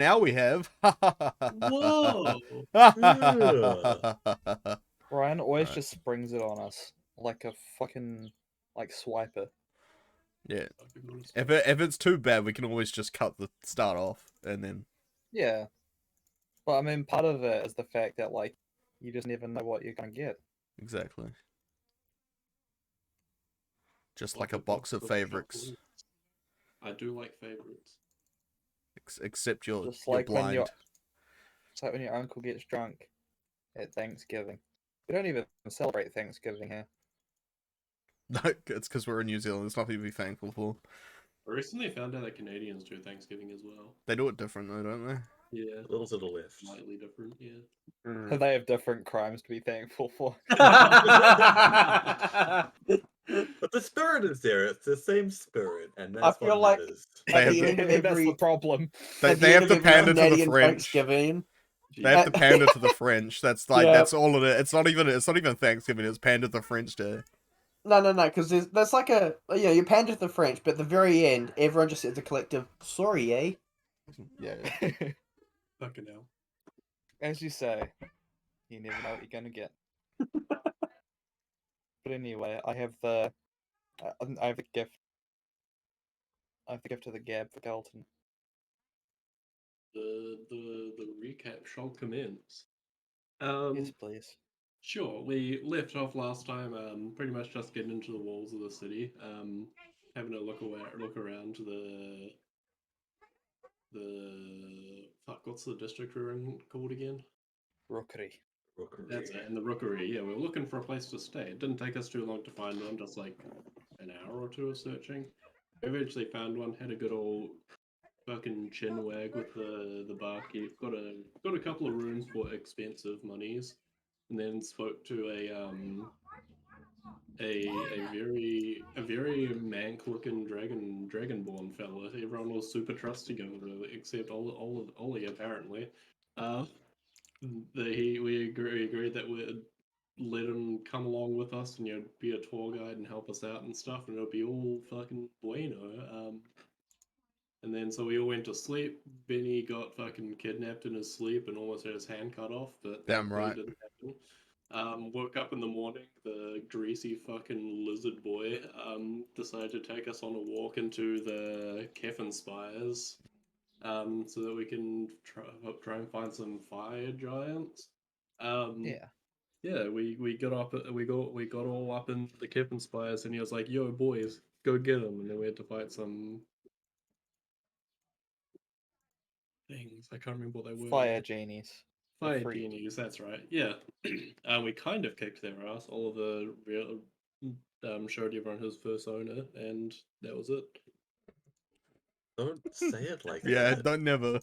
Now we have. Whoa! Ryan always Alright. just springs it on us like a fucking swiper. Yeah. If it's too bad, we can always just cut the start off and then. Yeah, but I mean, part of it is the fact that you just never know what you're gonna get. Exactly. Just like a box of favorites. I do like favorites. Except you're Just you're like when blind. it's like when your uncle gets drunk at Thanksgiving. We don't even celebrate Thanksgiving here. No, it's because we're in New Zealand. There's nothing to be thankful for. I recently found out that Canadians do Thanksgiving as well. They do it different though, don't they? Yeah. A little to the left. Slightly different, yeah. They have different crimes to be thankful for. But the spirit is there. It's the same spirit, and I that's feel what like matters. at Have the to- end of That's every the problem. They at the have end to of every pander to the Canadian French. Thanksgiving. They have to pander to the French. That's Yeah. that's all of it. It's not even Thanksgiving. It's pander to the French Day. No, because there's like you pander to the French, but at the very end, everyone just says a collective sorry, eh? Yeah. Fucking hell. As you say, you never know what you're gonna get. But anyway, I have the gift. I have the gift of the gab for Galton. The recap shall commence. Yes, please. Sure. We left off last time, pretty much just getting into the walls of the city, having a look around the fuck. What's the district we're in called again? Rookery. That's it. In the Rookery. Yeah, we were looking for a place to stay. It didn't take us too long to find one. Just like an hour or two of searching. We eventually found one. Had a good old fucking chin wag with the barkeep. Got a couple of rooms for expensive monies, and then spoke to a very mank looking dragonborn fella. Everyone was super trusting of him, except Ollie apparently. We agreed that we'd let him come along with us and be a tour guide and help us out and stuff, and it'll be all fucking bueno. And then so we all went to sleep. Benny got fucking kidnapped in his sleep and almost had his hand cut off, but Damn right. didn't happen. Woke up in the morning, the greasy fucking lizard boy decided to take us on a walk into the Keffin Spires, so that we can try and find some fire giants. Yeah, we got all up in the Keffin Spires, and he was like, "Yo, boys, go get them!" And then we had to fight some things. I can't remember what they were. Fire genies. Fire genies, that's right. Yeah. We kind of kicked their ass. Oliver showed everyone his first owner, and that was it. Don't say it like Yeah, that. don't never.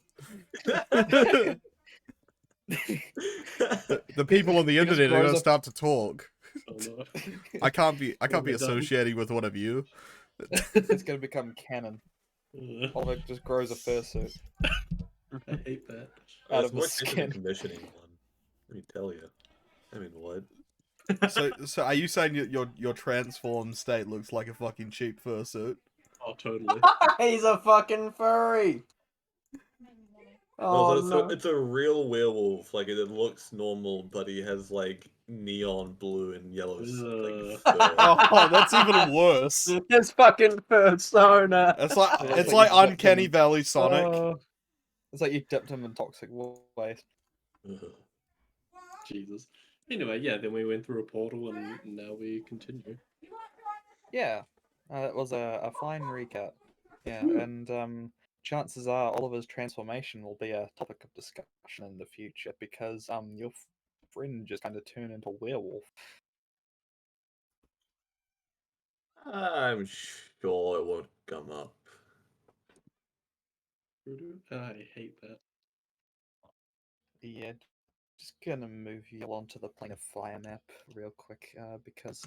The people on the internet are gonna start to talk. Oh, no. I can't be Done. associating with one of you. It's gonna become canon. Oliver just grows a fursuit I hate that. out It's of more his than skin. commissioning one. Let me tell you. I mean, what? So are you saying your transformed state looks like a fucking cheap fursuit? Oh, totally. He's a fucking furry. Oh, no. It's a real werewolf. Like, it looks normal, but he has like neon blue and yellow. Like, Oh, that's even worse. His fucking persona. It's like It's like like Uncanny Valley Sonic. It's like you dipped him in toxic waste. Jesus. Anyway, yeah, then we went through a portal, and now we continue. Yeah, that was a fine recap. Yeah, and chances are Oliver's transformation will be a topic of discussion in the future because your friend just kind of turned into a werewolf. I'm sure it won't come up. I hate that. Yeah, just gonna move you onto the plane of fire map real quick because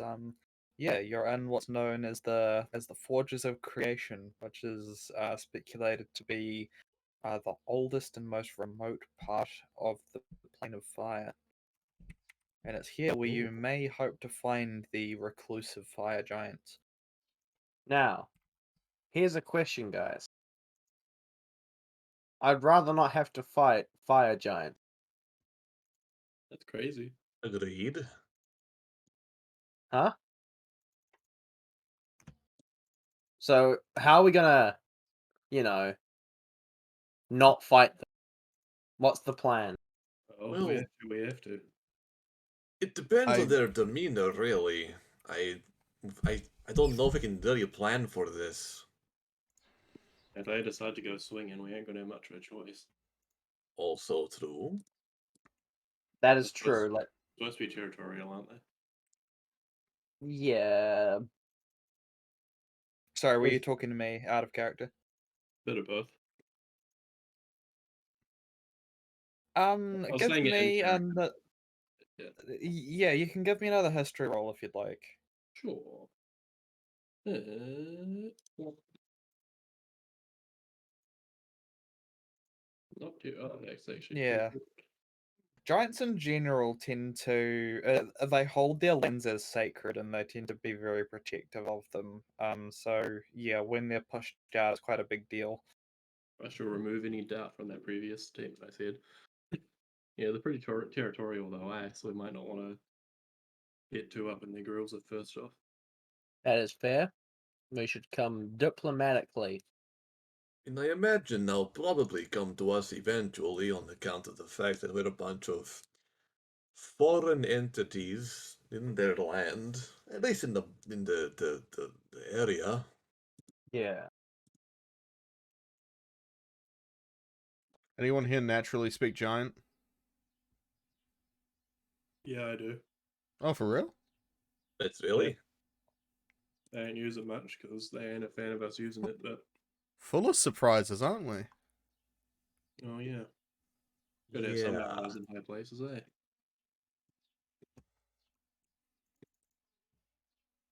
yeah, you're in what's known as the Forges of Creation, which is speculated to be the oldest and most remote part of the plane of fire. And it's here where you may hope to find the reclusive fire giants. Now, here's a question, guys. I'd rather not have to fight fire giant. That's crazy. Agreed. Huh? So how are we gonna, you know, not fight them? What's the plan? Oh, Well- we have to. It depends I- on their demeanor, really. I don't know if we can really plan for this. If they decide to go swinging, we ain't gonna have much of a choice. Also true. That is That's true. Like, Supposed to be territorial, aren't they? yeah, Sorry, were you Wait. talking to me out of character? Bit of both. I was Give saying it in me character. yeah, you can give me another history roll if you'd like. Sure. Not too. Oh, that's actually pretty Yeah. good. Giants in general tend to they hold their lands as sacred and they tend to be very protective of them. So yeah, when they're pushed out, it's quite a big deal. I should remove any doubt from that previous statement I said. Yeah, they're pretty territorial though, so we might not want to get too up in their grills at first off. that is fair. We should come diplomatically. And I imagine they'll probably come to us eventually on account of the fact that we're a bunch of foreign entities in their land, at least in the area. Yeah. Anyone here naturally speak giant? Yeah, I do. Oh, for real? That's really. They ain't use it much because they ain't a fan of us using it, but Full of surprises, aren't we? oh yeah. Gotta have some Yeah. allies in high places, eh?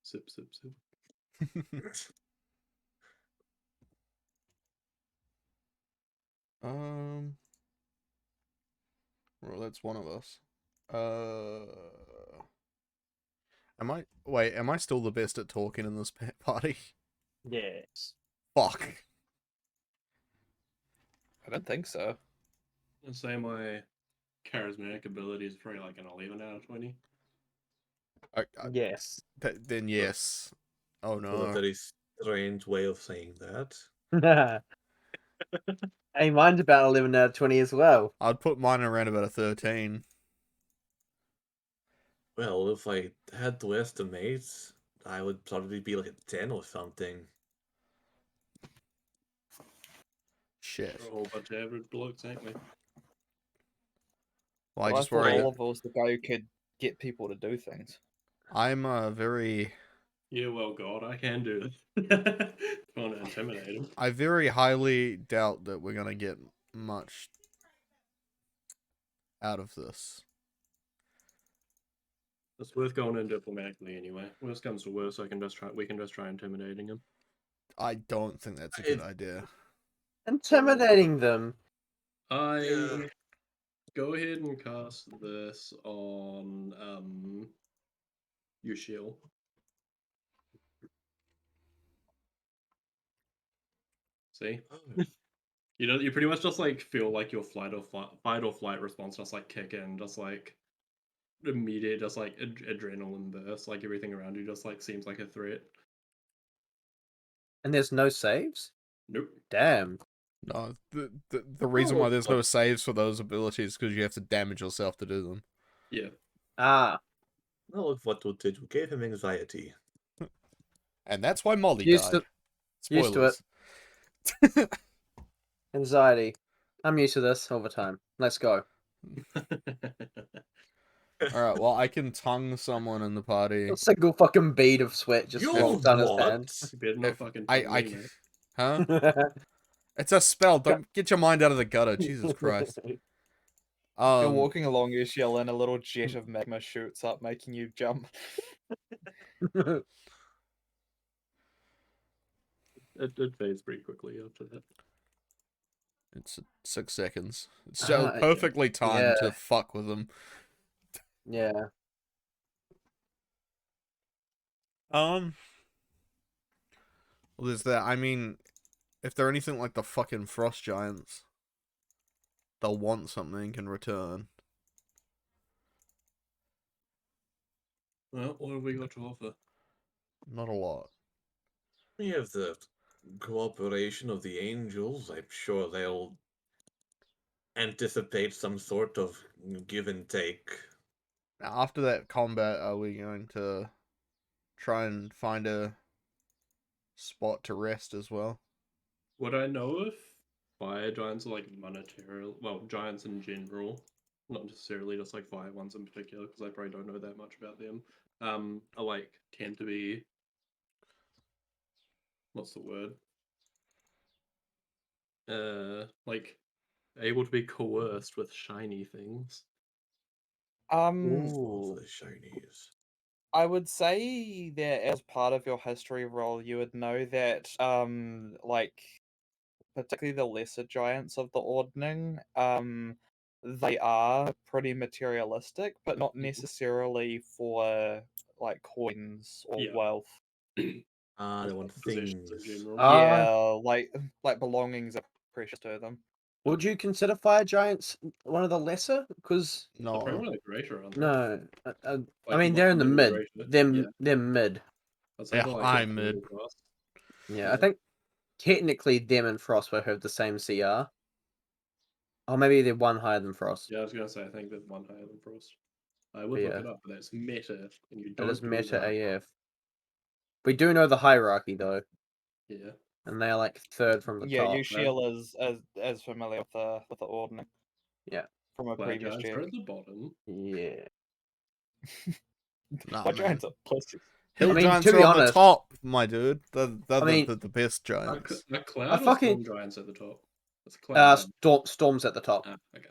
Sip, sip, sip. Well, that's one of us. Am I still the best at talking in this party? Yes. Fuck. I don't think so. I'd say my charismatic ability is probably like an 11 out of 20. Yes. Then yes. Oh A no. very strange way of saying that. Hey, mine's about 11 out of 20 as well. I'd put mine around about a 13. Well, if I had to estimate, I would probably be like a 10 or something. Shit. We're a whole bunch of average blokes, ain't we? Well, I Well, just thought worry. Oliver was the guy who could get people to do things. I'm very. Yeah, well, God, I can do this. If you want to intimidate him. I very highly doubt that we're gonna get much out of this. It's worth going in diplomatically anyway. Worst comes to worst, we can just try intimidating him. I don't think that's a good idea. Intimidating them. I go ahead and cast this on Yushil. See? Oh, You know, you pretty much just like feel like your fight or flight response just like kick in, just like immediate, just like adrenaline burst, like everything around you just like seems like a threat. And there's no saves? Nope. Damn. No, the reason why there's no saves for those abilities is because you have to damage yourself to do them. Yeah. Ah. no, look what we did. We gave him anxiety. And that's why Molly Used died. to- used to Spoilers. Anxiety. I'm used to this all the time. Let's go. Alright, well, I can tongue someone in the party. A single fucking bead of sweat just You falls down his what? hand. You better not If fucking I tell me, can- mate. Huh? It's a spell. Don't get your mind out of the gutter. Jesus Christ. You're walking along Ushil and a little jet of magma shoots up, making you jump. It fades pretty quickly after that. It's 6 seconds. It's Ah, so perfectly timed yeah. to fuck with them. Yeah. Well, there's that. I mean, if they're anything like the fucking frost giants. they'll want something in return. Well, what have we got to offer? Not a lot. We have the cooperation of the angels. I'm sure they'll anticipate some sort of give and take. Now, after that combat, are we going to try and find a spot to rest as well? Would I know if fire giants are like monetary? Well, giants in general, not necessarily just like fire ones in particular, because I probably don't know that much about them. Are like tend to be what's the word? Like able to be coerced with shiny things. Of Um, the shinies. I would say that as part of your history roll, you would know that, like, particularly the lesser giants of the Ordning, they are pretty materialistic, but not necessarily for like coins or Yeah. wealth. Ah, they want Possessions in things. general. Yeah, like belongings are precious to them. Would you consider fire giants one of the lesser? Because They're probably No. one of the greater, aren't they? no, I Like, mean what, they're in the middle mid. greater? They're Yeah. they're mid. I'd say Yeah, they're like high upper mid. middle class. Yeah, I think technically them and Frostbow have the same CR. Or maybe they're one higher than Frost. Yeah, I was gonna say I think there's one higher than Frost. I would Yeah. look it up, but that's meta, and you It don't is do meta that. AF. We do know the hierarchy though, Yeah. and they are like third from the Yeah, top. Yushiel is as familiar with the Ordning. Yeah. From a Fire previous giants check. are at the bottom. Yeah. Nah, My man. giants are pussies. Hill I mean, giants to be are on the honest- top, my dude. They're I mean- the best A giants. cloud or fucking- storm giants at the top? It's a cloud. right? Storm's at the top. Ah, okay.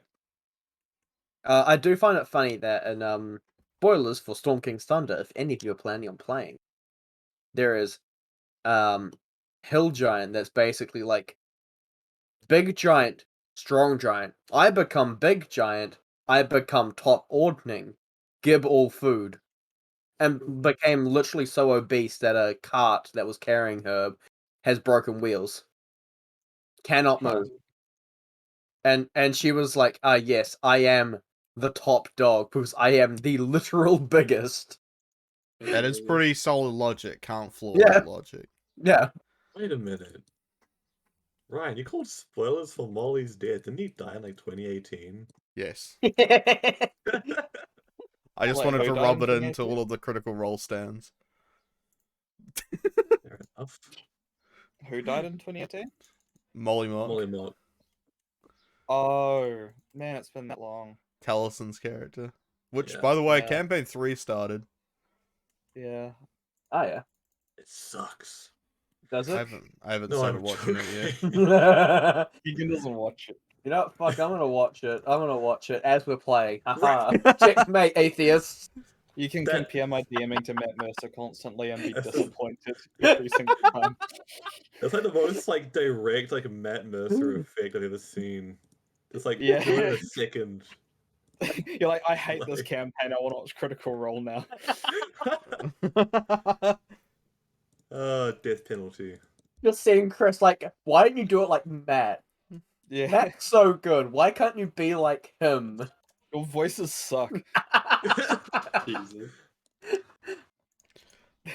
I do find it funny that in spoilers for Storm King's Thunder, if any of you are planning on playing, there is Hill Giant that's basically like big giant, strong giant. I become big giant, I become top ordning, give all food. And became literally so obese that a cart that was carrying her has broken wheels. Cannot move. And she was like, yes, I am the top dog because I am the literal biggest. That is pretty solid logic. Can't flaw Yeah. that logic. Yeah. Wait a minute. Ryan, you called spoilers for Molly's death. Didn't he die in like 2018? Yes. I I just Wait, wanted who to died rub in it into 2018? all of the critical role stands. Fair enough. Who died in 2018? Molly Mock, Molly Mock. Oh man, it's been that long. Tallison's character. Which, Yeah. by the way, Yeah. campaign 3 started. Yeah. Oh yeah. It sucks. Does I it? haven't No, started I'm watching it yet. You He doesn't watch it. know what? Fuck, I'm gonna watch it. I'm gonna watch it as we're playing. Haha. Checkmate, atheists. You can That- compare my DMing to Matt Mercer constantly and be disappointed every single time. That's like the most like direct like Matt Mercer effect I've ever seen. Just like Yeah. do it in a second. You're like, I hate this Like- campaign. I want to watch Critical Role now. Death penalty. Just seeing Chris like, why didn't you do it like Matt? Yeah. Matt's so good. Why can't you be like him? Your voices suck. Jesus.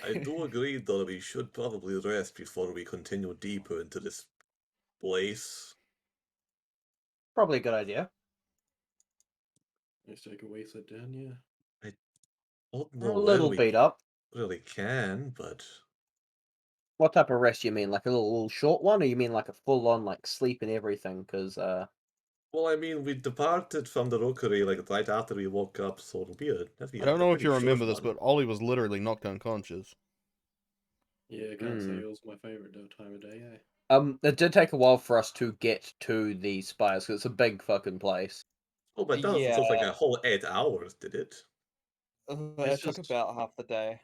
I do agree though that we should probably rest before we continue deeper into this place. Probably a good idea. Let's take a wee sit down, yeah. Don't A know little when we beat up. really can, but What type of rest you mean? Like a little short one, or you mean like a full on like sleep and everything? Because well, I mean, we departed from the rookery like right after we woke up, so it'll be that'd be I don't know if pretty you short remember this, one. but Ollie was literally knocked unconscious. Yeah, can't say Mm. it was my favorite time of day, eh? it did take a while for us to get to the spires because it's a big fucking place. Oh, but that doesn't Yeah. sound like a whole 8 hours, did it? It It's took just- about half the day.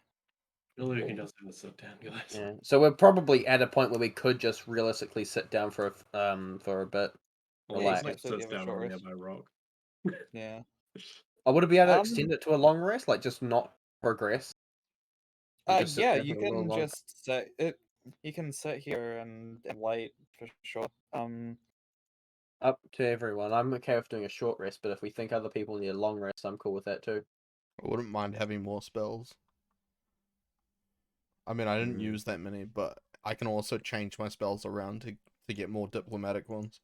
Really, we can just have a sit down, guys. Yeah. So we're probably at a point where we could just realistically sit down for a bit. Well, Relax. just Absolutely sits have a down short on a rest. nearby rock. Yeah. I would it be able to Um, extend it to a long rest, like just not progress? And just sit Yeah, there you for a little can long- just sit it. You can sit here and wait for sure. Up to everyone. I'm okay with doing a short rest, but if we think other people need a long rest, I'm cool with that too. I wouldn't mind having more spells. I mean, I didn't Mm. use that many, but I can also change my spells around to get more diplomatic ones.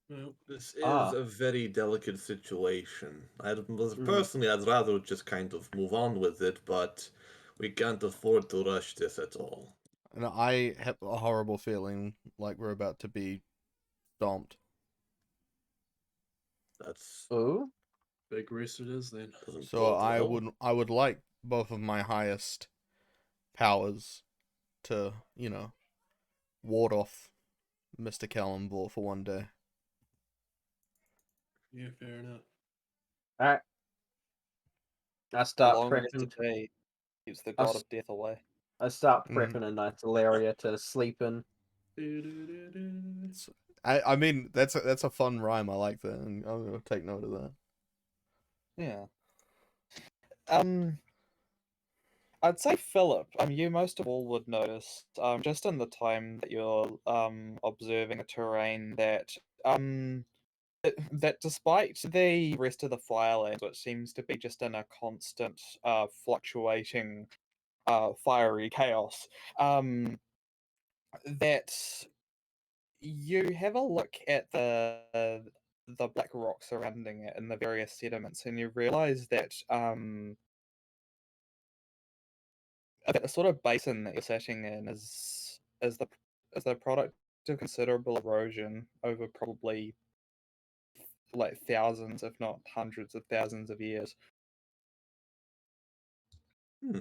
Well, This is Ah. a very delicate situation. Mm. Personally, I'd rather just kind of move on with it, but we can't afford to rush this at all. And I have a horrible feeling like we're about to be stomped. That's Ooh. big rest it is then. doesn't So bode well. I would like both of my highest powers to, ward off Mr. Callenball for one day. Yeah, fair enough. Alright. I start Long as prepping. today keeps the I'll god s- of death away. I start Mhm. prepping a nice little area to sleep in. I mean that's a fun rhyme. I like that, and I'm gonna take note of that. Yeah. I'd say Philip. You most of all would notice, just in the time that you're observing the terrain, that that despite the rest of the Firelands, which seems to be just in a constant fluctuating fiery chaos, that you have a look at the black rock surrounding it and the various sediments, and you realize that the sort of basin that you're sitting in is the product of considerable erosion over probably like thousands, if not hundreds of thousands of years. Hmm.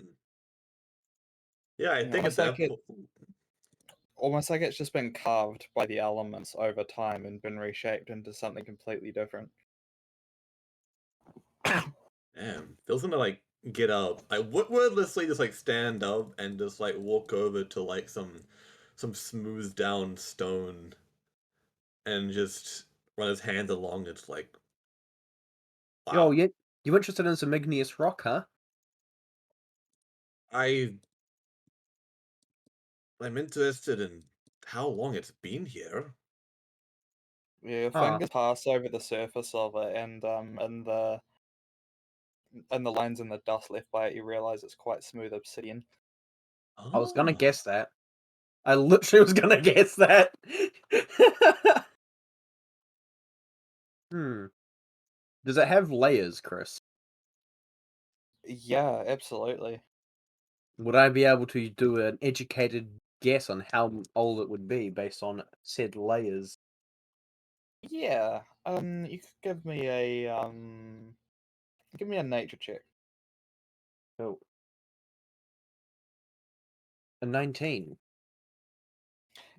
Yeah, I You know, think at that point. almost like it's just been carved by the elements over time and been reshaped into something completely different. Damn, feels gonna like get up. I wordlessly just like stand up and just like walk over to like some smooth down stone and just run his hand along it like Yo, wow. you interested in some igneous rock, huh? I I'm interested in how long it's been here. Yeah, your Ah. fingers pass over the surface of it, and the lines and the dust left by it, you realize it's quite smooth obsidian. I was gonna Oh, guess that. I literally was gonna guess that. Hmm. Does it have layers, Chris? Yeah, absolutely. Would I be able to do an educated guess on how old it would be based on said layers? Yeah. You could give me a nature check. Oh. A 19.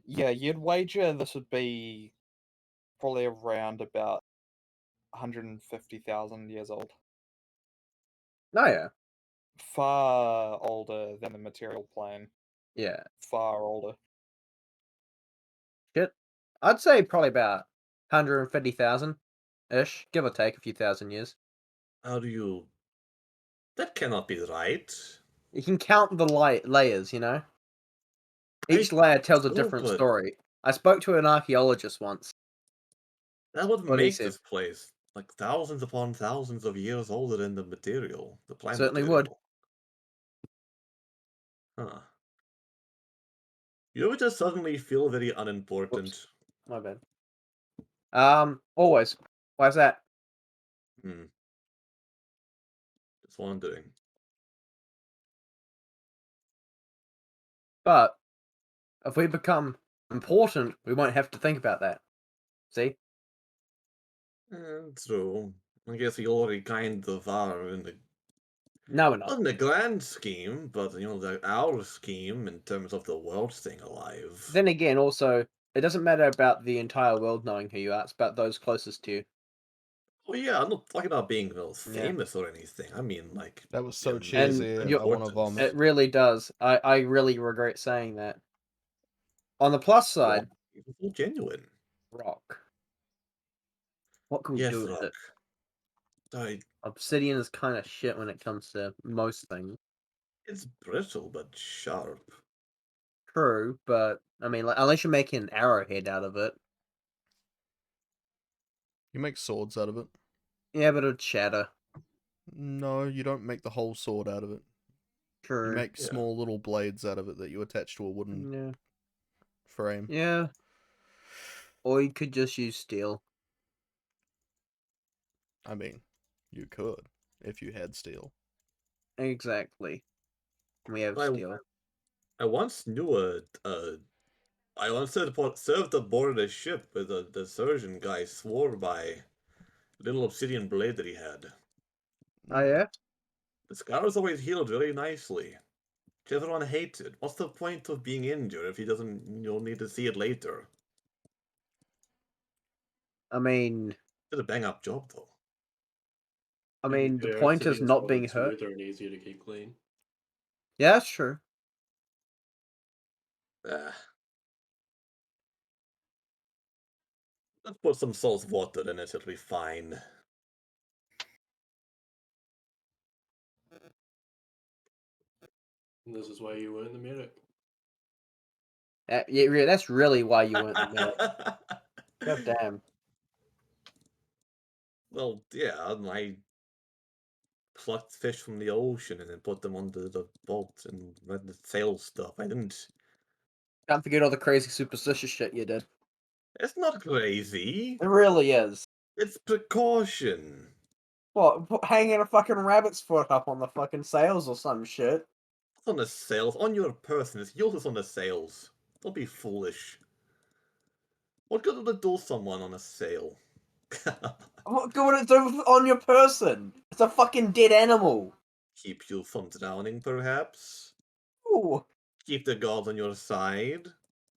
Yeah, you'd wager this would be probably around about 150,000 years old. Oh yeah. Far older than the material plane. Yeah. Far older. Shit. I'd say probably about 150,000-ish, give or take a few thousand years. how do you? That cannot be right. You can count the layers, you know? Each I layer tells a oh, different but story. I spoke to an archaeologist once. that would What he make said. this place like thousands upon thousands of years older than the material, the plant Certainly would. material. Huh. You ever just suddenly feel very Whoops. unimportant? My bad. Always. Why's that? Hmm. Just wondering. But if we become important, we won't have to think about that. See? True. I guess we already kind of are in the No, we're not not. in the grand scheme, but our scheme in terms of the world staying alive. Then again, also, it doesn't matter about the entire world knowing who you are. It's about those closest to you. Well, yeah, I'm not talking about being Yeah. famous or anything. I mean, like, That was so And cheesy. I want to vomit. it really does. I really regret saying that. On the plus side, Well, genuine. rock. What can we Yes, do with Rock. it? I, Obsidian is kind of shit when it comes to most things. it's brittle but sharp. True, but I mean, like, unless you're making an arrowhead out of it. You make swords out of it. Yeah, but it'd shatter. No, you don't make the whole sword out of it. You True. make Yeah. small little blades out of it that you attach to a wooden Yeah. frame. Yeah. Or you could just use steel. I mean, you could if you had steel. Exactly. We have I- steel. I once knew I once served aboard a ship where the surgeon guy swore by a little obsidian blade that he had. Oh yeah? The scars always healed very nicely. Which everyone hates it. What's the point of being injured if he doesn't, need to see it later? I mean, Did a bang up job though. the point is not being hurt. Smoother and easier to keep clean. Yeah, that's true. Ah. Let's put some salt water in it, it'll be fine. And this is why you weren't the medic. Yeah, that's really why you weren't the medic. God damn. Well, yeah, I plucked fish from the ocean and then put them onto the boat and read the sail stuff. I didn't. Can't forget all the crazy superstitious shit you did. It's not crazy. It really is. It's precaution. What, hanging a fucking rabbit's foot up on the fucking sails or some shit? It's on the sails, on your person. It's yours on the sails. Don't be foolish. What good would it do someone on a sail? What good would it do on your person? It's a fucking dead animal. Keep you from drowning, perhaps? Ooh. Keep the gods on your side?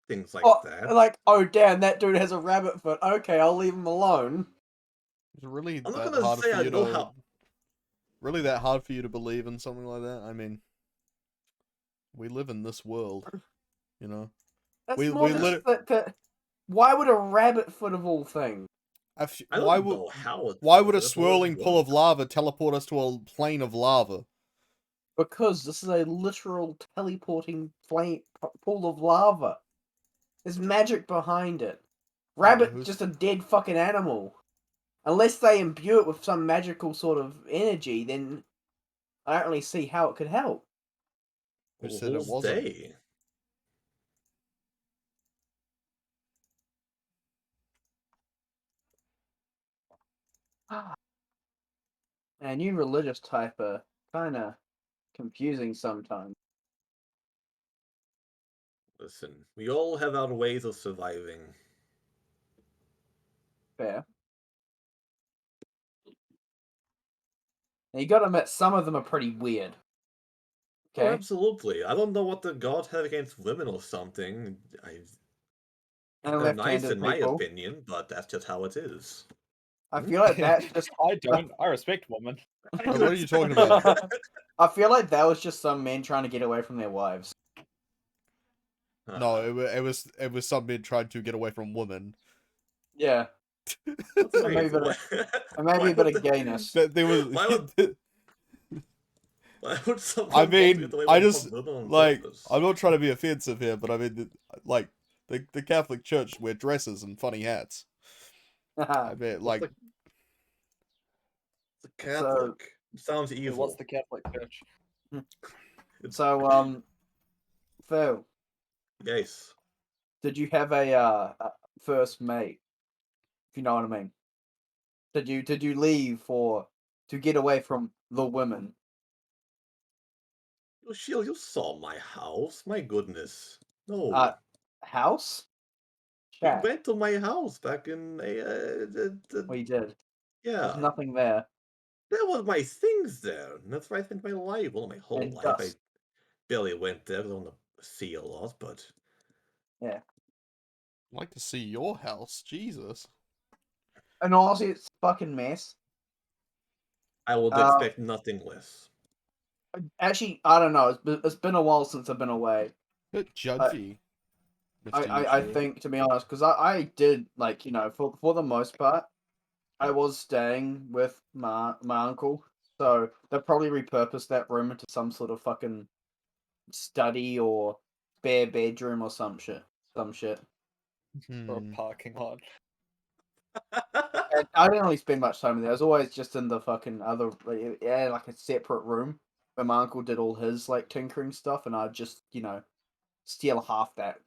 Things like Oh, that. like, oh damn, that dude has a rabbit foot. Okay, I'll leave him alone. Is it really I'm not that gonna hard say for I you know to how. really that hard for you to believe in something like that? I mean, we live in this world, you know. That's We more lit- just that. Why would a rabbit foot of all things? I Why don't would know how it. why would a how it swirling pool of works. lava teleport us to a plane of lava? Because this is a literal teleporting pool of lava. There's magic behind it. Rabbit, who's- just a dead fucking animal. Unless they imbue it with some magical sort of energy, then I don't really see how it could help. Who Well, said it who's wasn't? they? And you religious type are kind of confusing sometimes. Listen, we all have our ways of surviving. Fair. Now you gotta admit, some of them are pretty weird. Oh, Okay? absolutely. I don't know what the gods have against women or something. And They're nice left-handed in my people. opinion, but that's just how it is. I feel like that's just. I don't. I respect women. What are you talking about? I feel like that was just some men trying to get away from their wives. No, it was some men trying to get away from women. Yeah. What's Or maybe a bit of gayness. There was. Why would someone I want to mean, get away I from just women on like purpose? I'm not trying to be offensive here, but I mean, like the Catholic Church wear dresses and funny hats. I mean, What's like the Catholic? Sounds Wait, evil. what's the Catholic Church? So, Phil, Yes. did you have a first mate? If you know what I mean. Did you leave to get away from the women? Lucille, you saw my house. My goodness. No. House? We Chat. went to my house back in We did. There's yeah. nothing there. There was my things there. And that's where I spent my life. Well, my whole And life. I dust. barely went there. I was on the sea a lot, but Yeah. I'd like to see your house, Jesus. And honestly, it's a fucking mess. I would Uh, expect nothing less. Actually, I don't know. It's been a while since I've been away. Bit judgy. Mr. I Uchiha. think, to be honest, because I did, like, for the most part, I was staying with my uncle, so they probably repurposed that room into some sort of fucking study or spare bedroom or some shit. Or a Hmm. parking lot? And I didn't really spend much time there. I was always just in the fucking other, like a separate room where my uncle did all his like tinkering stuff, and I'd just, steal half that.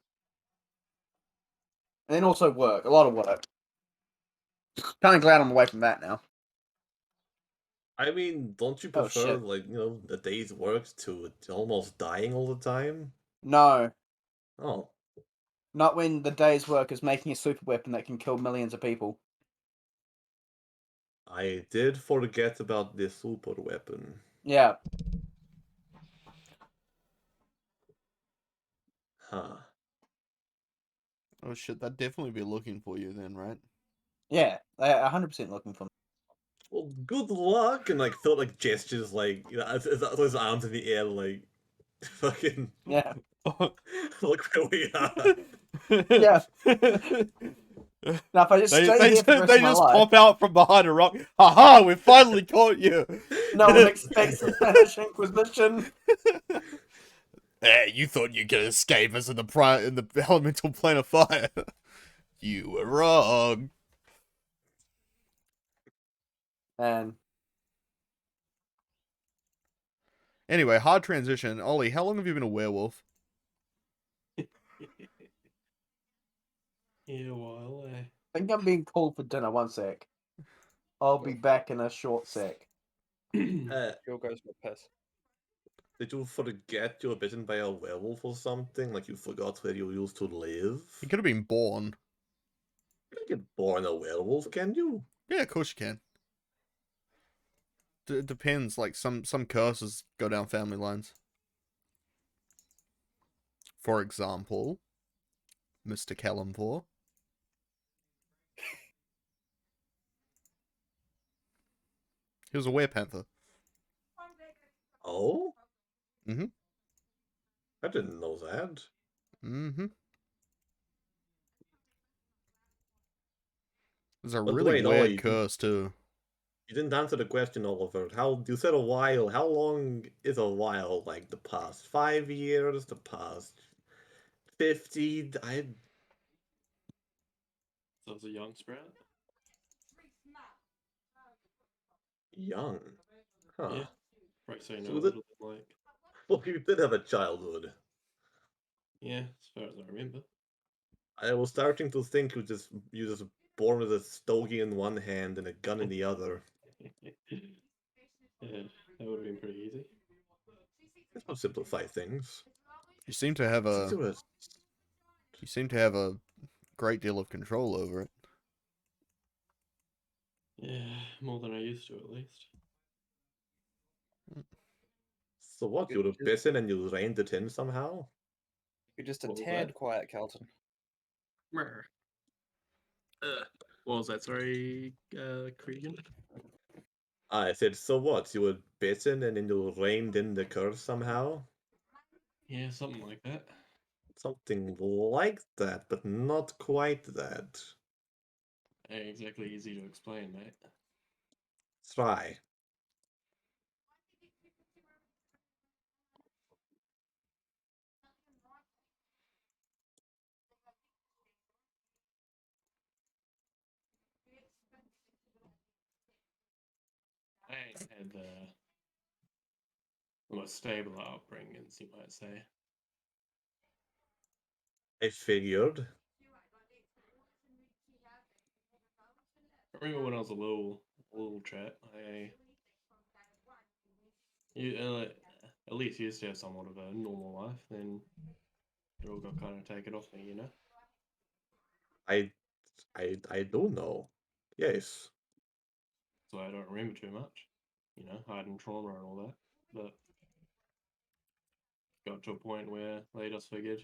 And then also work, a lot of work. Kind of glad I'm away from that now. I mean, don't you Oh, prefer, shit. like, the day's work to almost dying all the time? No, Oh, not when the day's work is making a super weapon that can kill millions of people. I did forget about the super weapon. Yeah, Huh. Oh shit, that'd definitely be looking for you then, right? yeah, 100% looking for. Well, good luck, and like thought like gestures like his arms in the air like fucking Yeah, look where we are. yeah. Now if I just They stay they here for the rest they of my just life, pop out from behind a rock. Haha, we finally caught you. no one expects the Spanish Inquisition. Hey, you thought you could escape us in the elemental plane of fire. You were wrong. And Anyway, hard transition. Ollie, how long have you been a werewolf? Yeah, well, I think I'm being called for dinner. One sec. I'll be back in a short sec. Jill goes for a piss. Did you forget you were bitten by a werewolf or something? Like you forgot where you used to live? You could have been born. You can get born a werewolf, can you? Yeah, of course you can. It depends. Like some curses go down family lines. For example, Mr. Kellamvor. He was a werepanther. Oh? Mm-hmm. I didn't know that. Mm-hmm. It's a But really wait, weird Ollie, curse too. you didn't answer the question, Oliver. How you said a while? How long is a while? Like the past 5 years, the past 50? so it's a young sprout. Young, huh? Yeah, right. So you know So a that little bit like, well, you did have a childhood. yeah, as far as I remember. I was starting to think you just born with a stogie in one hand and a gun in the other. Yeah, that would have been pretty easy. This would simplify things. You seem to have Since a you were you seem to have a great deal of control over it. Yeah, more than I used to at least. so what? You were bitten and you reined it in somehow? You're just a What was tad that? quiet, Carlton. What was that? Sorry, Cregan? I said, so what? You were bitten and then you reined in the curse somehow? Yeah, something like that. Something like that, but not quite that. Ain't exactly easy to explain, mate. Try. I ain't had the most stable upbringings, you might say. I figured. I remember when I was a little chap, you at least used to have somewhat of a normal life. Then it all got kind of taken off me, you know. I I do know. Yes. So I don't remember too much, you know, hiding trauma and all that. But got to a point where they just figured,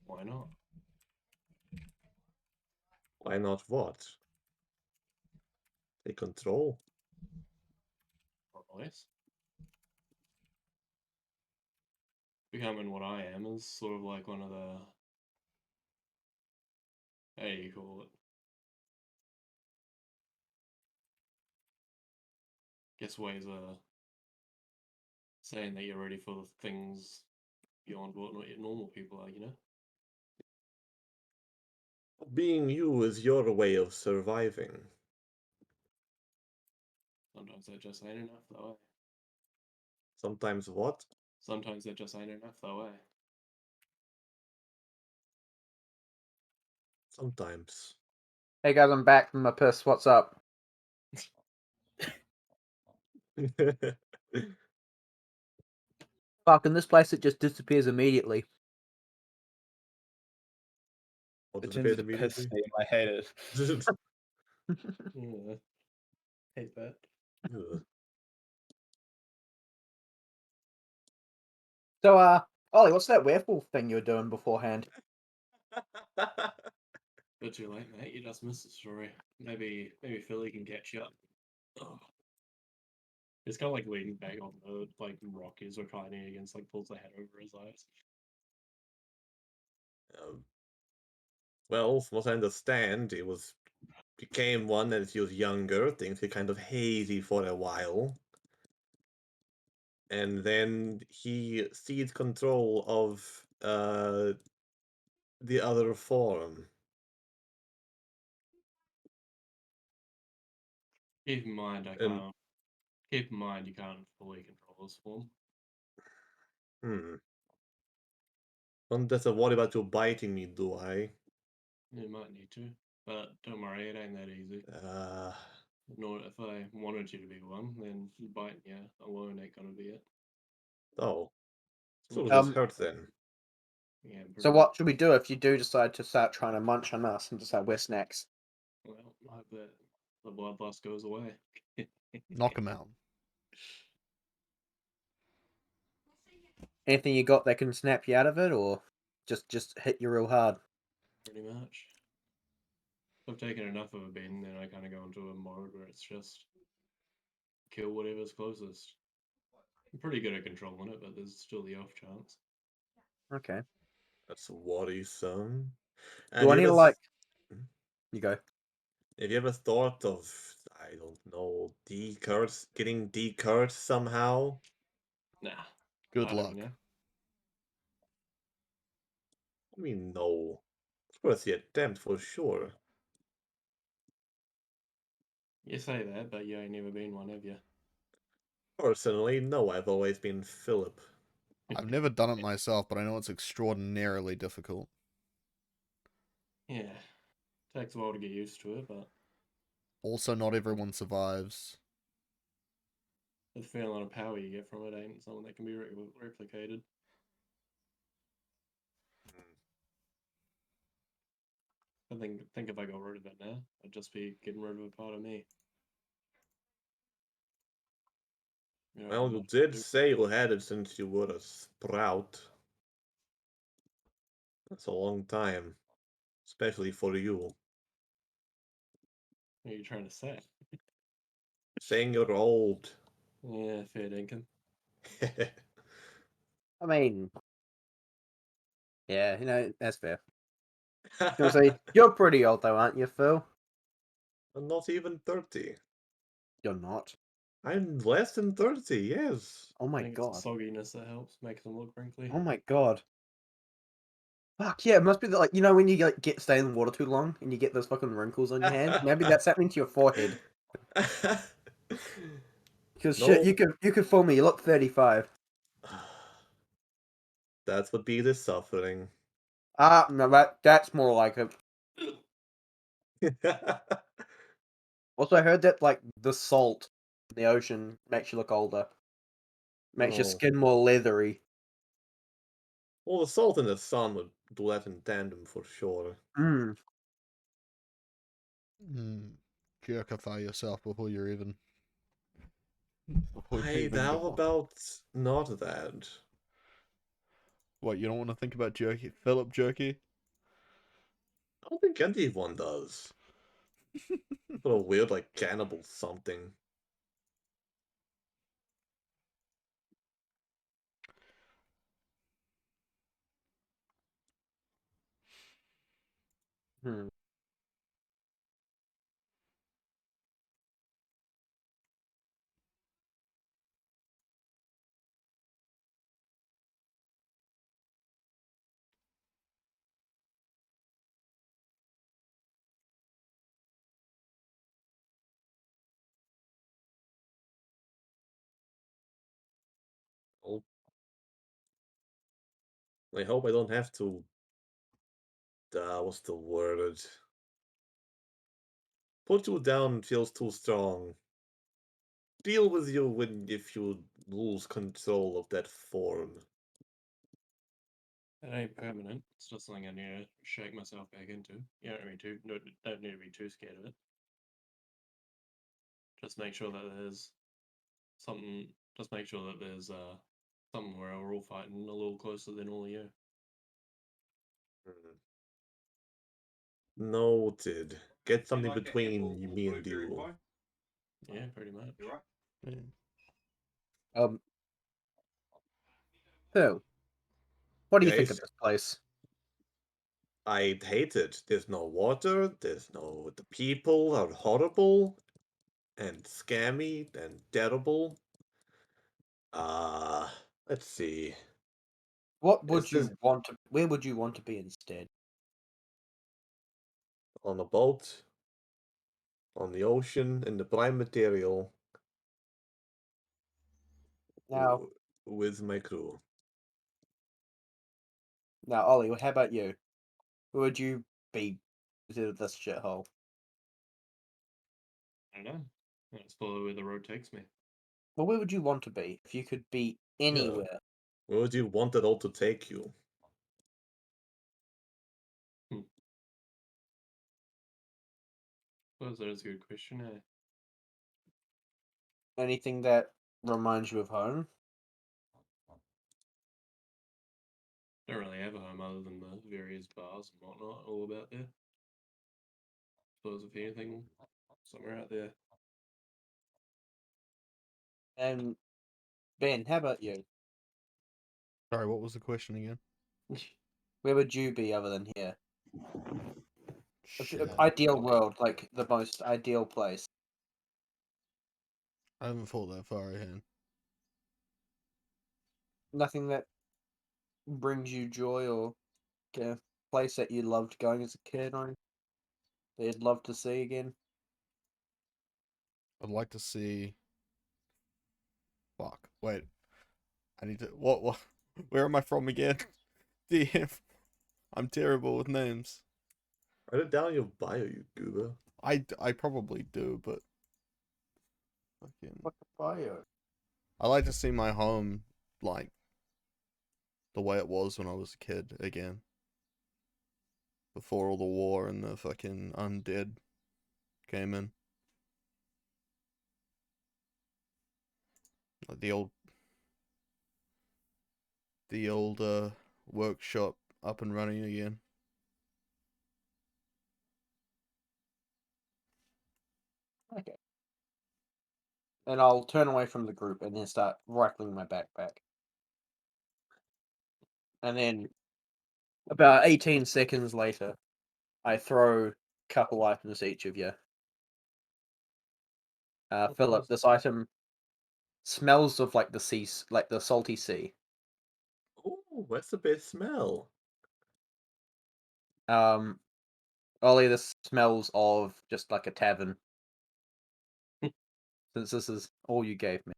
why not? Why not what? Take control. More or less. Becoming what I am is sort of like one of the, how do you call it? Guess ways of saying that you're ready for the things beyond what normal people are, you know? Being you is your way of surviving. Sometimes that just ain't enough, though. Eh? Sometimes what? Sometimes that just ain't enough, though. Eh? Sometimes. Hey guys, I'm back from my piss. What's up? Fuck, in this place it just disappears immediately. What It does turns appear into piss immediately? steam. I hate it. Yeah. Hate that. Ugh. So, Ollie, what's that werewolf thing you were doing beforehand? But too late, mate. You just missed the story. Maybe Philly can catch you up. Oh. It's kind of like leaning back on the rock he's reclining against, pulls the hat over his eyes. Well, from what I understand, he became one as he was younger, things were kind of hazy for a while. And then he seized control of the other form. Keep in mind, And Keep in mind, you can't fully control this form. don't have to worry about you biting me, do I? You might need to, but don't worry, it ain't that easy. Nor if I wanted you to be one, then biting you alone ain't gonna be it. Oh. So So what it you just Um, do- hurt then. Yeah, So pretty what should we do if you do decide to start trying to munch on us and decide we're snacks? well. I hope that the bloodlust goes away. Knock him out. Anything you got that can snap you out of it, or just hit you real hard? Pretty much. I've taken enough of a beating, then I kind of go into a mode where it's just kill whatever's closest. I'm pretty good at controlling it, but there's still the off chance. Okay. That's worrisome. Do I need to You go. Have you ever thought of, I don't know, getting decurred somehow? Nah. Good I don't luck. know. I mean, no. It's worth the attempt for sure. You say that, but you ain't never been one, have you? Personally, no, I've always been Philip. I've never done it myself, but I know it's extraordinarily difficult. Yeah. Takes a while to get used to it, but Also, not everyone survives. the feeling of power you get from it ain't something that can be replicated. I think if I got rid of it now, I'd just be getting rid of a part of me. You know, Well, you much to did do. say you had it since you were a sprout. That's a long time. Especially for you. What are you trying to say? Saying you're old. Yeah, fair dinkum. I mean, yeah, that's fair. You say you're pretty old though, aren't you, Phil? I'm not even 30. You're not. I'm less than 30, yes. Oh I my think it's the god. sogginess that helps make them look wrinkly. Oh my god. Fuck yeah! It must be when you stay in the water too long and you get those fucking wrinkles on your hand. Maybe that's happening to your forehead. Because shit, No. you could fool me. You look 35. That would be the suffering. Ah, no, that's more like it. Also, I heard that the salt in the ocean makes you look older. Makes your Oh. skin more leathery. Well, the salt and the sun would do that in tandem for sure. Mm. Jerkify yourself before you're even. Before you Hey, even how go. about not that? What, you don't want to think about jerky? Philip jerky? I don't think anyone does. Sort of weird, like cannibal something. Hmm. I hope I don't have to. What's the word? Put you down feels too strong. Deal with you when if you lose control of that form. It ain't permanent. It's just something I need to shake myself back into. You don't need to be too scared of it. Just make sure that there's something. Just make sure that there's something where we're all fighting a little closer than all of you. Noted. Get something between me and you. Yeah, pretty much. Yeah. Phil, what do you think Yes, of this place? I hate it. There's no water. The people are horrible and scammy and terrible. Let's see. What Is would this you want to? Where would you want to be instead? on a boat, on the ocean, in the prime material, Now, with my crew? now, Ollie, how about you? Where would you be instead of this shithole? I don't know. Let's follow where the road takes me. Well, where would you want to be if you could be anywhere? Where would you want it all to take you? Suppose that is a good question, eh? Anything that reminds you of home? Don't really have a home other than the various bars and whatnot all about there. Suppose if anything, somewhere out there. And Ben, how about you? Sorry, what was the question again? Where would you be other than here? Shit. Ideal world, like the most ideal place. I haven't thought that far ahead. Nothing that brings you joy or a place that you loved going as a kid or that you'd love to see again. I'd like to see. Fuck. Wait. I need to. What? Where am I from again? DF. I'm terrible with names. Write it down in your bio, you goober. I probably do, but. Fucking. What the bio? I like to see my home, like, the way it was when I was a kid again. Before all the war and the fucking undead came in. Like the old workshop up and running again. Okay. And I'll turn away from the group and then start rifling my backpack. And then about 18 seconds later, I throw a couple items to each of you. Philip, this item smells of like the sea, like the salty sea. Oh, what's the best smell? Ollie, this smells of just like a tavern. Since this is all you gave me.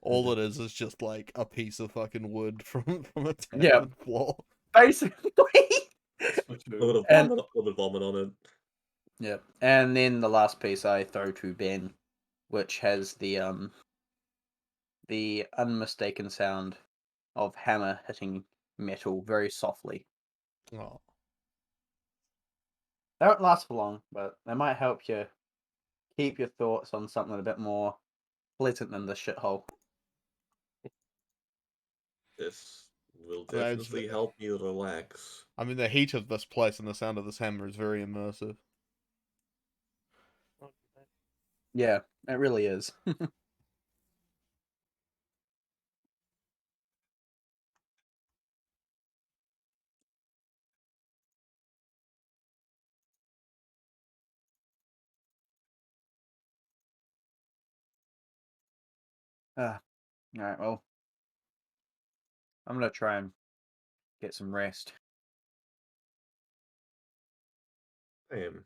All it is just like a piece of fucking wood from a Yeah. tavern floor. Basically. A little And- vomit on it. Yeah. And then the last piece I throw to Ben, which has the unmistaken sound of hammer hitting metal very softly. Oh, They don't last for long, but they might help you keep your thoughts on something a bit more pleasant than the shithole. This will I mean, definitely help me relax. I mean, the heat of this place and the sound of this hammer is very immersive. Yeah, it really is. Alright, well, I'm gonna try and get some rest. Damn.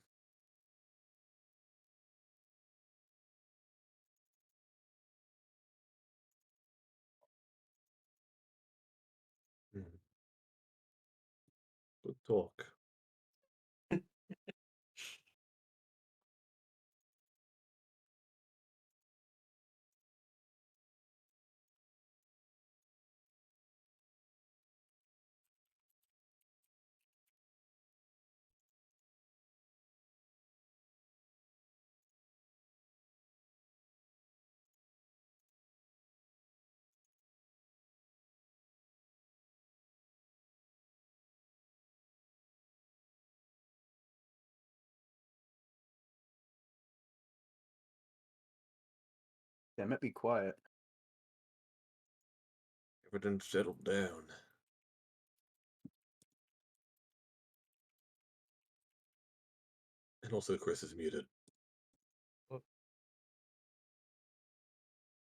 talk. Damn it, be quiet. Everything settled down. And also Chris is muted. Oh.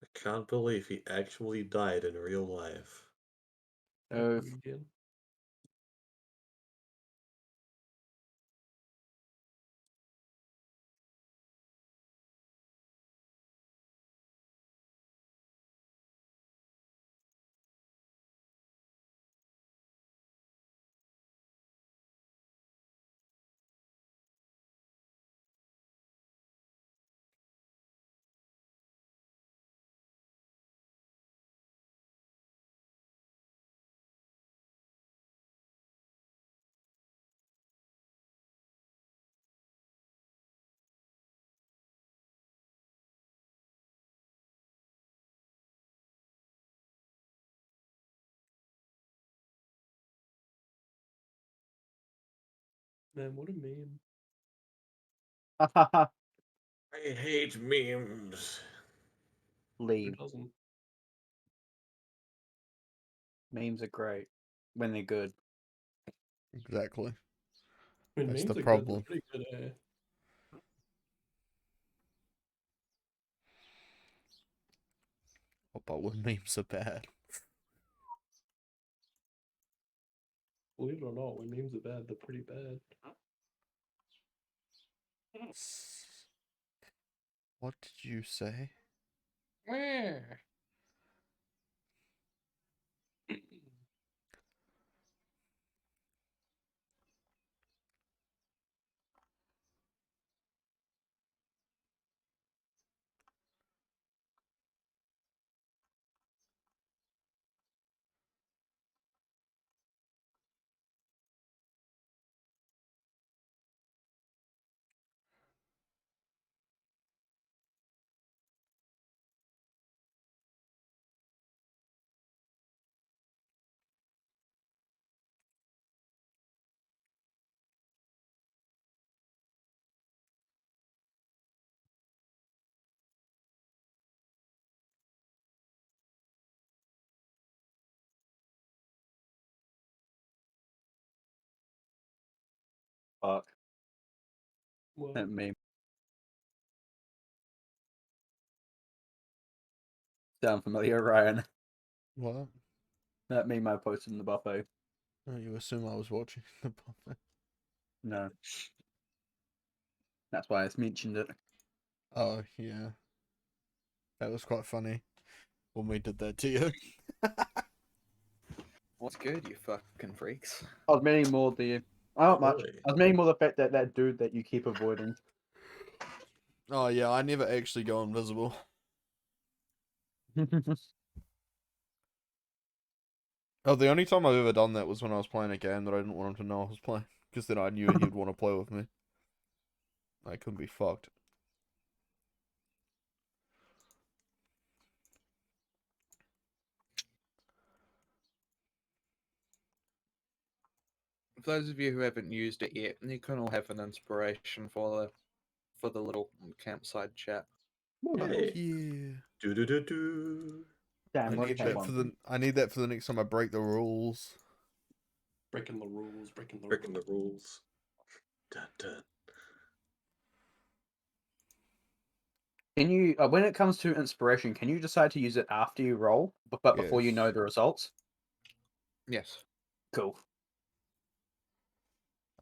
I can't believe he actually died in real life. Oh, Again. Man, what a meme. I hate memes. Who leave. doesn't? Memes are great when they're good. Exactly. When That's memes the are problem. good, they're pretty good, Oh, but when memes are bad. Believe it or not, when memes are bad, they're pretty bad. What did you say? Fuck. Well, That meme. Sound familiar, Ryan? What? That meme I posted in the buffet. Oh, you assume I was watching the buffet? No. That's why I mentioned it. Oh, yeah. That was quite funny when we did that to you. What's good, you fucking freaks? I was meaning more the. Oh, not much. Really? I was meaning more the fact that that dude that you keep avoiding. Oh, yeah, I never actually go invisible. Oh, the only time I've ever done that was when I was playing a game that I didn't want him to know I was playing. Because then I knew he'd want to play with me. I couldn't be fucked. For those of you who haven't used it yet, you can all have an inspiration for the little campsite chat. Hey. Yeah. Do. Damn, I let's need have that for one. the next time I break the rules. breaking the rules, breaking the Breaking the rules. rules. Dun, dun. Can you, when it comes to inspiration, can you decide to use it after you roll, but before you know Yes. the results? Yes. Cool.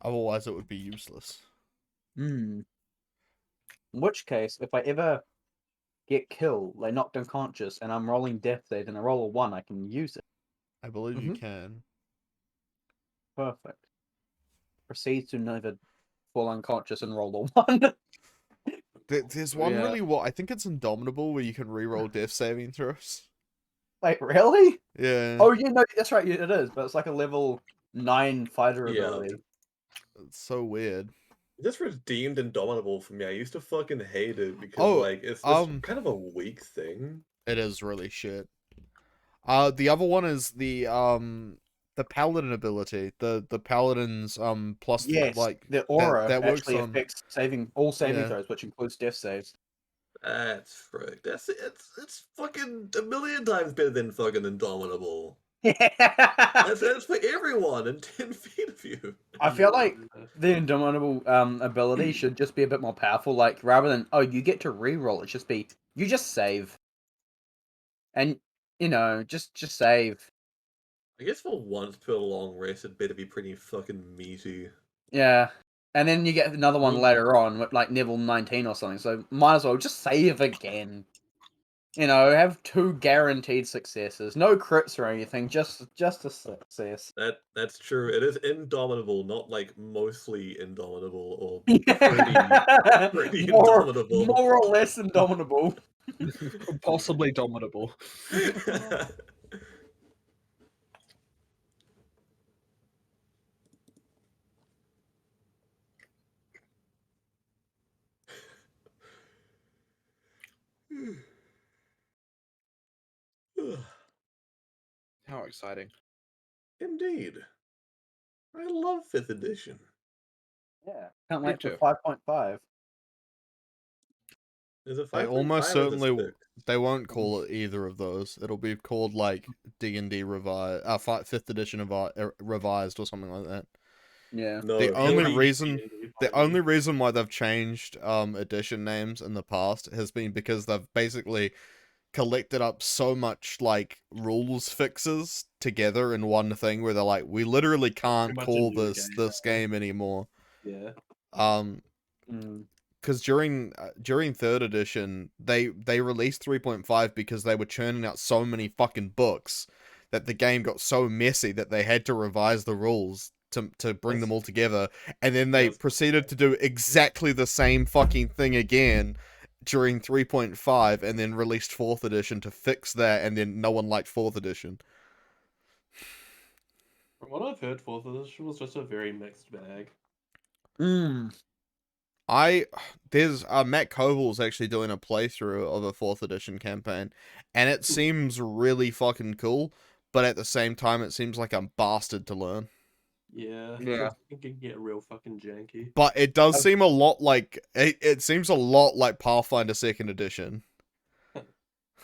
Otherwise, it would be useless. Hmm. In which case, if I ever get killed, like knocked unconscious, and I'm rolling death save and I roll a 1, I can use it. I believe you Mhm. can. Perfect. proceeds to neither fall unconscious and roll a 1. There's one Yeah. really what I think it's Indomitable where you can reroll death saving throws. Wait, really? Yeah. Oh, yeah, no, that's right, it is, but it's like a level 9 fighter Yeah. ability. It's so weird. This redeemed Indomitable for me. I used to fucking hate it because Oh, like it's kind of a weak thing. It is really shit. The other one is the paladin ability. The paladin's plus Yes, like the aura that works actually on affects all saving Yeah. throws, which includes death saves. That's frick. It's fucking a million times better than fucking Indomitable. I That's for everyone in 10 feet of you. feel like Yeah. the Indomitable ability should just be a bit more powerful. Like, rather than, oh, you get to reroll, it just be, you just save. And, just save. I guess for once per long rest, it better be pretty fucking meaty. Yeah. And then you get another one mean- later on, with like level 19 or something, so might as well just save again. Have 2 guaranteed successes. No crits or anything, just a success. That's true. It is Indomitable, not like mostly Indomitable or pretty more, indomitable. more or less indomitable. Possibly dominable. How exciting. Indeed. I love 5th edition. Yeah. Can't Me wait for too. 5.5. Is it They 5.5 almost or is it certainly 6? they won't call it either of those. It'll be called like D&D revised, 5th edition revised or something like that. Yeah. No, The it'll only be- reason why they've changed edition names in the past has been because they've basically collected up so much like rules fixes together in one thing where they're like, we literally can't much a call new this game game anymore. Yeah. Mm. Because during 3rd edition they released 3.5 because they were churning out so many fucking books that the game got so messy that they had to revise the rules to bring them all together, and then they proceeded to do exactly the same fucking thing again during 3.5 and then released 4th edition to fix that, and then no one liked 4th edition. From what I've heard, 4th edition was just a very mixed bag. Mm. There's Matt Koval's actually doing a playthrough of a 4th edition campaign, and it seems really fucking cool, but at the same time it seems like a bastard to learn. Yeah. Yeah. It can get real fucking janky. But it does seem a lot like it seems a lot like Pathfinder 2nd edition, Oh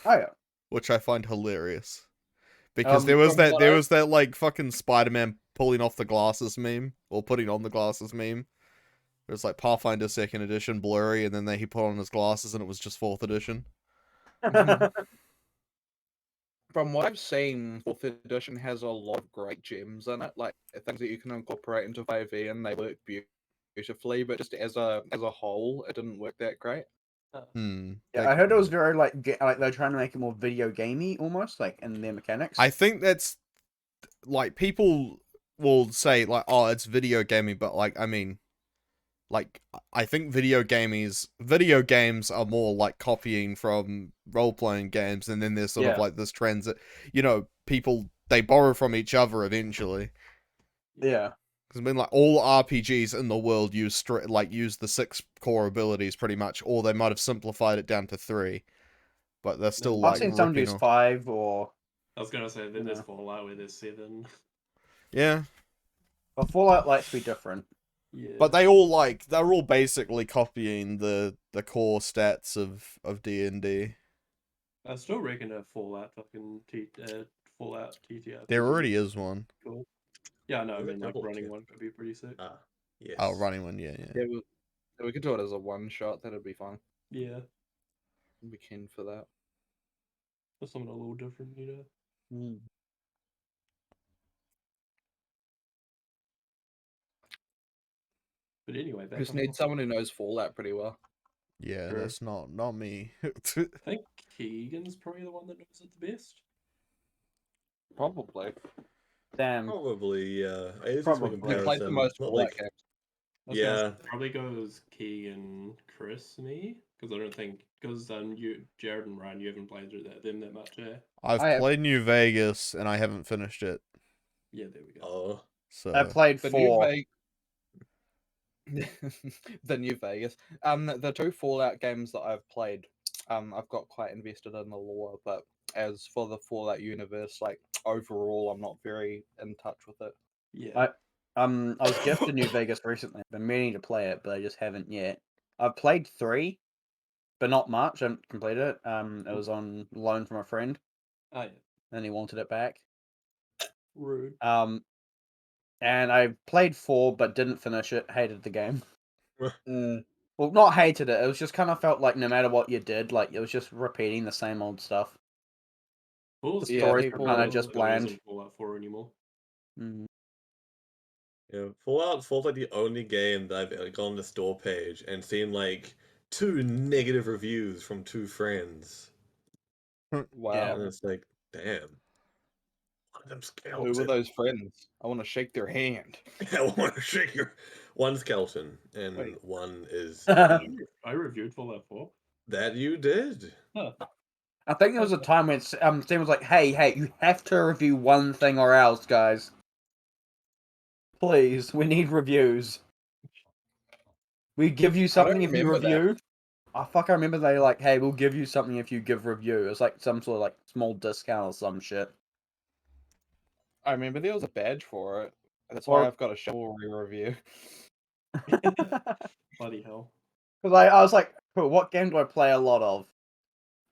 yeah. which I find hilarious. Because there from what was that like fucking Spider-Man pulling off the glasses meme or putting on the glasses meme. It was like Pathfinder 2nd edition blurry, and then he put on his glasses and it was just 4th edition. From what I've seen, 4th edition has a lot of great gems in it, like things that you can incorporate into 5e, and they work beautifully. But just as a whole, it didn't work that great. Yeah, I heard it was very like they're trying to make it more video gamey almost, like in their mechanics. I think that's like people will say like, oh, it's video gaming, but like I mean, like I think video games are more like copying from role-playing games, and then there's sort of like this transit, people they borrow from each other eventually. Yeah. Because I mean, like all RPGs in the world use the 6 core abilities pretty much, or they might have simplified it down to 3, but they're still I've like seen some use ripping off. 5 or. I was gonna say that there's Fallout where there's 7. Yeah, But Fallout likes to be different. Yeah. but they're all basically copying the core stats of D&D. I still reckon a Fallout fucking Fallout TTRPG. There already is one. Cool. Yeah, no, I Is it mean like double running check? one could be pretty sick. Ah, yes. Oh, running one, yeah. Yeah, we could do it as a one shot. That'd be fun. Yeah. I'd be keen for that. Or something a little different, But anyway, back Just on need topic. someone who knows Fallout pretty well. Yeah, Sure. that's not me. I think Keegan's probably the one that knows it the best. Probably. Damn. Probably, yeah. It is Probably. for You played the comparison. most Not Fallout like, games. I was gonna yeah. Probably goes Keegan, Chris, me, because I don't think you, Jared and Ryan, you haven't played through them that much, eh? I've I have- played New Vegas and I haven't finished it. Yeah, there we go. Oh. I So played The New 4. the New Vegas. The two Fallout games that I've played, I've got quite invested in the lore, but as for the Fallout universe, like overall, I'm not very in touch with it. Yeah. I was gifted New Vegas recently. I've been meaning to play it, but I just haven't yet. I've played 3, but not much. I haven't completed it. It was on loan from a friend, Oh, yeah. and he wanted it back. Rude. And I played 4, but didn't finish it. Hated the game. Well, not hated it. It was just kind of felt like no matter what you did, like it was just repeating the same old stuff. Fallout The stories people- were kind of just it bland. wasn't Fallout 4 anymore. Mm. Yeah, Fallout's like the only game that I've ever gone on the store page and seen like 2 negative reviews from 2 friends. Wow. And it's like, damn. One of them Who were skeleton. those friends? I want to shake their hand. I want to shake your one skeleton and Wait. one is I reviewed Fallout 4. that you did. Huh. I think there was a time when Sam was like, hey, you have to review one thing or else, guys. Please, we need reviews. We give you something if you remember that. review. I remember they like, hey, we'll give you something if you give review. It's like some sort of like small discount or some shit. I remember there was a badge for it. That's Or- why I've got a chivalry review. Bloody hell. Because I was like, cool, what game do I play a lot of?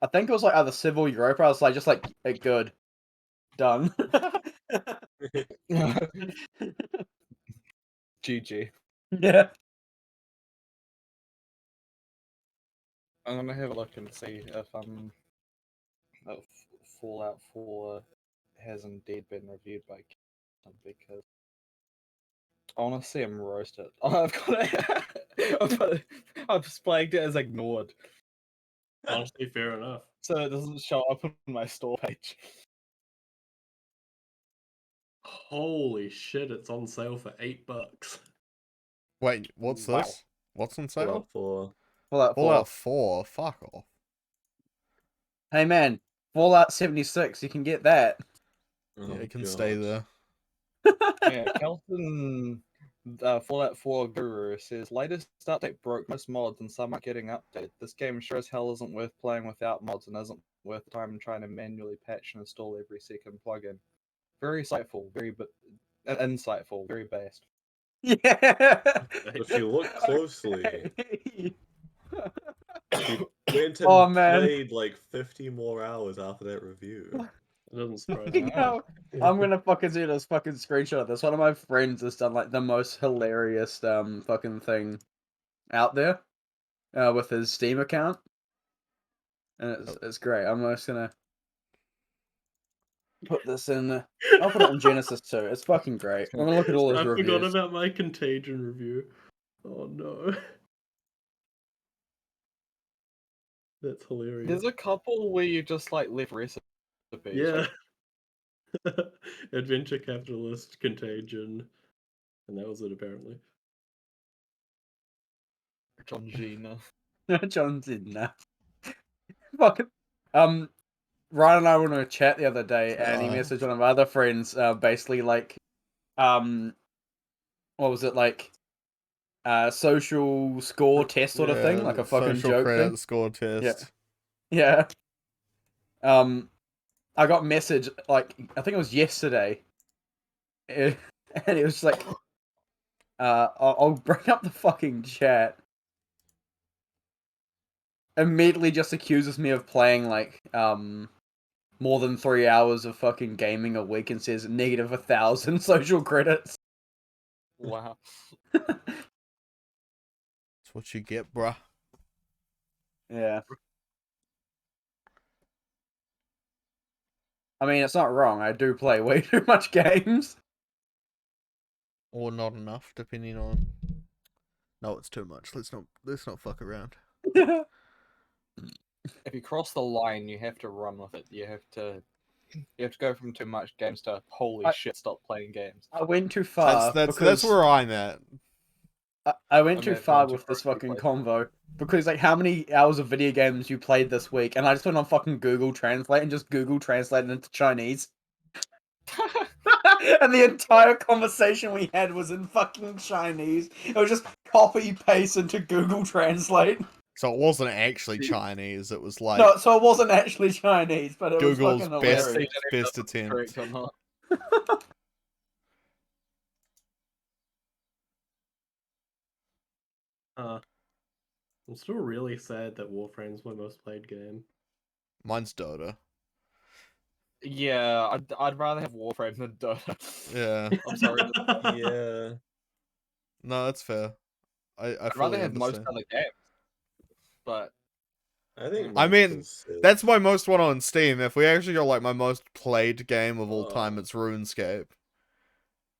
I think it was like either Civil Europa. I was like, just like, good. Done. GG. Yeah. I'm gonna have a look and see if Fallout 4 has indeed been reviewed by Kim, because I want to see him roast it. Oh, I've got it. I've flagged it as ignored, Honestly, fair enough. so it doesn't show up on my store page. Holy shit, it's on sale for $8. wait, what's Wow. this? What's on sale? Fallout 4. Fallout 4. Fallout 4. Fuck off. Hey man, Fallout 76, you can get that. Oh, Yeah, it can stay God. there. Yeah, Kelton, Fallout 4 Guru says latest update broke most mods and some are getting updated. This game sure as hell isn't worth playing without mods and isn't worth time trying to manually patch and install every second plugin. Very insightful, insightful, very based. Yeah. If you look closely, he went and Oh, man. played like 50 more hours after that review. It doesn't surprise You me. know, I'm gonna fucking do this fucking screenshot of this. One of my friends has done like the most hilarious fucking thing out there with his Steam account. And it's great. I'm just gonna put this in. I'll put it in Genesis too. It's fucking great. I'm gonna look at all his I forgot reviews. about my Contagion review. Oh no. That's hilarious. There's a couple where you just like left recipes. Yeah. Adventure Capitalist, Contagion. And that was it apparently. John Gina. John did that. Fucking Ryan and I were in a chat the other day, and he messaged one of my other friends, basically like, what was it like, social score test sort of thing, like a fucking social joke credit thing. score test. Yeah. I got message like I think it was yesterday, and it was like, I'll bring up the fucking chat. Immediately just accuses me of playing like more than 3 hours of fucking gaming a week and says negative 1,000 social credits. Wow. That's what you get, bruh. Yeah. I mean, it's not wrong. I do play way too much games. Or not enough, depending on. No, it's too much. Let's not fuck around. If you cross the line, you have to run with it. You have to You have to go from too much games to holy I- shit, stop playing games. I went too far. That's because where I'm at. I went I too may have far gone too with this far if you fucking played convo. Because, like, how many hours of video games you played this week? And I just went on fucking Google Translate and just Google translated into Chinese. And the entire conversation we had was in fucking Chinese. It was just copy paste into Google Translate. So it wasn't actually Chinese. It was like No, so it wasn't actually Chinese, but it Google's was fucking best hilarious. best attempt. correct or not. I'm still really sad that Warframe's my most played game. Mine's Dota. Yeah, I'd rather have Warframe than Dota. Yeah. I'm sorry. Yeah. No, that's fair. I I'd rather fully have most understand. other games. But I think. I mine's mean, still Civ. That's my most one on Steam. If we actually go like my most played game of all time, Oh. it's RuneScape.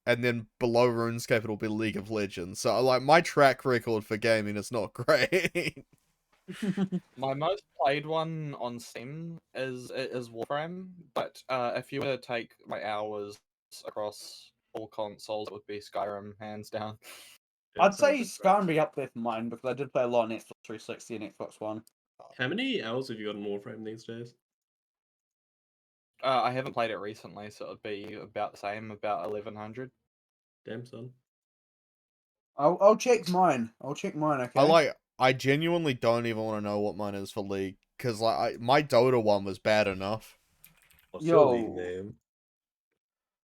And then below RuneScape, it'll be League of Legends. So like my track record for gaming is not great. my most played one on Steam is Warframe. But if you were to take my hours across all consoles, it would be Skyrim, hands down. Yeah, I'd say sounds Skyrim be up there for mine because I did play a lot on Xbox 360 and Xbox One. How many hours have you got in Warframe these days? I haven't played it recently, so it'd be about the same, about 1100. Damn, son. I'll check mine. Okay. I genuinely don't even want to know what mine is for League. Because like my Dota one was bad enough. What's your league Yo. name?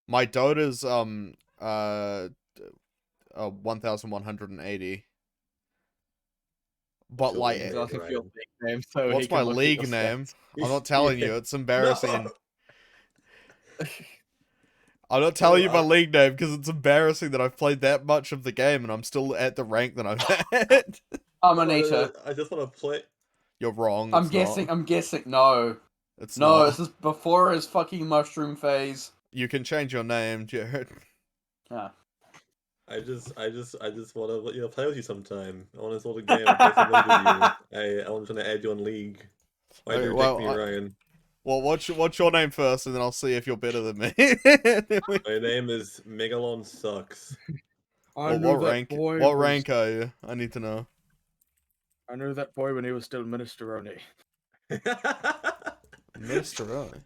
My Dota's 1180. But What's your like league He's name, asking for your Ryan? league name, so he what's can my look at league your name? stats. I'm not telling you, Yeah. it's embarrassing. No! I'm not telling you my Well, league name because it's embarrassing that I've played that much of the game and I'm still at the rank that I'm at. I'm Anita. I just want to play. You're wrong. I'm It's guessing. Not. I'm guessing. No. It's No, not. this is before his fucking mushroom phase. You can change your name, Jared. Ah. I just want to play with you sometime. I want to sort of game and play some League with you. I want to add you on League. Why Okay, do you well, take me, Ryan? Well, what's your name first, and then I'll see if you're better than me. My name is Megalon Sucks. I Well, what rank? What rank are you? I need to know. I knew that boy when he was still Minestrone. Minestrone.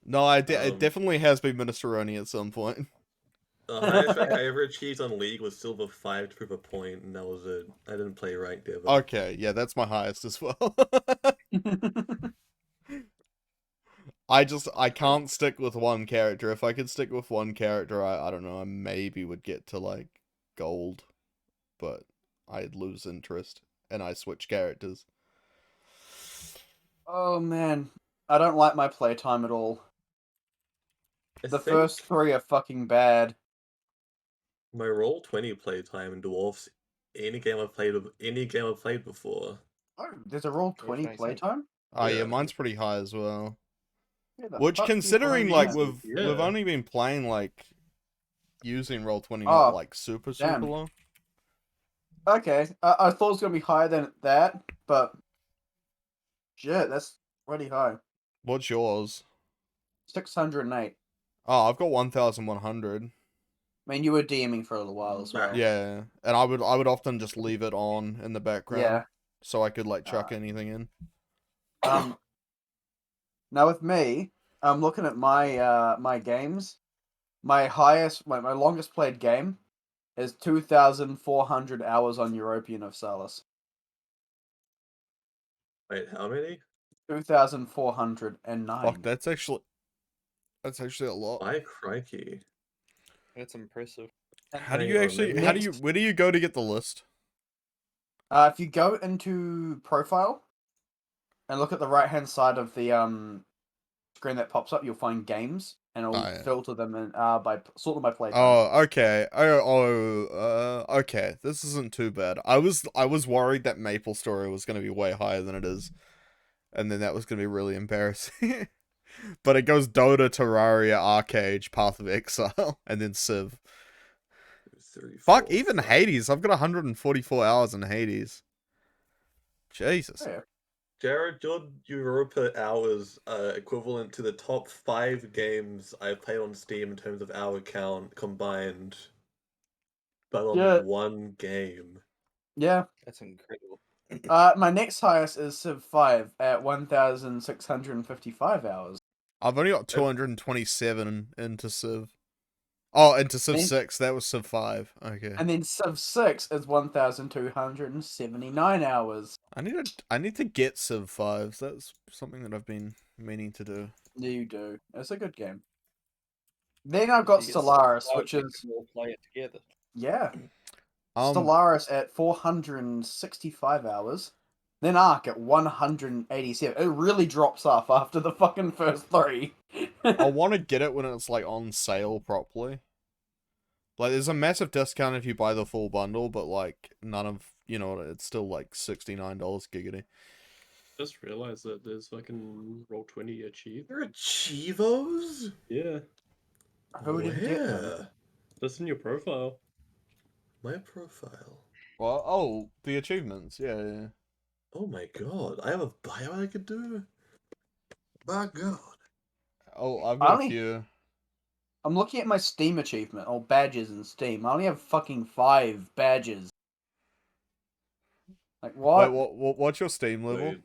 No, it definitely has been Minestrone at some point. The highest rank I ever achieved on League was Silver 5 to prove a point, and that was it. I didn't play ranked ever. Okay, yeah, that's my highest as well. I can't stick with one character. If I could stick with one character, I don't know, I maybe would get to like gold, but I'd lose interest and I switch characters. Oh man, I don't like my playtime at all. I The think first 3 are fucking bad. my Roll20 playtime dwarfs any game I've played before. Oh, there's a roll 20 makes sense. playtime. Oh yeah, Yeah. mine's pretty high as well. Where the Which fuck do you considering find like that? we've Yeah. only been playing like using Roll20 Oh, not like super damn. long. Okay, I thought it was gonna be higher than that, but shit, that's pretty high. What's yours? 608. Oh, I've got 1100. I mean, you were DMing for a little while as well. Yeah, and I would often just leave it on in the background Yeah. so I could like chuck anything in. Now with me, I'm looking at my my games. My longest played game is 2,400 hours on European of Salus. Wait, how many? 2,409. Fuck, that's actually a lot. My crikey. That's impressive. How do Hang you on, actually? let me- Where do you go to get the list? If you go into profile and look at the right hand side of the screen that pops up, you'll find games, and it'll Oh, yeah. filter them and sort them by playtime. Oh, okay. Okay. This isn't too bad. I was worried that Maple Story was going to be way higher than it is, and then that was going to be really embarrassing. But it goes Dota, Terraria, Arcade, Path of Exile, and then Civ. 34, Fuck, even fuck. Hades. I've got 144 hours in Hades. Jesus. Yeah. Jared, your Europa hours equivalent to the top 5 games I've played on Steam in terms of hour count combined, but on Yeah. one game. Yeah. That's incredible. My next highest is Civ 5 at 1,655 hours. I've only got 227 into Civ. Oh, into Civ Me? 6. That was Civ 5. Okay. And then Civ 6 is 1,279 hours. I need to get Civ 5s. That's something that I've been meaning to do. You do. It's a good game. Then I've got You get Stellaris, so which we is can all play it together. yeah. Um, Stellaris at 465 hours. Then Ark at 187. It really drops off after the fucking first 3. I want to get it when it's like on sale properly. Like, there's a massive discount if you buy the full bundle, but like none of it's still like $69 giggity. Just realized that there's fucking Roll20 achieved. There are Chivos? Yeah, Who did get them? Where? that's in your profile. My profile. Well, the achievements, yeah. Oh my god, I have a bio I could do? My god. Oh, I've got a Only- few. I'm looking at my Steam achievement, or badges in Steam. I only have fucking 5 badges. Like, what? Wait, what's your Steam level? Wait.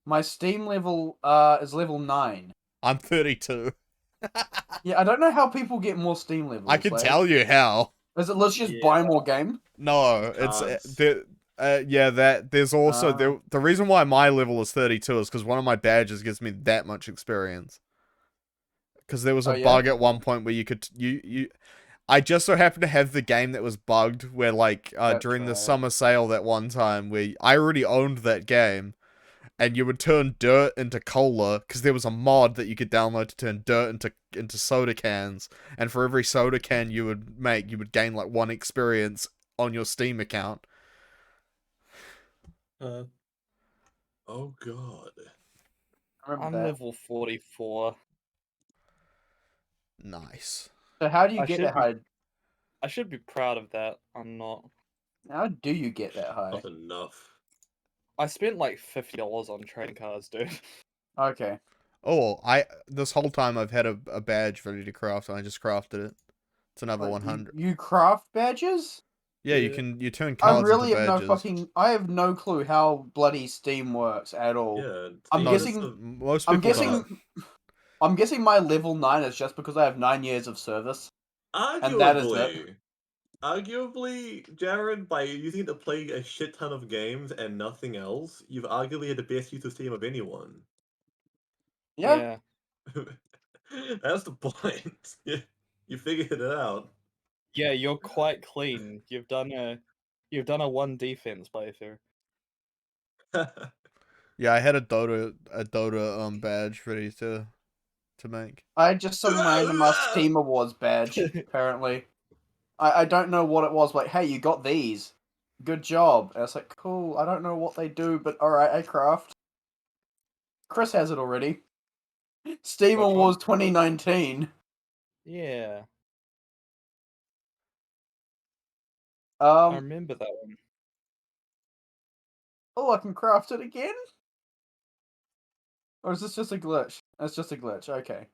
My Steam level is level 9. I'm 32. Yeah, I don't know how people get more Steam levels. I can like, tell you how. Is it let's just buy more game? No, it's Cards. there's also Ah. the reason why my level is 32 is because one of my badges gives me that much experience. Because there was a Oh, yeah? bug at one point where you could I just so happened to have the game that was bugged where like That's during the right. summer sale that one time where I already owned that game and you would turn dirt into cola because there was a mod that you could download to turn dirt into soda cans, and for every soda can you would make you would gain like 1 experience on your Steam account. Uh, Oh god. I remember I'm that. level 44. Nice. So how do you I get should that be- high? I should be proud of that. I'm not. How do you get that high? Not enough. I spent like $50 on trading cards, dude. Okay. Oh, this whole time I've had a badge ready to craft and I just crafted it. It's another Wait, 100. You craft badges? Yeah, Yeah. you turn I cards really into have no badges. fucking. I have no clue how bloody Steam works at all. Yeah. I'm Steam is guessing- the- Most I'm people guessing. don't. I'm guessing my level 9 is just because I have 9 years of service. And that is it. Arguably, Jared, by using it to play a shit ton of games and nothing else, you've arguably had the best use of Steam of anyone. Yeah. That's the point. You figured it out. Yeah, you're quite clean. You've done a 1 defense playthrough. Yeah, I had a Dota badge ready to make. I had just some random Steam Awards badge, apparently. I don't know what it was, like, hey, you got these. Good job. And it's like, cool, I don't know what they do, but alright, I craft. Chris has it already. Steam Which one? Awards 2019. Yeah, I Um, remember that one. oh, I can craft it again? Or is this just a glitch? It's just a glitch, okay.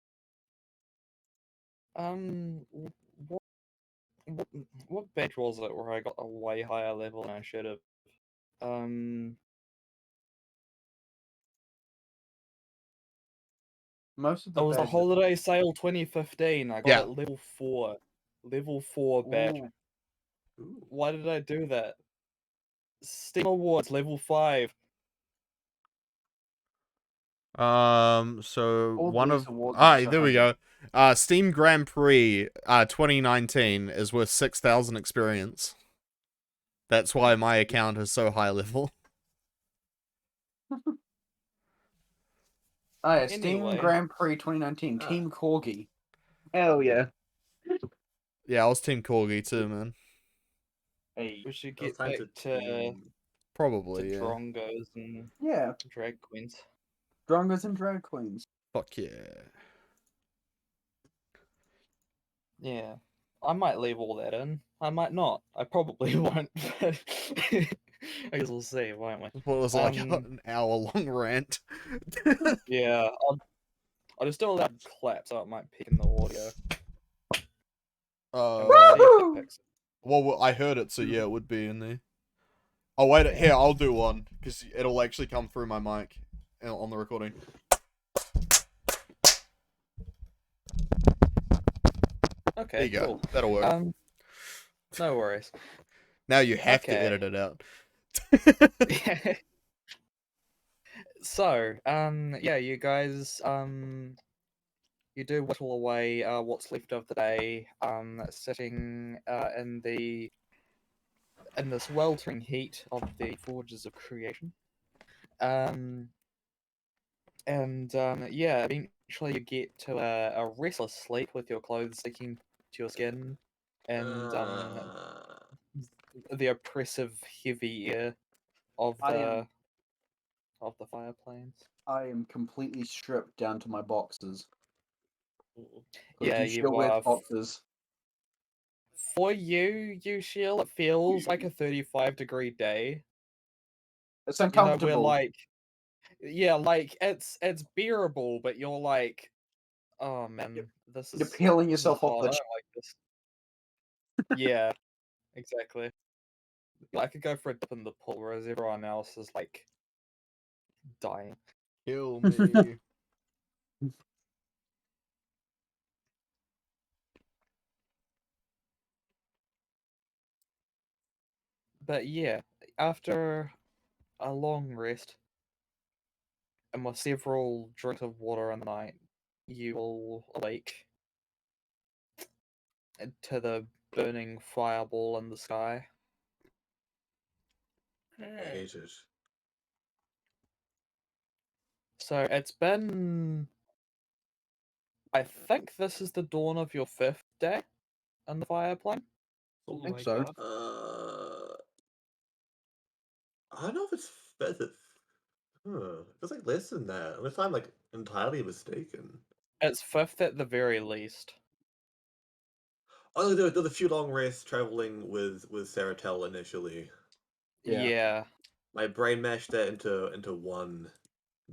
What badge was it where I got a way higher level than I should have? Most of the It was the badges- holiday sale 2015. I got Yeah. it level 4. Level 4 badge. Ooh. Why did I do that? Steam Awards level 5. So All one these of awards are so there we high. go. Steam Grand Prix 2019 is worth 6,000 experience. That's why my account is so high level. Oh yeah, Steam Anyway. Grand Prix 2019, Ah. Team Corgi. Hell yeah. Yeah, I was Team Corgi too, man. Hey. We should Well, get time back to to team. Probably, yeah. Drongos and Yeah, drag queens. Drongos and Drag Queens. Fuck yeah. Yeah. I might leave all that in. I might not. I probably won't. I guess we'll see, won't we? What was it, like Um, an hour-long rant? Yeah, I'll just do a loud clap so it might peak in the audio. And we'll see if it Woohoo! picks. Well, I heard it, so yeah, it would be in there. Oh wait, Yeah. here I'll do one because it'll actually come through my mic on the recording. Okay, There you go. cool. That'll work. No worries. Now you have to okay. edit it out. So, yeah, you guys, you do whittle away what's left of the day, sitting in this weltering heat of the forges of creation. Yeah, eventually you get to a restless sleep with your clothes sticking to your skin, and the oppressive heavy air of the fire plains. I am completely stripped down to my boxes. Yeah, you you still wear are. boxes. For you, Shield, it feels like a 35-degree day. It's You know, uncomfortable. we're like, yeah, like it's bearable, but you're like, oh man, this You're is peeling this is yourself off hot. the I don't like this. Yeah, exactly. I could go for a dip in the pool, whereas everyone else is like dying. Kill me. But yeah, after a long rest and with several drinks of water in the night, you will awake to the burning fireball in the sky. I hate it. So it's been. I think this is the dawn of your 5th day in the fire plane. Something think like so. that. I don't know if it's better. It's like less than that. Unless I'm like entirely mistaken. It's 5th at the very least. Oh, there was a few long rests traveling with Saratel initially. Yeah. Yeah. My brain mashed that into one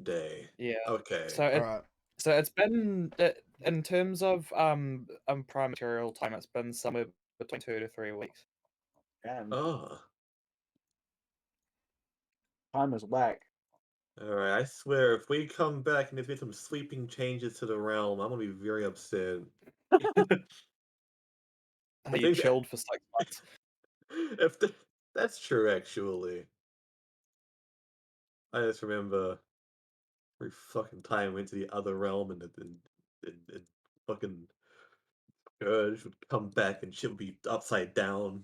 day. Yeah. Okay. So it Alright. so it's been in terms of prime material time, it's been somewhere between 2 to 3 weeks. Damn. Oh. Time is whack. Alright, I swear, if we come back and there's been some sweeping changes to the realm, I'm gonna be very upset. You think that- chilled for 6 months. If the, that's true, actually. I just remember every fucking time I went to the other realm and fucking Urge would come back and shit would be upside down.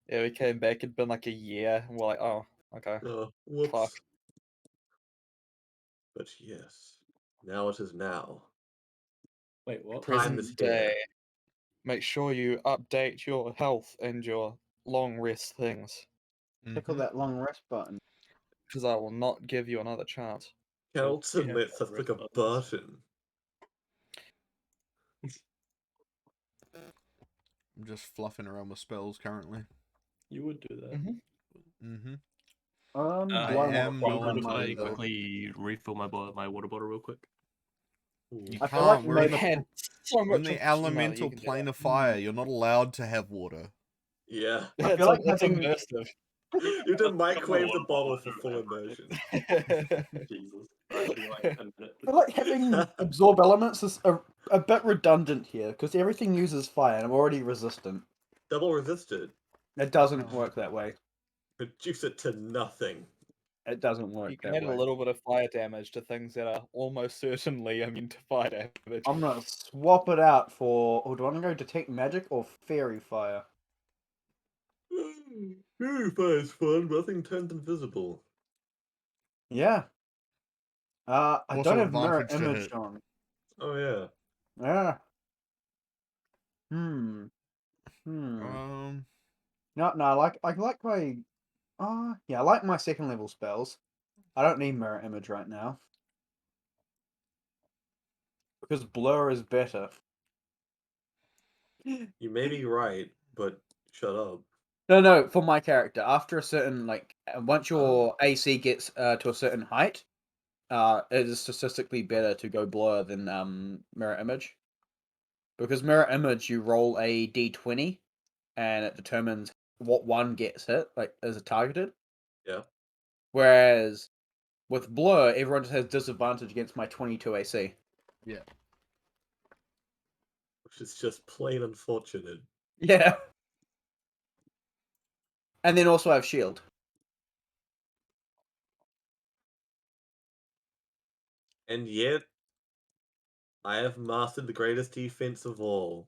Yeah, we came back, it'd been like a year, and we're like, oh, okay. Oh, Fuck. whoops. But yes, now it is now. Wait, what? Time is Present day. here. Make sure you update your health and your long rest things, Tickle that long rest button. because I will not give you another chance. Cannot We have submit such like a rest button. I'm just fluffing around with spells currently. You would do that. Mm-hmm. Mm-hmm. Do I I am want known Mind if to I do that. quickly refill my water bottle real quick? You I feel like can't. We're in maybe- the, So we're in much the option- no, you elemental can do plane that. of fire. You're not allowed to have water. Yeah. I feel like it's having- immersive. You did microwave the bottle for full immersion. Jesus. Alright, be like a minute. I feel like having absorb elements is a bit redundant here because everything uses fire and I'm already resistant. Double resisted. It doesn't work that way. Reduce it to nothing. It doesn't work You can that add way. a little bit of fire damage to things that are almost certainly immune to fire damage. I'm gonna swap it out for. Oh, do I want to go detect magic or fairy fire? Fairy fire is fun, but nothing turns invisible. Yeah. I Also don't have mirror advantage to image hit. on. Oh yeah. Yeah. Hmm. No, I like my. Yeah, I like my second level spells. I don't need mirror image right now because blur is better. You may be right, but shut up. No, for my character, after a certain once your AC gets to a certain height, it is statistically better to go blur than mirror image. Because mirror image, you roll a d20, and it determines what one gets hit, is it targeted. Yeah. Whereas with blur, everyone just has disadvantage against my 22 AC. Yeah. Which is just plain unfortunate. Yeah. And then also I have shield. And yet, I have mastered the greatest defense of all.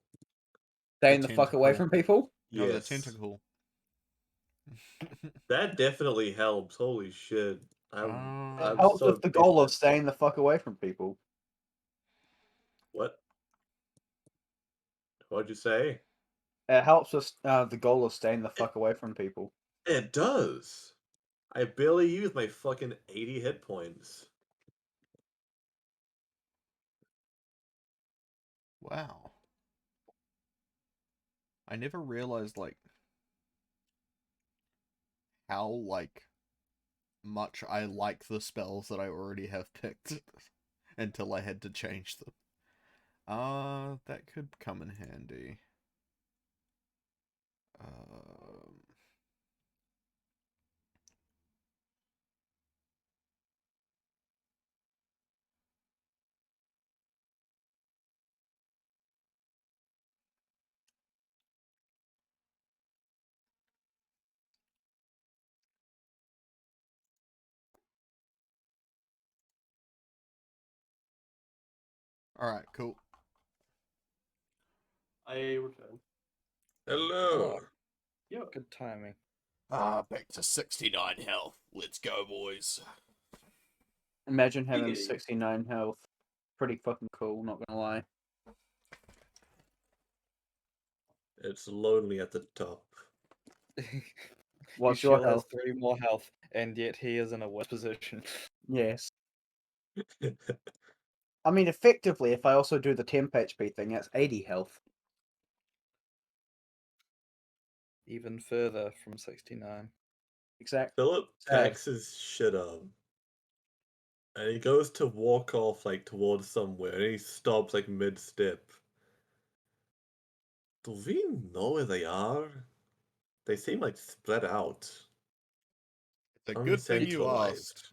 Staying the fuck away tentacle. from people. No, the Yes. tentacle. That definitely helps. Holy shit. It I'm helps so with the goal of pissed. staying the fuck away from people. What? What'd you say? It helps with the goal of staying the fuck away from people. It does. I barely used my fucking 80 hit points. Wow. I never realized how much I like the spells that I already have picked until I had to change them. That could come in handy. Alright, cool. I return. Hello. Yeah. Good timing. Back to 69 health. Let's go, boys. Imagine having Giggity. 69 health. Pretty fucking cool, not gonna lie. It's lonely at the top. What's Your your shield has health? 3 more health, and yet he is in a worse position. Yes. I mean, effectively, if I also do the temp HP thing, that's 80 health. Even further from 69. Exactly. Philip Sad. packs his shit up. And he goes to walk off towards somewhere and he stops mid step. Do we know where they are? They seem spread out. It's a good thing you Uncentralized.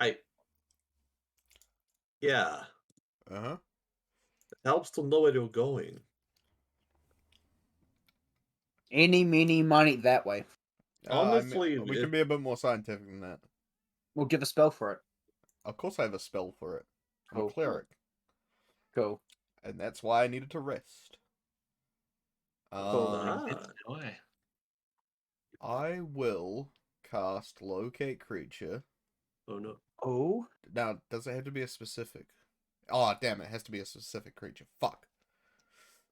asked. Yeah. Uh-huh. It helps to know where you're going. Any, meeny, money that way. Honestly, we can be a bit more scientific than that. We'll give a spell for it. Of course I have a spell for it. I'm a Cool. cleric. Cool. And that's why I needed to rest. Ah. I will cast Locate Creature. Oh no. Oh? Now, does it have to be a specific? Oh, damn, it has to be a specific creature. Fuck.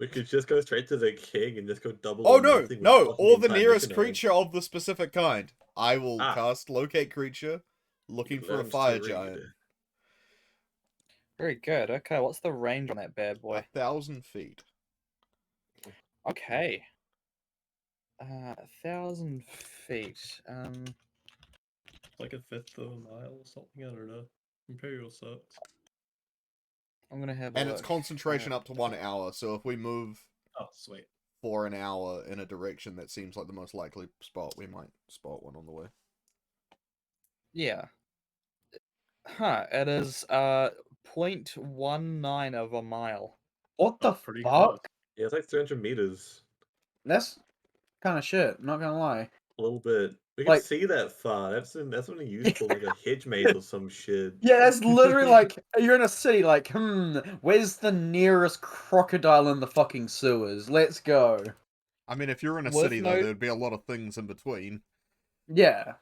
We could just go straight to the king and just go double Oh, or no, nothing with no, fucking or the entire nearest mission arc. creature of the specific kind. I will Ah. cast Locate Creature, looking He for a learns to fire read. giant. Very good. Okay, what's the range on that bad boy? 1,000 feet. Okay. 1,000 feet. Like a fifth of a mile or something. I don't know. Imperial sucks. I'm gonna have a And it's look. concentration up to 1 hour, so if we move Oh, sweet. for an hour in a direction that seems like the most likely spot, we might spot one on the way. Yeah. Huh, it is 0.19 of a mile. What the Pretty fuck? close. Yeah, it's 300 meters. That's kind of shit, not gonna lie. A little bit. We can Like- see that far. That's only useful a hedge maze or some shit. Yeah, that's literally you're in a city, where's the nearest crocodile in the fucking sewers? Let's go. I mean, if you're in a With city, though, no- there'd be a lot of things in between. Yeah.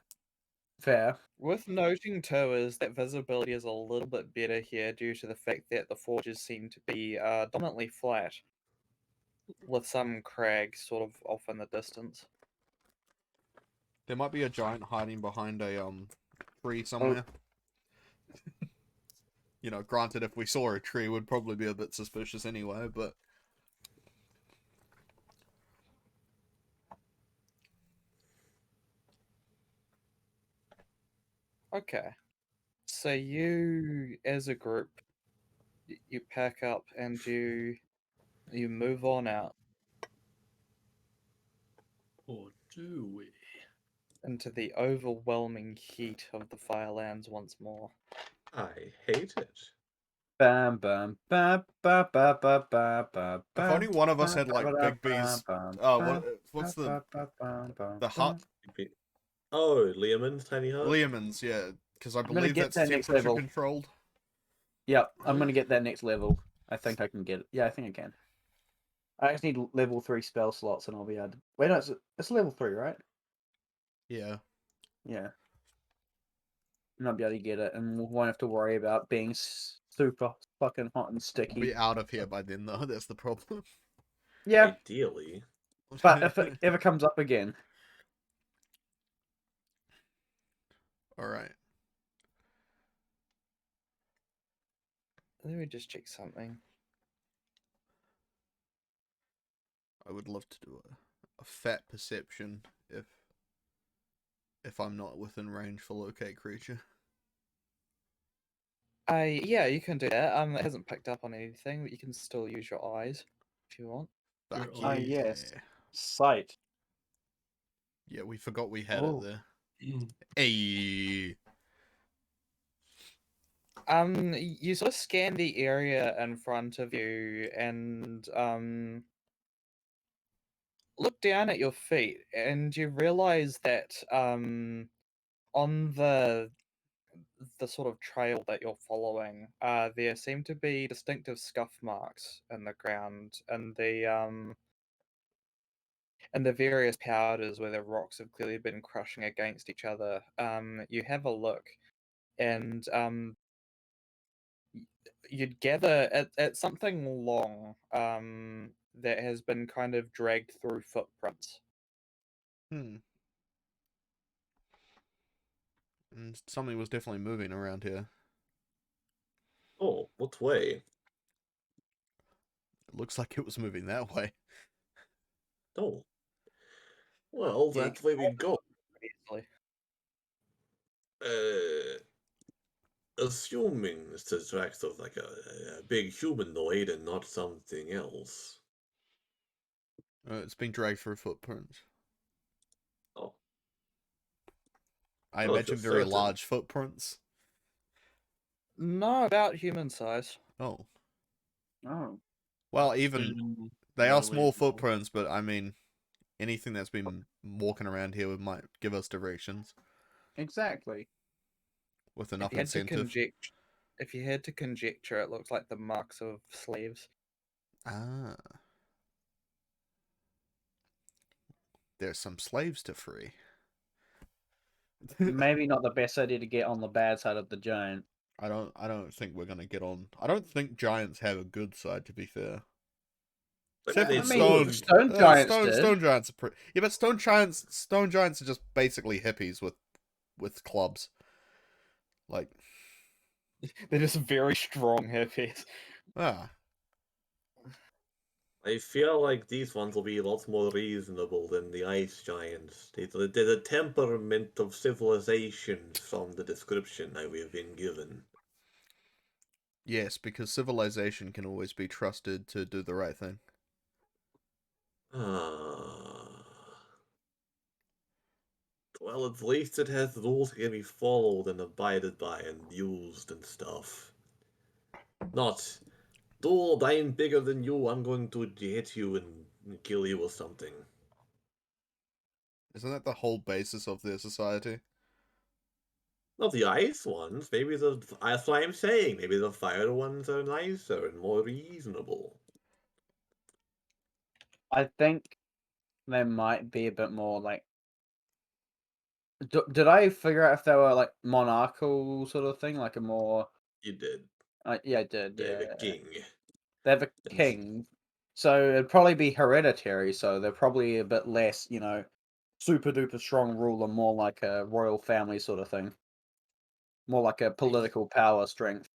Fair. Worth noting too is that visibility is a little bit better here due to the fact that the forges seem to be dominantly flat, with some crags sort of off in the distance. There might be a giant hiding behind a tree somewhere. You know, granted, if we saw a tree, would probably be a bit suspicious anyway, but Okay. So you, as a group, you pack up and you move on out Or do we? into the overwhelming heat of the Firelands once more. I hate it. Bam bam ba ba ba ba ba ba. If only one of us had like Bigby's. What's the hut? Oh, Leomund's tiny hut? Leomund's, yeah, because I gonna believe get that's that next temperature level. controlled. Yep, I'm gonna get that next level. I think I can get it. Yeah, I think I can. I just need level 3 spell slots and I'll be able to... Wait, no, it's level 3, right? Yeah. Yeah. And I'll be able to get it and we won't have to worry about being super fucking hot and We'll sticky. be out of here by then, though. That's the problem. Yeah, Ideally. but if it ever comes up again... All right. Let me just check something. I would love to do a fat perception if I'm not within range for locate creature. Yeah, you can do that. It hasn't picked up on anything, but you can still use your eyes if you want. Fuck Oh, yeah. yes. Sight. Yeah, we forgot we had Oh. it there. Hey. You sort of scan the area in front of you and look down at your feet, and you realize that on the sort of trail that you're following, there seem to be distinctive scuff marks in the ground, and the various powders where the rocks have clearly been crushing against each other. You have a look, and you'd gather at something long that has been kind of dragged through footprints. And something was definitely moving around here. Oh, what way? It looks like it was moving that way. Oh. Well, Yeah, you that way we go. pretty easily. Assuming it's the tracks of like a big humanoid and not something else. It's being dragged through footprints. Oh. I Well, if imagine you're very certain. large footprints. No, about human size. Oh. Oh. Well, even they No are way small more. footprints, but I mean, anything that's been walking around here might give us directions Exactly. with If enough you had to incentive. conjecture, it looks like the marks of slaves. Ah. There's some slaves to free. Maybe not the best idea to get on the bad side of the giant. I don't think we're gonna get on. I don't think giants have a good side, to be fair. I Except mean, for they stone. Stone giants did. Stone giants are pretty. Yeah, but stone giants are just basically hippies with clubs. Like, They're just very strong hippies. ah, I feel like these ones will be lots more reasonable than the ice giants. They're the temperament of civilization from the description that we have been given. yes, because civilization can always be trusted to do the right thing. Ah. Well, at least it has rules that can be followed and abided by and used and stuff. Not, dude, I'm bigger than you, I'm going to hit you and kill you or something. Isn't that the whole basis of their society? Not the ice ones, that's what I'm saying. Maybe the fire ones are nicer and more reasonable. I think they might be a bit more like... did I figure out if they were like monarchical sort of thing? Like a more... You did. yeah, I did, They're yeah. the king. They have a And king, so it'd probably be hereditary, so they're probably a bit less, super duper strong ruler, more like a royal family sort of thing. More like a political power strength.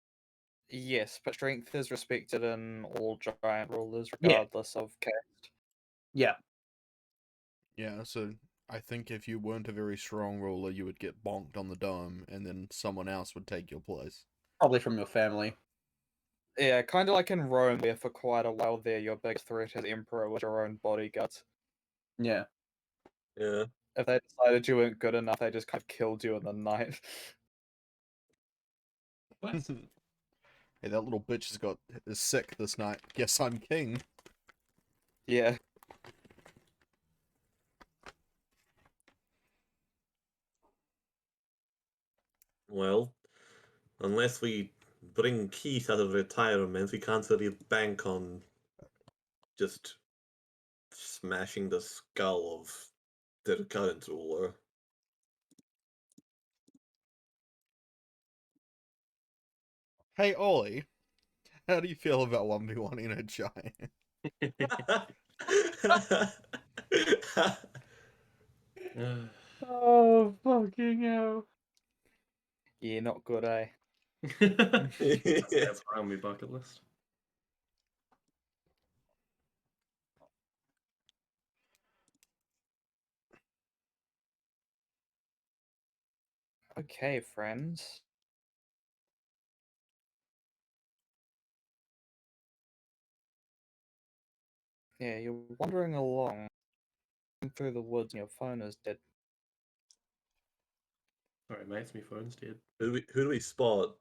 Yes, but strength is respected in all giant rulers, Yeah. regardless of caste. Yeah. Yeah, so I think if you weren't a very strong ruler, you would get bonked on the dome, and then someone else would take your place. Probably from your family. Yeah, kind of like in Rome, where for quite a while there, your biggest threat as emperor was your own bodyguards. Yeah. Yeah. If they decided you weren't good enough, they just kind of killed you in the night. What? Hey, that little bitch is sick this night. Guess I'm king. Yeah. Well, unless we bring Keith out of retirement, we can't really bank on just smashing the skull of their current ruler. Hey, Ollie, how do you feel about 1v1 a giant? Oh, fucking hell. Yeah, not good, eh? That's high on my bucket list. Okay, friends. Yeah, you're wandering along through the woods and your phone is dead. Sorry, mates, my phone's dead. Who do we spot?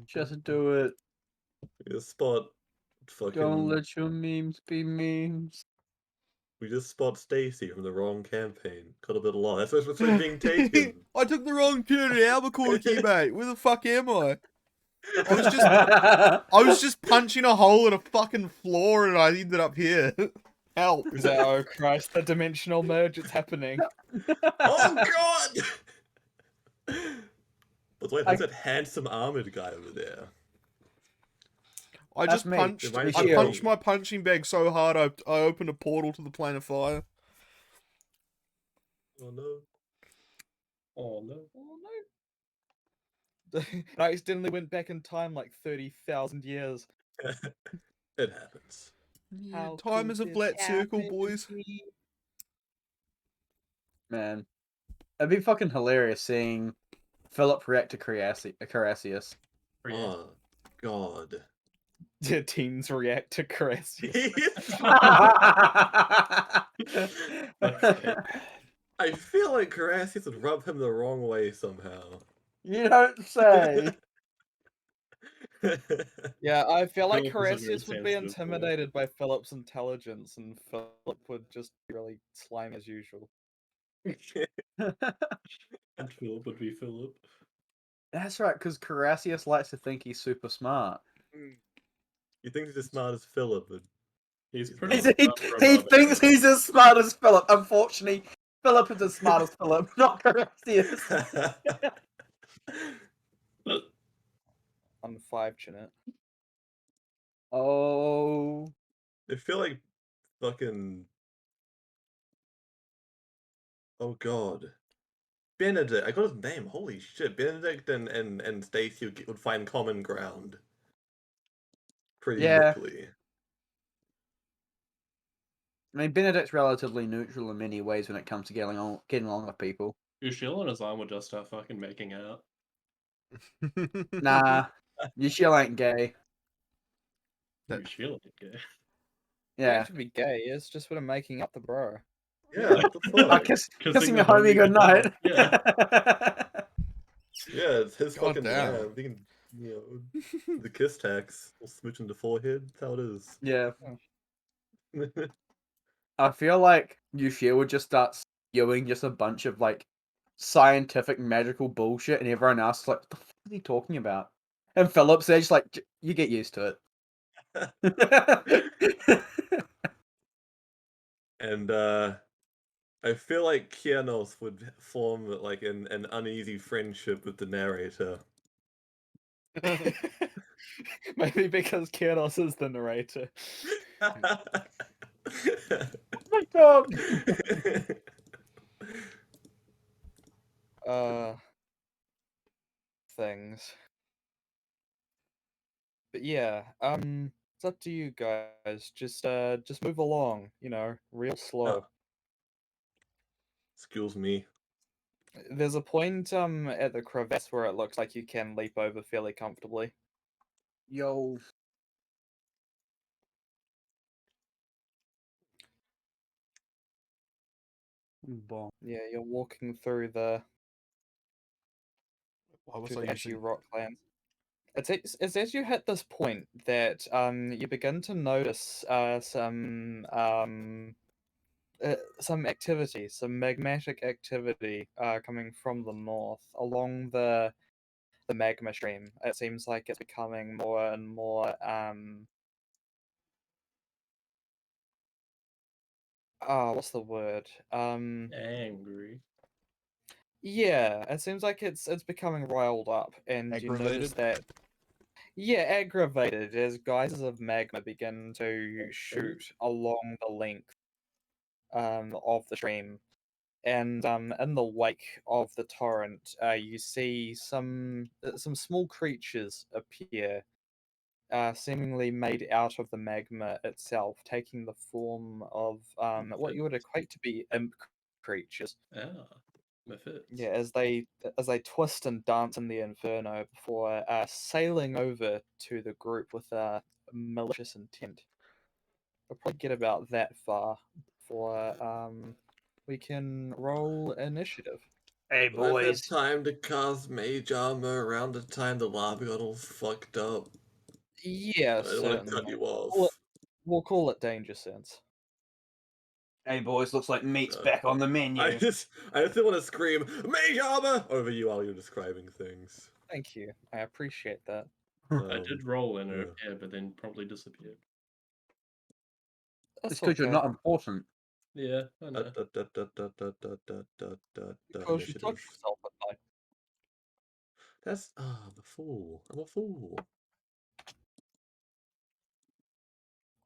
Just do it. We just spot Don't fucking. let your memes be memes. We just spot Stacy from the wrong campaign. Got a bit lost. That's what's being taken. I took the wrong turn at Albuquerque, mate. Where the fuck am I? I was just punching a hole in a fucking floor and I ended up here. Help. Is that, oh Christ, the dimensional merge, it's happening. Oh god! But wait, who's that handsome armored guy over there? I That's just me. punched. It might I be punched me. my punching bag so hard I opened a portal to the plane of fire. Oh no. Oh no. Oh no. I accidentally went back in time like 30,000 years. It happens. Yeah, How time could is a this flat circle, happen boys. to me? Man. It'd be fucking hilarious seeing Philip react to Carasius. Oh god. The teens react to Caressius. I feel like Carasius would rub him the wrong way somehow. You don't say. Yeah, I feel like Philip is a very Caressius would be sensitive boy. intimidated by Philip's intelligence, and Philip would just be really slimy as usual. And Philip would be Philip. That's right, because Carasius likes to think he's super smart. He thinks he's as smart as Philip, but He's He's pretty not. He, smart for a he barbarian. thinks he's as smart as Philip. Unfortunately, Philip is as smart as Philip, not Carasius. Unfortunate. Oh. I feel like fucking. Oh god. Benedict. I got his name. Holy shit. Benedict and Stacy would find common ground pretty Yeah. quickly. I mean, Benedict's relatively neutral in many ways when it comes to getting along with people. Ushil and his arm would just start fucking making out. Nah, Yushiel ain't gay. That- Ushil ain't gay. You Yeah. have to be gay, it's just when I'm making up the bro. Yeah, what the Oh, fuck? kissing your homie goodnight. Yeah. Yeah, it's his God fucking damn. man. He can, the kiss tax. We'll smooch in the forehead. That's how it is. Yeah. I feel like Yushiel would just start spewing just a bunch of like scientific magical bullshit, and everyone else is like, "What the fuck is he talking about?" And Philip's there, just like, "You get used to it." And I feel like Kianos would form like an uneasy friendship with the narrator. Maybe because Kieros is the narrator. My God. Things. But yeah, It's up to you guys. Just move along. Real slow. Excuse me. There's a point at the crevasse where it looks like you can leap over fairly comfortably. Yo. Bon. Yeah, you're walking through the Why was through I the ashy using? rocklands. It's as you hit this point that you begin to notice some activity, some magmatic activity coming from the north along the magma stream. It seems like it's becoming more and more what's the word? Angry. Yeah, it seems like it's becoming riled up, and you notice Aggravated? that. Yeah, aggravated as geysers of magma begin to Aggravated? shoot along the length of the stream. And in the wake of the torrent, you see some small creatures appear, seemingly made out of the magma itself, taking the form of what you would equate to be imp creatures. Ah, my fits. Yeah, as they twist and dance in the inferno before sailing over to the group with a malicious intent. We'll probably get about that far before we can roll initiative. Hey, I've had boys. time to cast mage armor around the time the lava got all fucked up. Yeah, I don't want to certainly. cut you Call it- off. We'll call it danger sense. Hey, boys. Looks like meat's Uh, back on the menu. I just want to scream mage armor over you while you're describing things. Thank you. I appreciate that. I did roll in yeah. air, but then promptly disappeared. It's That's because you're okay. not important. Yeah, I know. Because you touch Initiative. yourself at night. That's I'm a fool. I'm a fool.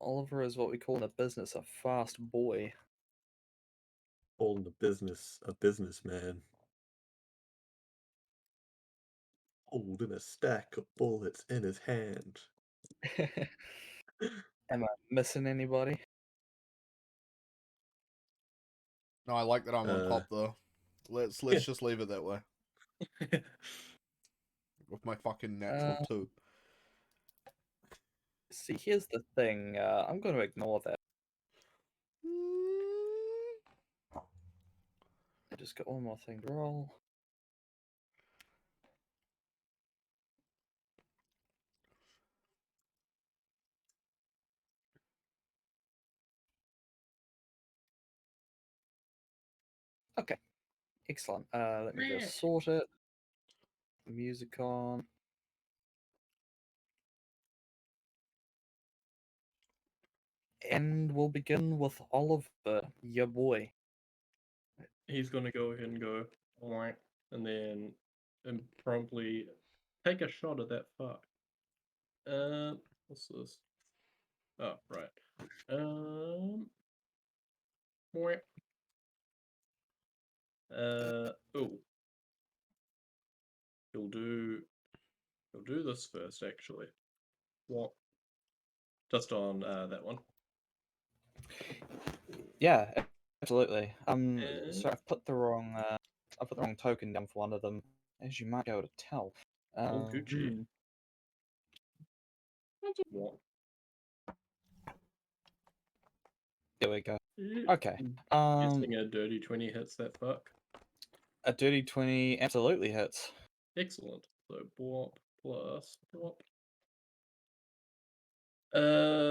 Oliver is what we call in the business a fast boy. Holding the business, a businessman. Holding a stack of bullets in his hand. Am I missing anybody? No, I like that I'm on top though. Let's just leave it that way. With my fucking natural 2. See, here's the thing. I'm going to ignore that. I just got one more thing to roll. Okay, excellent. Let me just sort it. Music on. And we'll begin with Oliver, your boy. He's gonna go ahead and go whack, and then promptly take a shot at that fuck. What's this? Oh, right. Whack. Oh. He'll do this first, actually. What? Just on that one. Yeah, absolutely. So And I've put the wrong token down for one of them, as you might be able to tell. all Gucci. Hmm. What? There we go. Yeah. Okay. Guessing a dirty 20 hits that fuck. A dirty 20 absolutely hits. Excellent. So blop plus blop.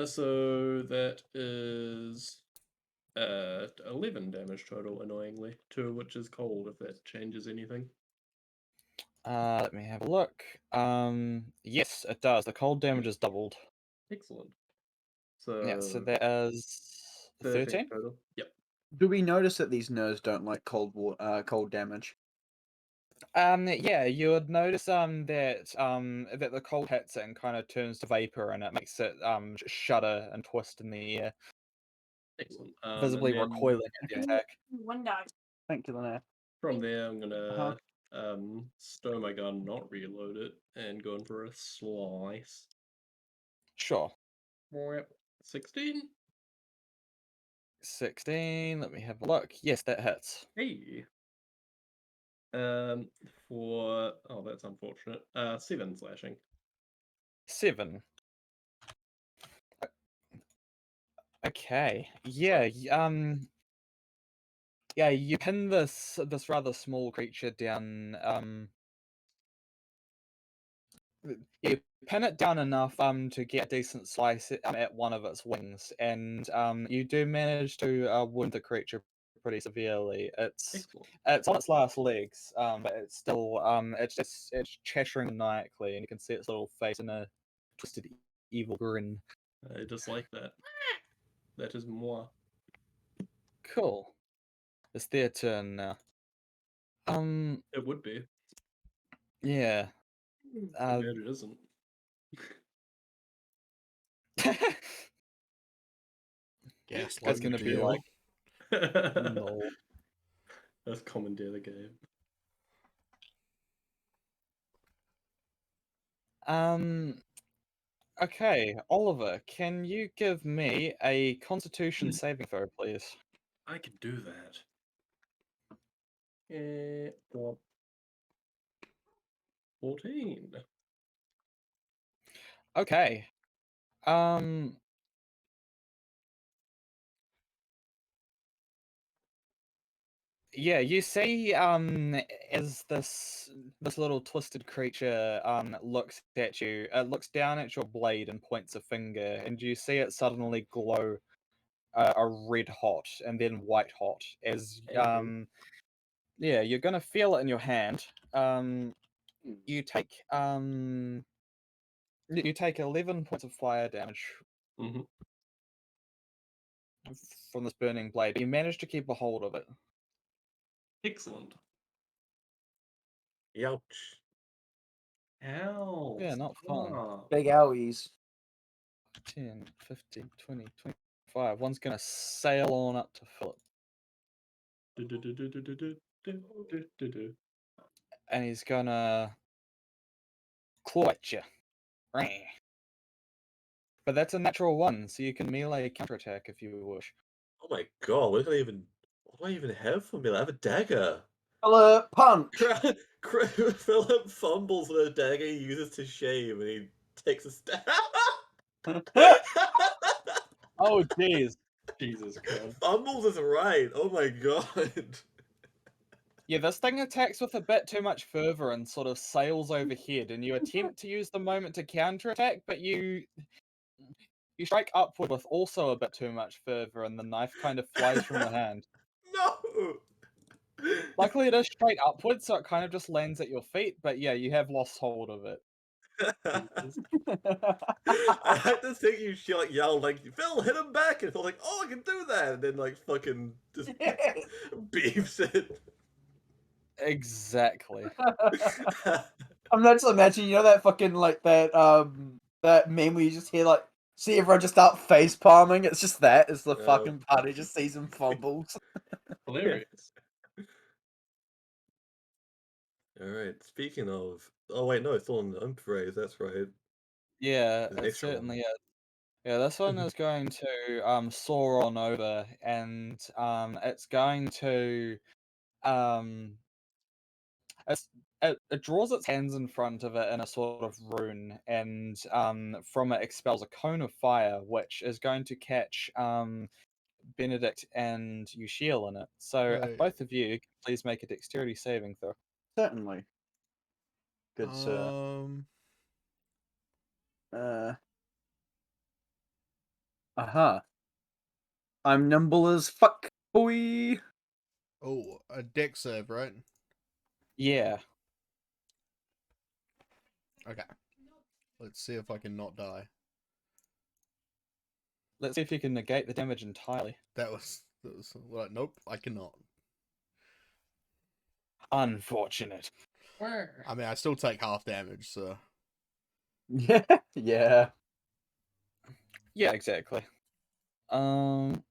So that is 11 damage total, annoyingly. 2 of which is cold, if that changes anything. Let me have a look. Yes, it does. The cold damage is doubled. Excellent. Yeah, so So that is 13. total. Yep. Do we notice that these nerds don't like cold damage? Yeah, you would notice that the cold hits it and kind of turns to vapor, and it makes it shudder and twist in the air, Excellent. visibly And then recoiling at the attack. Thank you, Linnea. from there, I'm Uh-huh. gonna stow my gun, not reload it, and go in for a slice. Sure. 16? 16. Let me have a look. Yes, that hits. Hey. That's unfortunate. 7 slashing. 7. Okay. Yeah. Yeah. You pin this rather small creature down. You pin it down enough to get a decent slice at one of its wings, and you do manage to wound the creature pretty severely. It's on its last legs, but it's still it's chattering maniacally, and you can see its little face in a twisted evil grin. I just like that. That is moi. Cool. It's their turn now. It would be. Yeah. Too bad it isn't. Gaslight That's gonna be like no. Let's commandeer the game. Okay, Oliver, can you give me a Constitution saving throw, please? I can do that. Well, 14. Okay. Yeah, you see, as this little twisted creature looks at you, looks down at your blade and points a finger, and you see it suddenly glow a red hot and then white hot as Angry. yeah, you're gonna feel it in your hand. You take 11 points of fire damage Mm-hmm. from this burning blade. You manage to keep a hold of it. Excellent. Youch. Ow. Yeah, not fun. stop. Big owies. 10, 15, 20, 25. One's gonna sail on up to Philip. Do-do-do-do-do-do-do-do-do-do. And he's gonna claw at you. But that's a natural 1, so you can melee counterattack if you wish. Oh my god, what do I even have for me? I have a dagger. Hello, punch. Philip fumbles with a dagger he uses to shave and he takes a stab. Oh, jeez. Jesus Christ. Fumbles is right. Oh my god. Yeah, this thing attacks with a bit too much fervor and sort of sails overhead, and you attempt to use the moment to counterattack, but you strike upward with also a bit too much fervor, and the knife kind of flies from your hand. No. Luckily, it is straight upward, so it kind of just lands at your feet, but yeah, you have lost hold of it. Jesus. I had to think you like yelled like Phil hit him back and Phil's like, oh I can do that and then like fucking just beefs it. Exactly. I'm not just imagining, you know, that fucking like that meme where you just hear like see everyone just start face palming. It's just that. It's the fucking party just sees him fumbles. Hilarious. Alright, speaking of oh wait, no, it's still in the unpraised, that's right. Yeah, There's an it extra one. certainly is. Yeah, this one is going to soar on over, and it's going to um it draws its hands in front of it in a sort of rune, and from it expels a cone of fire, which is going to catch Benedict and Ushiel in it. So if Right. both of you could please make a dexterity saving throw. Certainly. Good sir. Aha. I'm nimble as fuck, boy. Oh, a deck save, right? Yeah. Okay. Let's see if I can not die. Let's see if you can negate the damage entirely. That was like, nope, I cannot. Unfortunate. I mean, I still take half damage, so Yeah. Yeah. Yeah, exactly. Cool.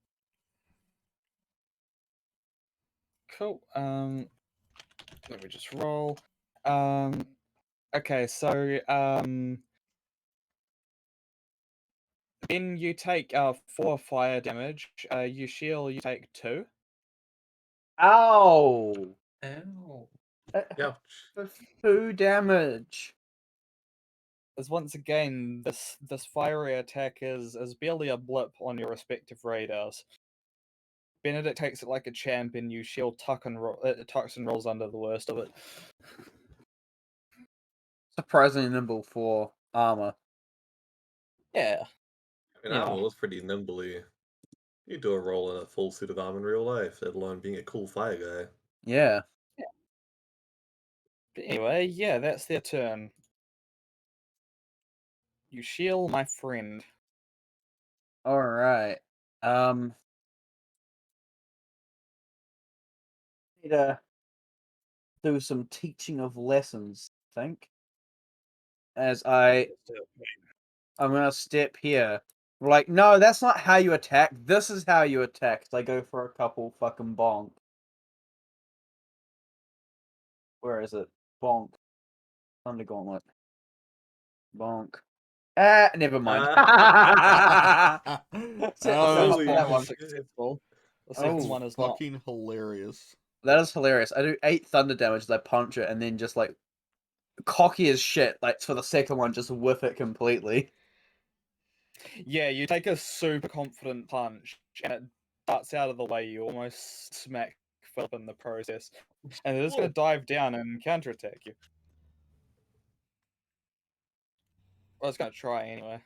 Let me just roll. Okay, so Then you take 4 fire damage. You shield, you take 2. Ow! Ow. Ouch. For 2 damage. As once again, this fiery attack is barely a blip on your respective radars. Benedict takes it like a champ, and you shield tucks and rolls under the worst of it. Surprisingly nimble for armor. Yeah. I mean, Yeah. armor was pretty nimbly. You do a roll in a full suit of armor in real life, let alone being a cool fire guy. Yeah. But anyway, yeah, that's their turn. You shield, my friend. Alright. Need to do some teaching of lessons, I think. As I'm gonna step here. Like, no, that's not how you attack. This is how you attack. So I go for a couple fucking bonk. Where is it? Bonk. Thunder Gauntlet. Bonk. Never mind. Holy That one's shit. acceptable. The Oh, second one is not. Fucking hilarious. That is hilarious. I do 8 thunder damage as I punch it, and then just like cocky as shit. Like for the second one, just whiff it completely. Yeah, you take a super confident punch, and it darts out of the way. You almost smack Philip in the process, and it is going Whoa. to dive down and counterattack you. Well, it's going to try anyway.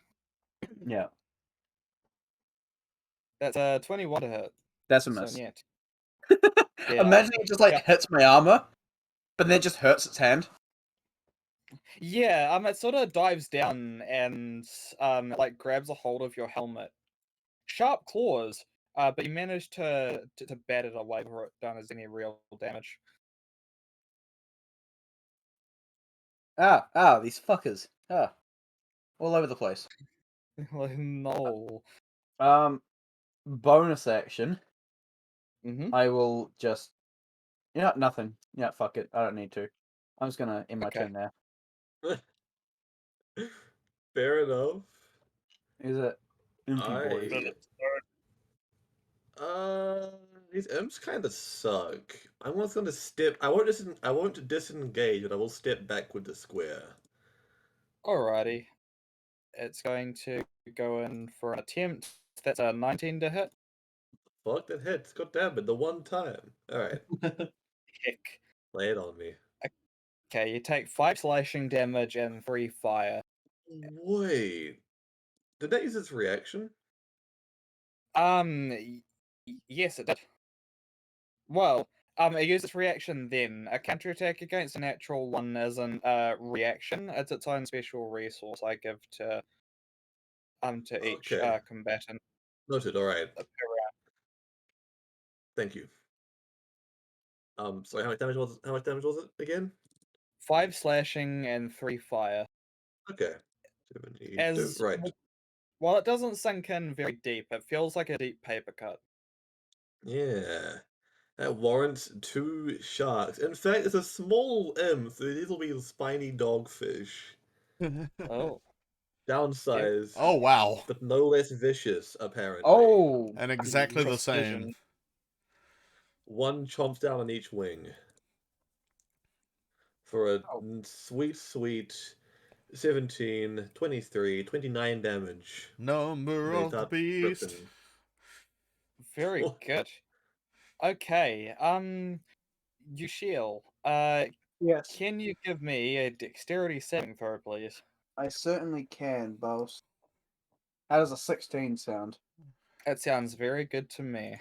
Yeah, That's a 21 to hit. that's a So miss. net. Yeah. Imagine it just like Yeah. hits my armor, but then it just hurts its hand. Yeah, it sort of dives down and like grabs a hold of your helmet. Sharp claws, but you manage to bat it away before it does any real damage. These fuckers. All over the place. Like, no. Bonus action. Mm-hmm. I will just. Nothing. Yeah, fuck it. I don't need to. I'm just gonna end my Okay. turn there. Fair enough. Is it? Boys. Uh, these imps kind of suck. I'm just gonna step. I won't disengage, but I will step back with the square. Alrighty. It's going to go in for an attempt. That's a 19 to hit. Fuck that hits. God damn it, the one time. Alright, Heck. lay it on me. Okay, you take 5 slashing damage and 3 fire. Wait. Did that use its reaction? Yes, it did. Well, it used its reaction then. A counterattack against a natural one isn't a reaction. It's its own special resource I give to each Okay. combatant. Noted, alright. per round. Thank you. Sorry, how much damage was it again? 5 slashing and 3 fire. Okay. 72. As Right. while it doesn't sink in very deep, it feels like a deep paper cut. Yeah. That warrants 2 sharks. In fact, it's a small imp, so these will be spiny dogfish. Oh. Downsized, Oh wow. but no less vicious, apparently. Oh, And exactly the Precision. same. One chomps down on each wing. For a sweet, sweet 17, 23, 29 damage. Number They of the start beast. ripping. Very good. Okay, Yushiel, yes. can you give me a dexterity saving throw, please? I certainly can, boss. How does a 16 sound? That sounds very good to me.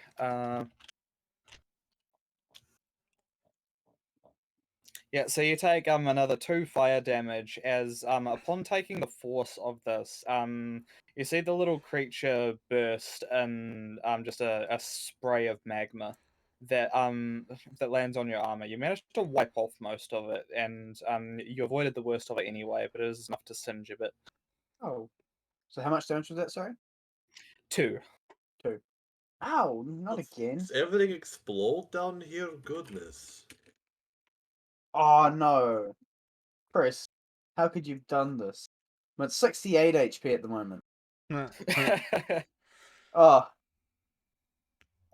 Yeah, so you take another 2 fire damage as upon taking the force of this, you see the little creature burst in just a spray of magma that that lands on your armor. You managed to wipe off most of it, and you avoided the worst of it anyway, but it is enough to singe a bit. Oh. So how much damage was that, sorry? 2. 2. Ow, not again. Does everything explode down here? Goodness. Oh no. Chris, how could you have done this? I'm at 68 HP at the moment. Oh,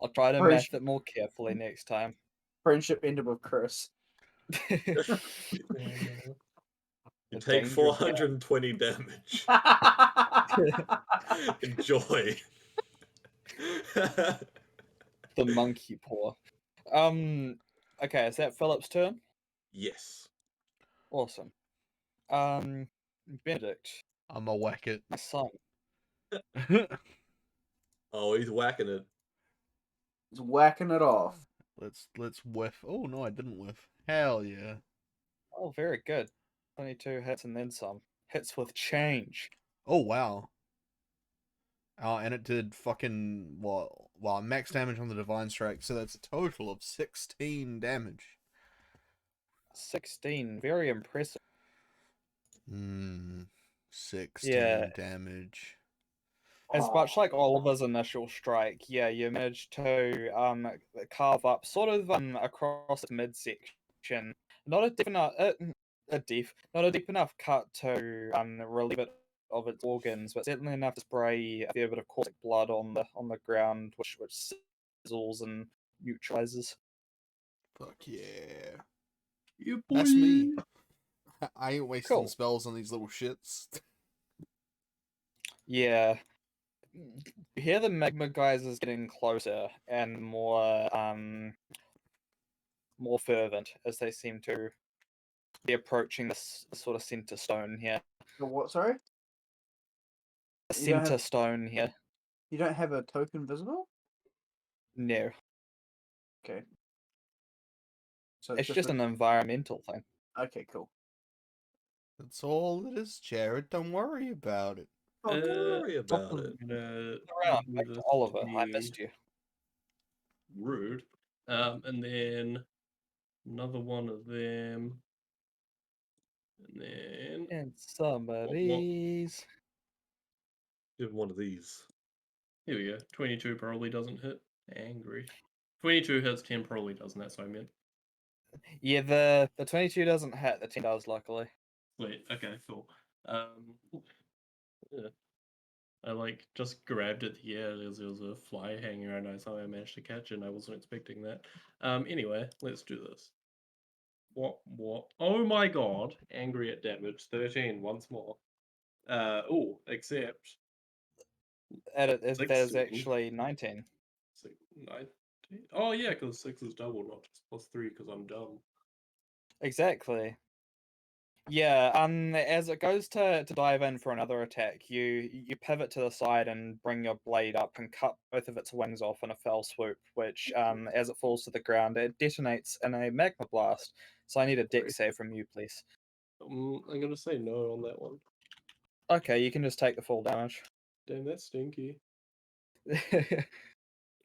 I'll try to Friendship. math it more carefully next time. friendship ended with curse. Uh, You The take danger of 420 damage. Enjoy. the monkey paw. Okay, is that Philip's turn? Yes. Awesome. Benedict, I'ma whack it. my son. Oh, he's whacking it. He's whacking it off. Let's whiff. Oh no, I didn't whiff. Hell yeah. Oh, very good. 22 hits and then some. Hits with change. Oh wow. And it did fucking what? Well, max damage on the divine strike, so that's a total of 16 damage. 16. Very impressive. 16 Yeah. damage. As much like Oliver's initial strike, yeah, you managed to carve up sort of across the midsection. Not a deep enough not a deep enough cut to relieve it of its organs, but certainly enough to spray a fair bit of caustic blood on the ground, which sizzles and neutralizes. Fuck yeah. yeah, That's me. boy. I ain't wasting Cool. spells on these little shits. Yeah. You hear the magma geysers getting closer and more fervent as they seem to be approaching this sort of center stone here. The what? Sorry, The You don't center have- stone here. you don't have a token visible. No, Okay. So it's just an environmental thing. Okay, cool. That's all it is, Jared. Don't worry about it. Don't worry about I'm it. gonna Around, do back to this Oliver. to I be missed you. rude. And then another one of them. And then And somebody's. Give him one of these. here we go. 22 probably doesn't hit. Angry. 22 hits, 10 probably doesn't. That's what I meant. Yeah, the 22 doesn't hit. The 10 does, luckily. Wait, okay, cool. Yeah. I like just grabbed it here. There was a fly hanging around. I somehow managed to catch it. And I wasn't expecting that. Anyway, let's do this. What? Oh my god! Angry at damage. 13 once more. Except That is 16. actually 19. 19. Oh yeah, because 6 is double, not just +3. Because I'm dumb. Exactly. Yeah, as it goes to dive in for another attack, you pivot to the side and bring your blade up and cut both of its wings off in a fell swoop, which, as it falls to the ground, it detonates in a magma blast. So I need a dex save from you, please. I'm gonna say no on that one. Okay, you can just take the full damage. Damn, that's stinky.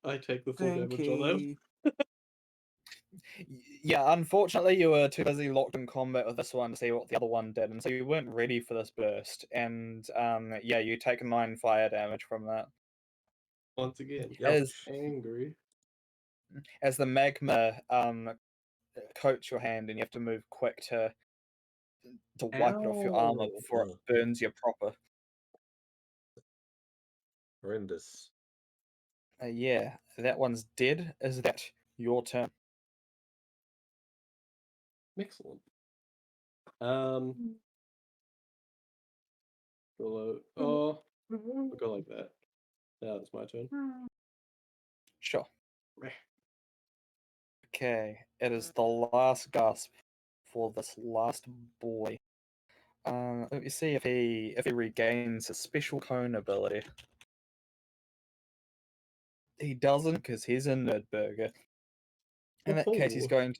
I take the full damage on that. Stinky. Yeah, unfortunately, you were too busy locked in combat with this one to see what the other one did, and so you weren't ready for this burst. And yeah, you take 9 fire damage from that. Once again, As angry. as the magma coats your hand, and you have to move quick to wipe it off your armor Ow. before it burns you proper. Horrendous. Yeah, that one's dead. Is that your turn? Excellent. Below. Oh, we'll go like that. Now it's my turn. Sure. Okay, it is the last gasp for this last boy. Let me see if he regains his special cone ability. He doesn't because he's a nerd burger. In that case, he's Oh. going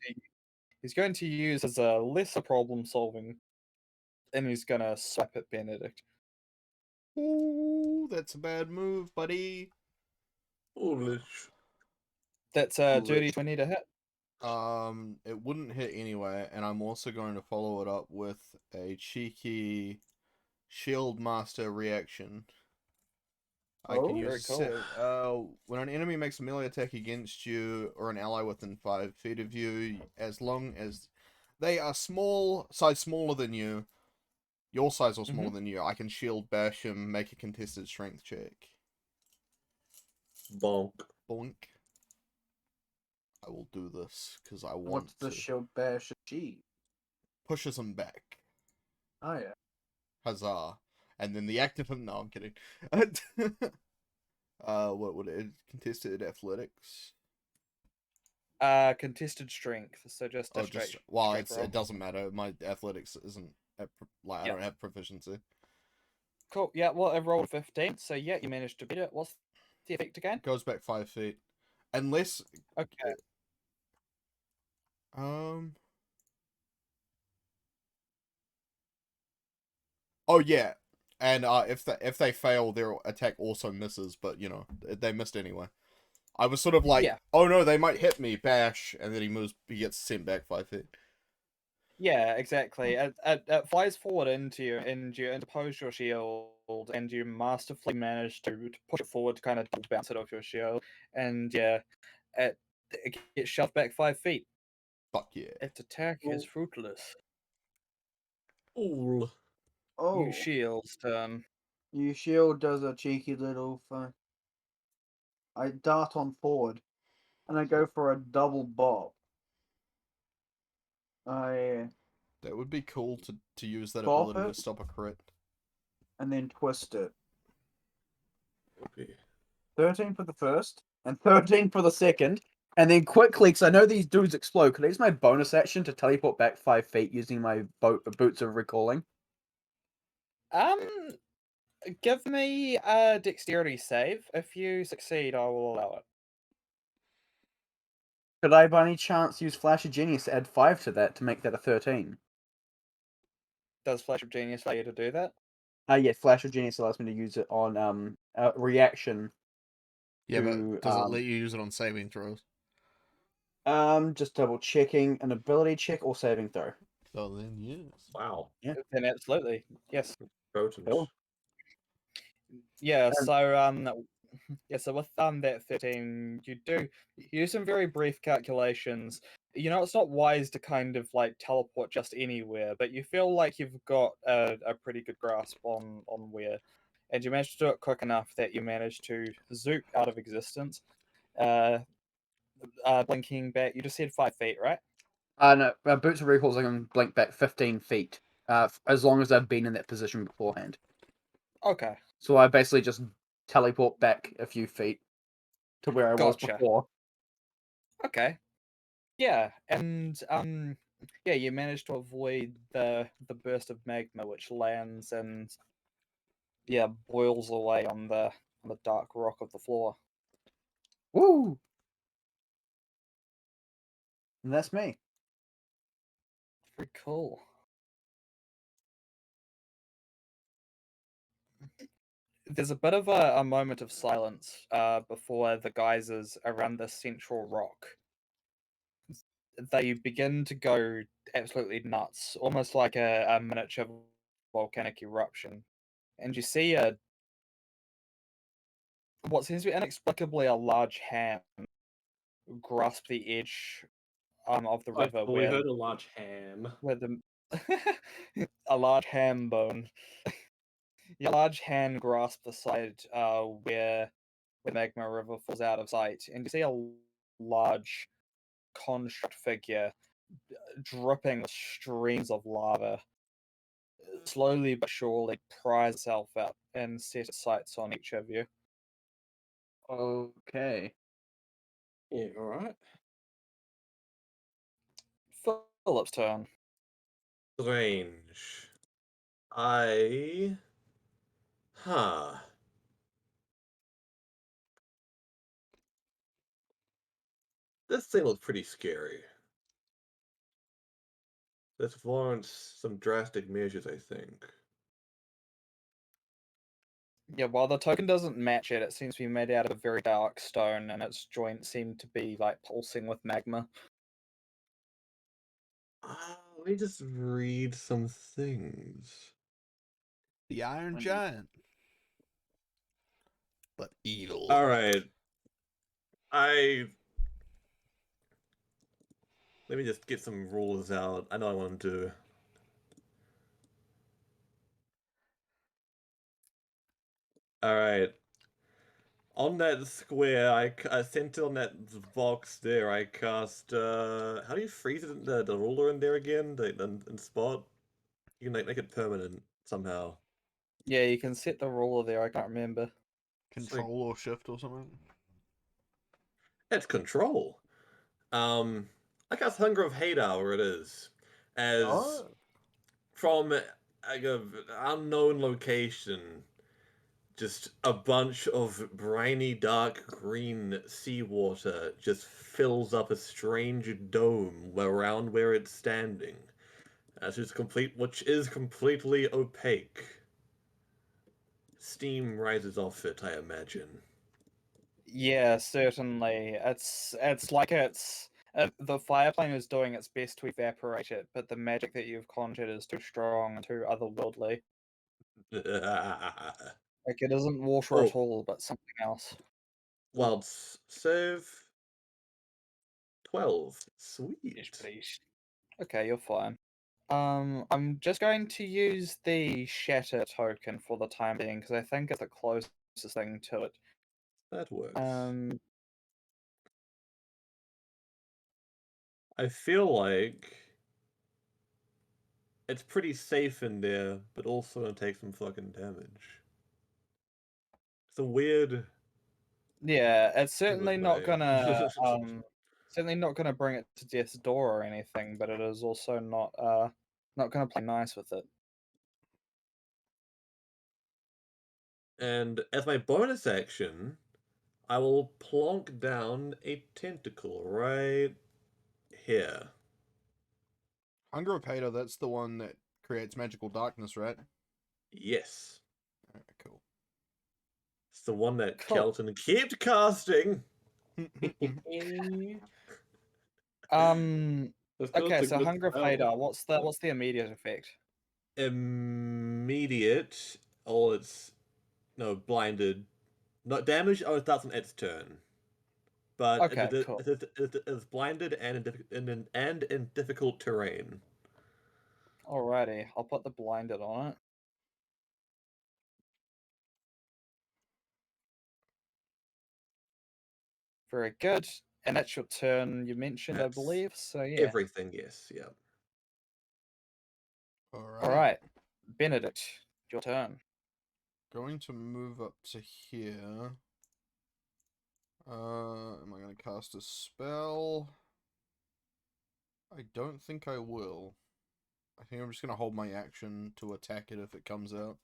to use as a lesser problem solving, and he's gonna swipe at Benedict. Ooh, that's a bad move, buddy. Foolish. That's a Foolish. dirty 20 to hit. It wouldn't hit anyway, and I'm also going to follow it up with a cheeky shield master reaction. I can Oh, very use when an enemy makes a melee attack against you or an ally within 5 feet of you, as long as they are size smaller than you, Your size or smaller Mhm. than you. I can shield bash him, make a contested strength check. Bonk. Boink. I will do this because I want What's the to. shield bash achieve? Pushes him back. Oh yeah. Huzzah. And then the active... No, I'm kidding. What would it... Contested athletics? Contested strength, so just a Oh, straight just... Well, straight roll. it doesn't matter. My athletics isn't... Like, I Yeah. don't have proficiency. Cool. Yeah. Well, I rolled 15, so yeah, you managed to beat it. What's the effect again? Goes back 5 feet. Unless... Okay. Oh, yeah. And if they fail, their attack also misses, but, you know, they missed anyway. I was sort of like, Yeah. oh no, they might hit me, bash, and then he gets sent back 5 feet. Yeah, exactly. It flies forward into you, and you interpose your shield, and you masterfully manage to push it forward, to kind of bounce it off your shield, and yeah, it gets shoved back 5 feet. Fuck yeah. Its attack is Cool. fruitless. Ooh. You Oh, shield's turn. your shield does a cheeky little thing. I dart on forward, and I go for a double bop. I That would be cool to use that Bop ability to it? stop a crit. and then twist it. Okay. 13 for the first, and 13 for the second. And then quickly, because I know these dudes explode, could I use my bonus action to teleport back 5 feet using my boots of recalling? Um, give me a dexterity save. If you succeed, I will allow it. Could I by any chance use Flash of Genius to add 5 to that to make that a 13? Does Flash of Genius allow you to do that? Yeah, Flash of Genius allows me to use it on a reaction. Yeah, to, but does it let you use it on saving throws? Just double checking an ability check or saving throw. Oh, then yes. Wow. Then absolutely, yes. Potent. Cool. Yeah. And- So yeah. So with that 13, you do some very brief calculations. You know, it's not wise to kind of like teleport just anywhere, but you feel like you've got a pretty good grasp on where, and you managed to do it quick enough that you managed to zoop out of existence. Uh, Blinking back. You just said 5 feet, right? No, boots of recalls I can blink back 15 feet, as long as I've been in that position beforehand. Okay. So I basically just teleport back a few feet to where I was Gotcha. before. Okay. Yeah, and yeah, you managed to avoid the burst of magma which lands and yeah boils away on the dark rock of the floor. Woo! And that's me. Very cool. There's a bit of a moment of silence before the geysers around the central rock. They begin to go absolutely nuts, almost like a miniature volcanic eruption. And you see what seems to be inexplicably a large hand grasp the edge of the river We heard a large ham. where the a large ham bone. Your large hand grasps the side where the magma river falls out of sight, and you see a large construct figure dripping with streams of lava, slowly but surely prise itself up and set its sights on each of you. Okay. Yeah, alright. Philip's turn. Strange. Huh. This thing looks pretty scary. This warrants some drastic measures, I think. Yeah, while the token doesn't match it, it seems to be made out of a very dark stone, and its joints seem to be like pulsing with magma. Let me just read some things. The Iron Mm. Giant. But evil. Alright. Let me just get some rules out. I know I want to. All right. On that square, I sent on that box there. I cast. How do you freeze it? The ruler in there again? In spot. You can make it permanent somehow. Yeah, you can set the ruler there. I can't remember. Control or shift or something. It's control. I cast Hunger of Hadar where it is, as from like a unknown location. Just a bunch of briny dark green seawater just fills up a strange dome around where it's standing. Which is completely opaque. Steam rises off it, I imagine. Yeah, certainly. It's like the fire plane is doing its best to evaporate it, but the magic that you've conjured is too strong and too otherworldly. Like it isn't water Oh, at all, but something else. wild save 12. Yes, Sweet. please. Okay, you're fine. I'm just going to use the shatter token for the time being because I think it's the closest thing to it. That works. I feel like it's pretty safe in there, but also gonna take some fucking damage. It's a weird. Yeah, it's certainly not way. gonna certainly not gonna bring it to death's door or anything, but it is also not gonna play nice with it. And as my bonus action, I will plonk down a tentacle right here. Hunger of Hater, that's the one that creates magical darkness, right? Yes. Alright, cool. It's the one that Cool. Kelton kept casting. Okay, so Hunger of Hater, what's the immediate effect? Immediate. Oh, it's. No, blinded. Not damage. Oh, it starts on its turn. But Okay, cool. it's blinded and in difficult terrain. Alrighty, I'll put the blinded on it. Very good. And that's your turn you mentioned, I That's believe. So yeah. Everything, yes, yeah. Alright. Benedict, your turn. Going to move up to here. Am I going to cast a spell? I don't think I will. I think I'm just going to hold my action to attack it if it comes out.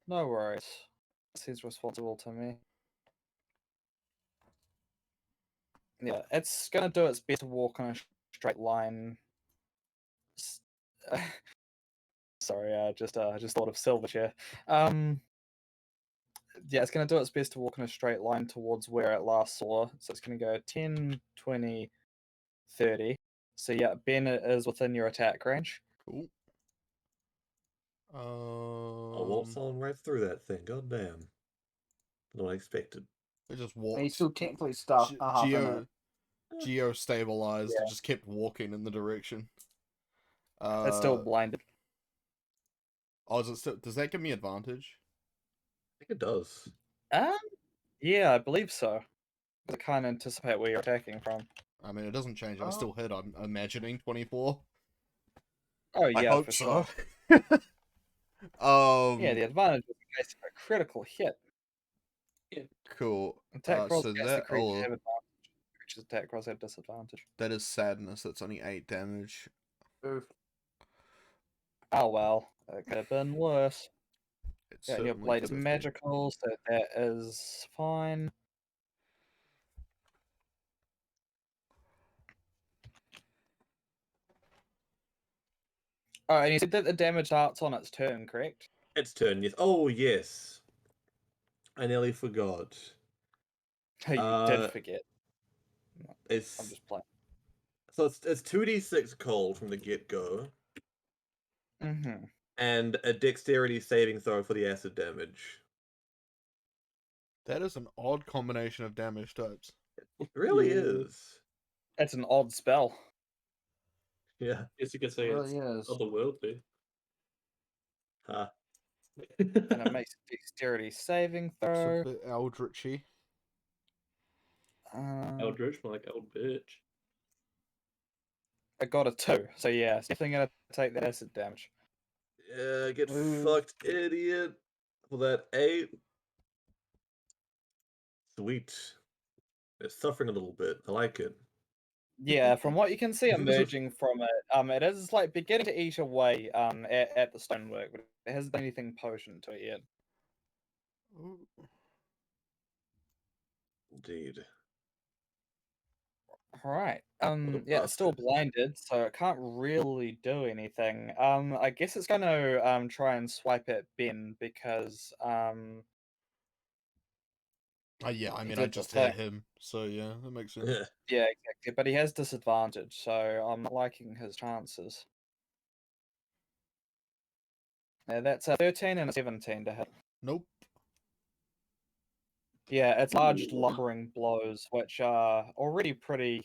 No worries. He's responsible to me. Yeah, it's gonna do its best to walk on a straight line. Sorry, I just thought of Silverchair. Yeah, it's gonna do its best to walk in a straight line towards where it last saw. So it's gonna go 10, 20, 30. So yeah, Ben is within your attack range. Cool. I'll waltz on right through that thing. God damn. Not expected. It just He's walked. still technically stuck. Geo stabilized. It just kept walking in the direction. It's still blinded. Oh, is it still? Does that give me advantage? I think it does. Yeah, I believe so. I can't anticipate where you're attacking from. I mean, it doesn't change. I still hit. I'm imagining 24. Oh yeah, I hope for so. sure. Yeah, the Yeah, advantage is in case of a critical hit. cool. Attack rolls So against the that creature have advantage. Creature's attack rolls have disadvantage. that is sadness. That's only 8 damage. Oof. Oh well, it could have been worse. It Yeah, and your certainly blade could is have been. magical, so that is fine. Oh, and you said that the damage starts on its turn, correct? Its turn, yes. Oh, yes. I nearly forgot. You did forget. I'm It's just playing. so it's 2d6 cold from the get-go, Mm-hmm. and a dexterity saving throw for the acid damage. That is an odd combination of damage types. It really Yeah. is. That's an odd spell. Yeah. Guess you could say It it's really is. otherworldly. Huh. and it makes a dexterity saving It's a throw. bit eldritchy. Eldritch, more like Eld bitch. I got a 2, so yeah, it's definitely gonna take that acid damage. Yeah, get Ooh. fucked, idiot. For that 8. Sweet. It's suffering a little bit. I like it. Yeah, from what you can see emerging from it, it is like beginning to eat away at the stonework, but it hasn't done anything potent to it yet. Ooh. Indeed. Alright. What a Yeah, it's still bastard. blinded, so it can't really do anything. I guess it's gonna try and swipe at Ben because Yeah, I he mean, I did the just thing. hit him, so yeah, that makes sense. Yeah. Yeah, exactly. But he has disadvantage, so I'm not liking his chances. Yeah, that's a 13 and a 17 to hit. Nope. Yeah, it's large Ooh. lumbering blows, which are already pretty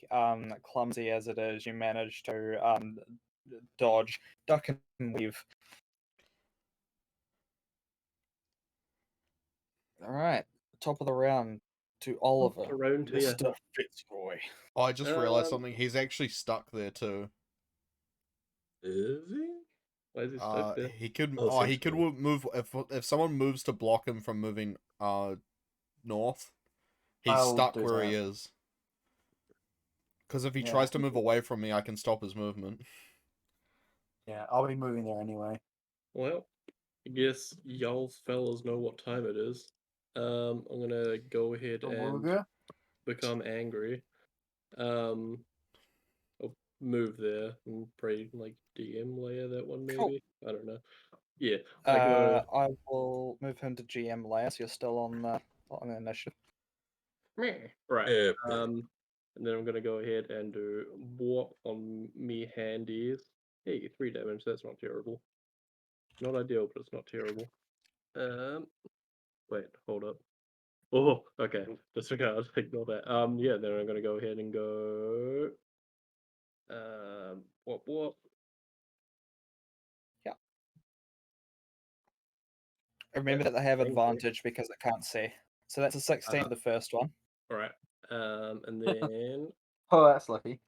clumsy as it is. You manage to dodge, duck, and weave. All right, top of the round to Oliver, Around here. Mr. Fitzroy. Oh, I just realized Um, something. He's actually stuck there too. Is he? Why is he stuck there? He could. Oh, Oh, he could essentially. move if someone moves to block him from moving north. He's I'll stuck do where he that. is. Because if he Yeah. tries to move away from me, I can stop his movement. Yeah, I'll be moving there anyway. Well, I guess y'all fellas know what time it is. I'm gonna go ahead and Awooga. become angry. Um, I'll move there and pray like DM layer that one Cool. maybe. I don't know. Yeah, I go. I will move him to GM layer, so you're still on the initiative. Right. Yeah. And then I'm gonna go ahead and do what on me handies. Hey, 3 damage. That's not terrible. Not ideal, but it's not terrible. Wait, hold up. Oh, okay. Disregard. Ignore that. Yeah. Then I'm gonna go ahead and go. What? Remember that they have Angry. advantage because it can't see. So that's a 16 for the first one. All right. And then Oh, that's lucky.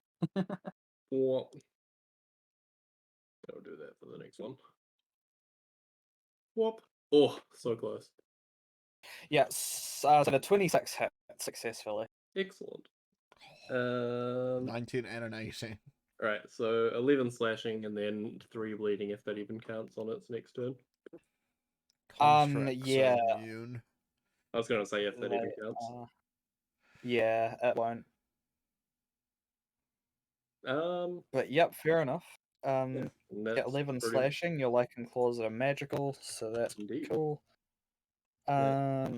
what? I'll do that for the next one. Whoop. Oh, so close. Yes, so the 26 hit successfully. Excellent. 19 and an 18. Right, so 11 slashing and then 3 bleeding if that even counts on its next turn. Constructs yeah. are immune. I was gonna say if that even They, counts. yeah, it won't. But yep, fair enough. Yeah, You and get that's 11 pretty slashing. Your Lycan claws are magical, so that's indeed. cool. Yeah.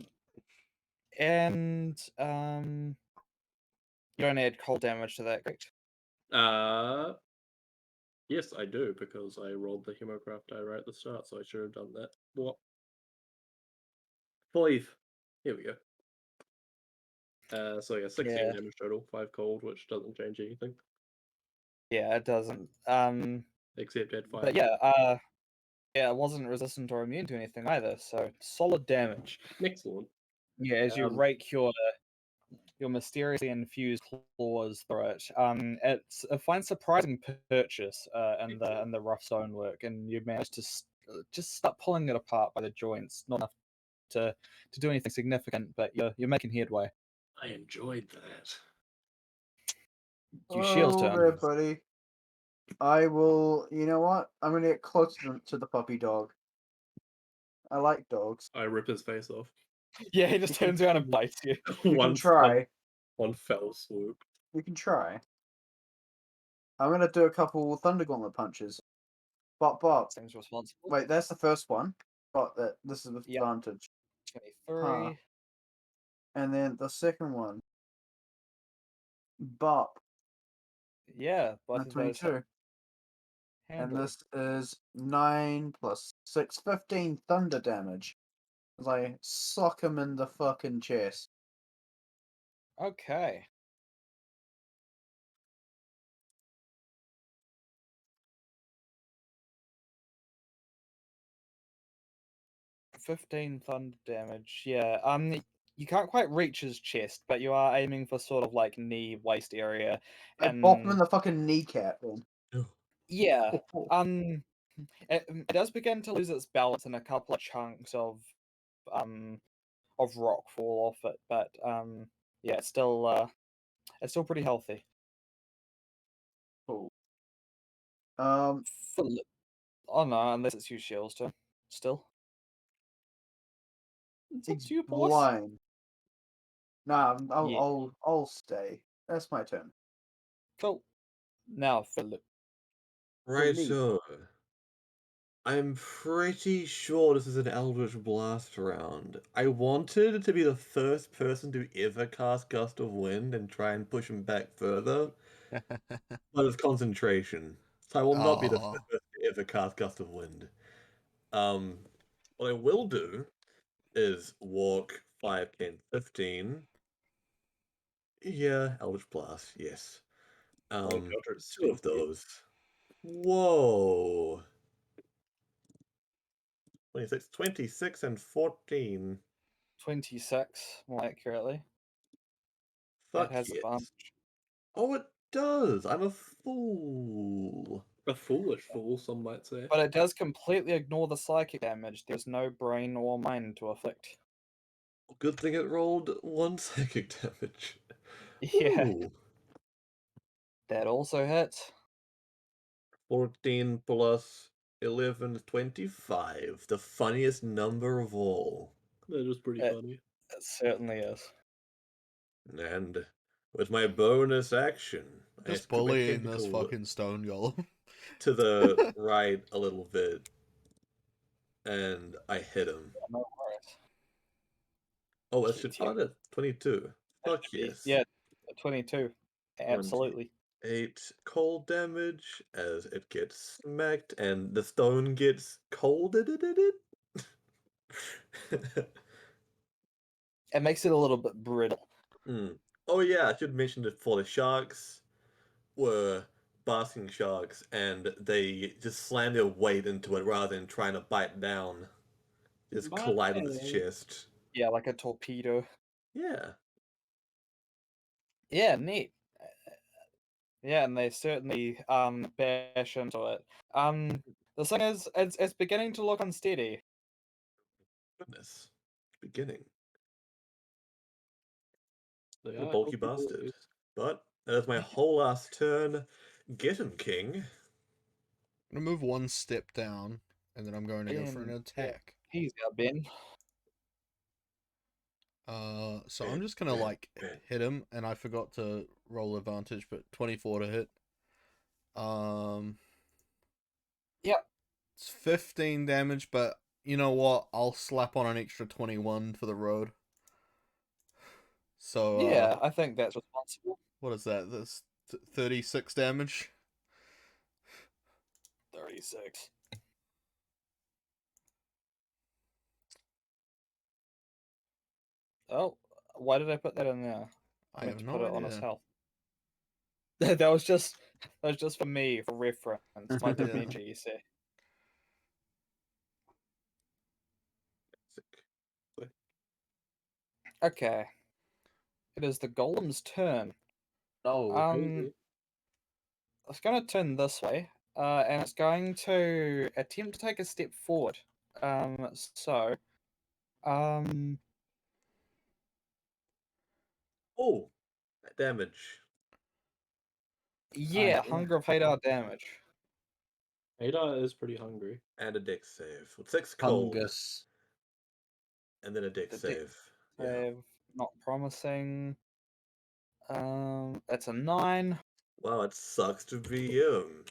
And you don't add cold damage to that, correct? Yes, I do because I rolled the hemocraft die right at the start, so I should have done that. What? 5. Here we go. So yeah, 16 Yeah. damage total, 5 cold, which doesn't change anything Yeah, it doesn't. except add 5. But yeah, yeah, it wasn't resistant or immune to anything either, so solid damage. Excellent. Yeah, as you rake your mysteriously infused claws through it, it finds surprising purchase in the rough stonework, and you manage to just start pulling it apart by the joints. Not enough to do anything significant, but you're making headway. I enjoyed that. You shield turn. there, buddy. I will. You know what? I'm gonna get closer to the puppy dog. I like dogs. I rip his face off. Yeah, he just turns around and bites you. You can try. One fell swoop. You can try. I'm gonna do a couple Thunder Gauntlet punches. Bop. Seems responsible. Wait, that's the first one. But this is with Yep. advantage. 23. And then the second one. Bop. Yeah, both And of those 22. And handle. this is 9 plus 6, 15 thunder damage. As I sock him in the fucking chest. Okay. 15 thunder damage. Yeah. You can't quite reach his chest, but you are aiming for sort of like knee, waist area. I bop him in And the fucking kneecap. Then. yeah, it does begin to lose its balance, and a couple of chunks of rock fall off it. But yeah, it's still pretty healthy. Cool. Philip. Oh no, unless it's you, Shield's turn. Still. It's up He's to you, boss. blind. Nah, Yeah. I'll stay. That's my turn. Cool. Now, Philip. Right, me. so I'm pretty sure this is an Eldritch Blast round. I wanted to be the first person to ever cast Gust of Wind and try and push him back further, but it's concentration. So I will not be the Aw. first person to ever cast Gust of Wind. What I will do is walk 5, 10, 15. Yeah, Eldritch Blast, yes. Two of those. Whoa. 26 and 14. 26, more accurately. Fuck it has yes. advantage. Oh, it does. I'm a fool. A foolish fool, some might say. But it does completely ignore the psychic damage. There's no brain or mind to afflict. Good thing it rolled 1 psychic damage. Yeah, Ooh. that also hits. 14 plus 11, 25. The funniest number of all. That is pretty It- funny. It certainly is. And with my bonus action, I Just put my bullying this tentacle fucking stone golem. to the right a little bit. And I hit him. No worries. Oh, Shit, that's yeah. oh, that's 22. Fuck yes. Yeah, 22. Absolutely. 8 cold damage as it gets smacked, and the stone gets colded. It makes it a little bit brittle. Oh yeah, I should mention that for the sharks were basking sharks, and they just slam their weight into it rather than trying to bite down. Just collide with its chest. Yeah, like a torpedo. Yeah. Yeah, neat. Yeah, and they certainly bash into it. The thing is, it's beginning to look unsteady. Goodness. Beginning. They What a are bulky healthy bastard. boys. But that's my whole last turn. Get him, King. I'm gonna move 1 step down, and then I'm going to go for an Ben, attack. He's got Ben. So I'm just gonna like Ben. hit him, and I forgot to roll advantage, but 24 to hit. Yep. It's 15 damage, but you know what? I'll slap on an extra 21 for the road. So Yeah, I think that's responsible. what is that? That's 36 damage. 36. Oh, why did I put that in there? I meant have to no put it on his idea. health. that was just for me, for reference. My D&DGenesis, you see. Okay. It is the golem's turn. Oh, It's going to turn this way, and it's going to attempt to take a step forward. So, Oh, damage. yeah, yeah. Hunger of Hadar damage. Ada is pretty hungry. And a dex save. With 6 cold. Fungus. And then a dex The dex save. Yeah. Save, not promising. That's a 9. Wow, it sucks to be him.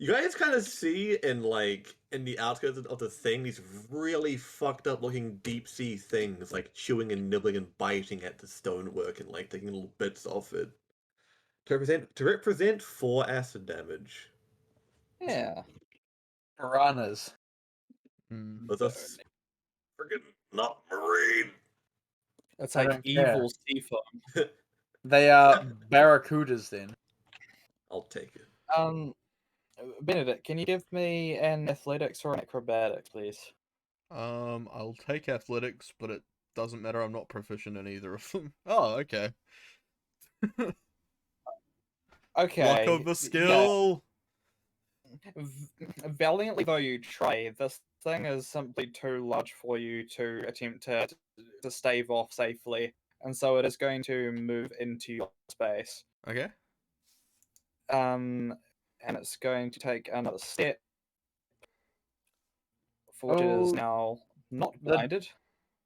You guys kind of see in the outskirts of the thing these really fucked up looking deep sea things like chewing and nibbling and biting at the stonework and like taking little bits off it. To represent 4 acid damage. Yeah. Piranhas. With us freaking not marine. It's I like don't care. evil sea foam. They are barracudas then. I'll take it. Benedict, can you give me an athletics or an acrobatics, please? I'll take athletics, but it doesn't matter. I'm not proficient in either of them. Oh, okay. Okay. Luck of the Yeah. skill. Valiantly though you try, this thing is simply too large for you to attempt to stave off safely, and so it is going to move into your space. Okay. And it's going to take another step, for which it is Oh, now not the- blinded.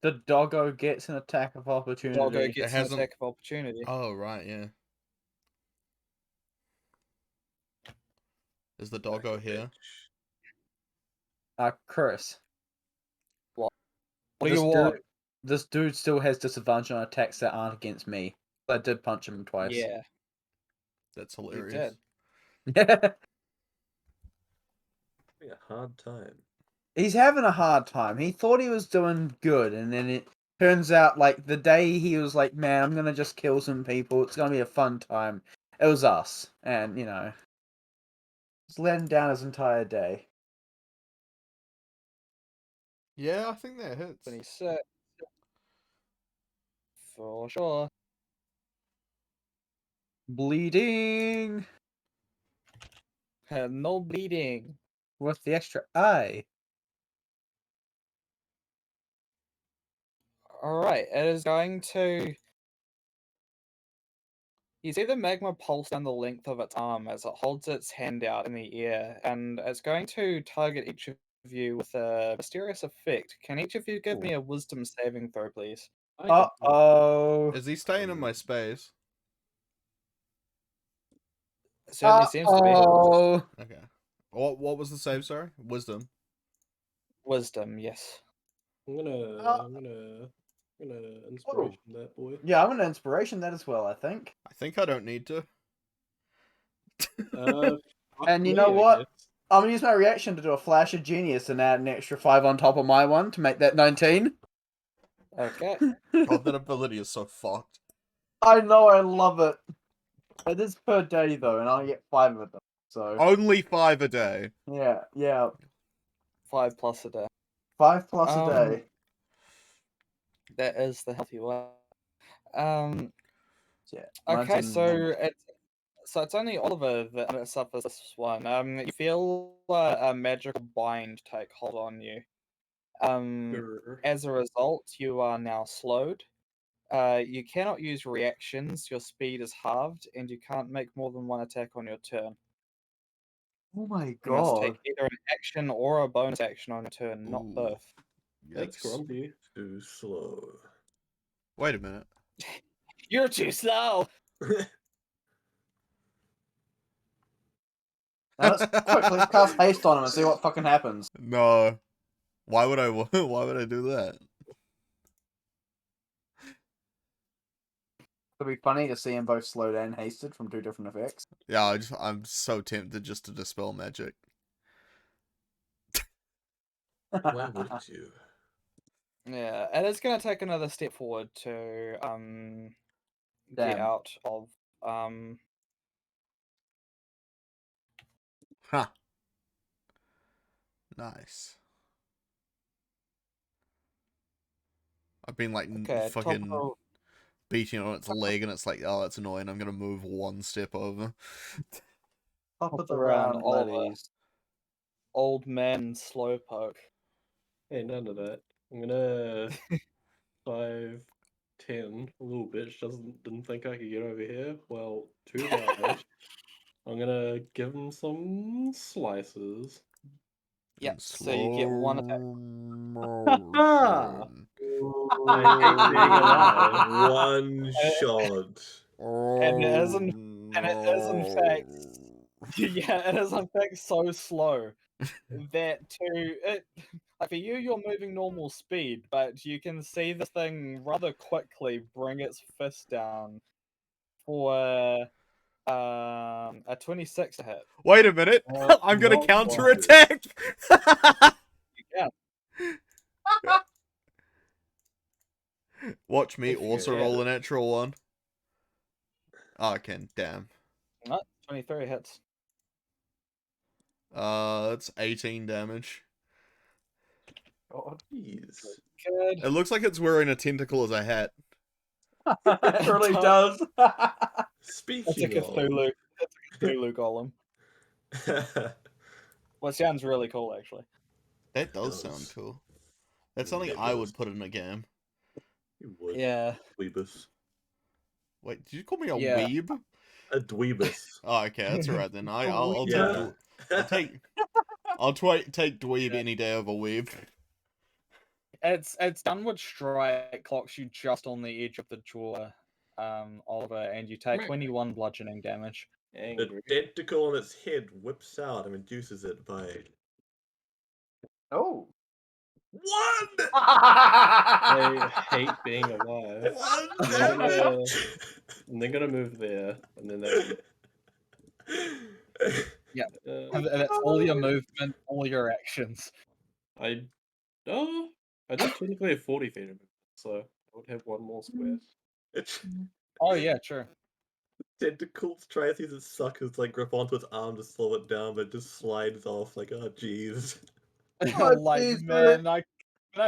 The doggo gets an attack of opportunity. Doggo gets an hasn't- attack of opportunity. Oh, right, yeah. Is the doggo here? Chris. What do This you want? This dude still has disadvantage on attacks that aren't against me. I did punch him twice. Yeah, That's you hilarious. did. Yeah. Having a hard time. He's having a hard time. He thought he was doing good, and then it turns out, like, the day he was like, man, I'm gonna just kill some people, it's gonna be a fun time. It was us. And, just let him down his entire day. Yeah, I think that hits. 26. For sure. Bleeding! No bleeding. With the extra eye. Alright, it is going to. You see the magma pulse down the length of its arm as it holds its hand out in the air, and it's going to target each of you with a mysterious effect. Can each of you give me a wisdom saving throw, please? Uh-oh. Is he staying in my space? It certainly seems to be. Uh-oh. Okay. What was the save, sorry? Wisdom. Wisdom, yes. I'm gonna inspiration that boy. Yeah, I'm an inspiration that as well, I think. I think I don't need to. Fuck And you me, know I what? guess. I'm gonna use my reaction to do a flash of genius and add an extra 5 on top of my one to make that 19. Okay. God, that ability is so fucked. I know, I love it. It is per day though, and I get 5 of them. So Only 5 a day. yeah, 5 plus a day. 5 plus a day. That is the healthy way. Yeah. Okay, mine's in- so it's only Oliver that suffers this one. You feel a magical bind take hold on you. Grr. As a result, you are now slowed. You cannot use reactions. Your speed is halved, and you can't make more than one attack on your turn. Oh my You must god. take either an action or a bonus action on your turn, not Ooh. both. That's Yikes. grumpy. Too slow. Wait a minute. You're too slow. Now let's quickly cast haste on him and see what fucking happens. No. Why would I why would I do that? It'd be funny to see them both slowed and hasted from 2 different effects. Yeah, I'm so tempted just to dispel magic. Why wouldn't you? Yeah, it is going to take another step forward to get Damn. out of Huh. Nice. I've been like okay, top of fucking the, beating on its leg and it's like, oh, that's annoying. I'm gonna move 1 step over. Top of the round, Oliver. ladies. Old man slowpoke. Hey, none of that. I'm gonna 5, 10. Little bitch didn't think I could get over here. Well, too large. I'm gonna give him some slices. Yeah, In so you get 1 attack. motion. I hate being alive. One shot. And it isn't- and it is in fact- Oh, Yeah, it is in fact so slow that like for you, you're moving normal speed, but you can see the thing rather quickly bring its fist down for a 26 to hit. Wait a minute. Oh, I'm gonna no. counter attack. Yeah. Watch me If you also can. roll a natural 1. Oh, I can. Damn. 23 hits. That's 18 damage. God. Jeez. Good. It looks like it's wearing a tentacle as a hat. It really does. That's a Speaking Cthulhu. That's a Cthulhu golem. of, Well, it sounds really cool, actually. That does sound does. cool. That's Mm, something it I does. would put in a game. You would. Yeah. Dweebus. Wait, did you call me a Yeah. weeb? A dweebus. Oh, okay, that's alright then. I'll take Yeah. take dweeb any day over weeb. It's done with strike, clocks you just on the edge of the jaw, Oliver, and you take 21 bludgeoning damage. The Angry. tentacle on its head whips out and reduces it by Oh. 1! I hate being alive. 1 And they're gonna, damage! and they're gonna move there, and then they. And that's all your movement, all your actions. I just technically have 40 feet of movement, so I would have one more square. Oh yeah, true. Tentacles try to use its suckers like grip onto its arm to slow it down, but it just slides off like, oh jeez. Oh, Like, jeez, man, I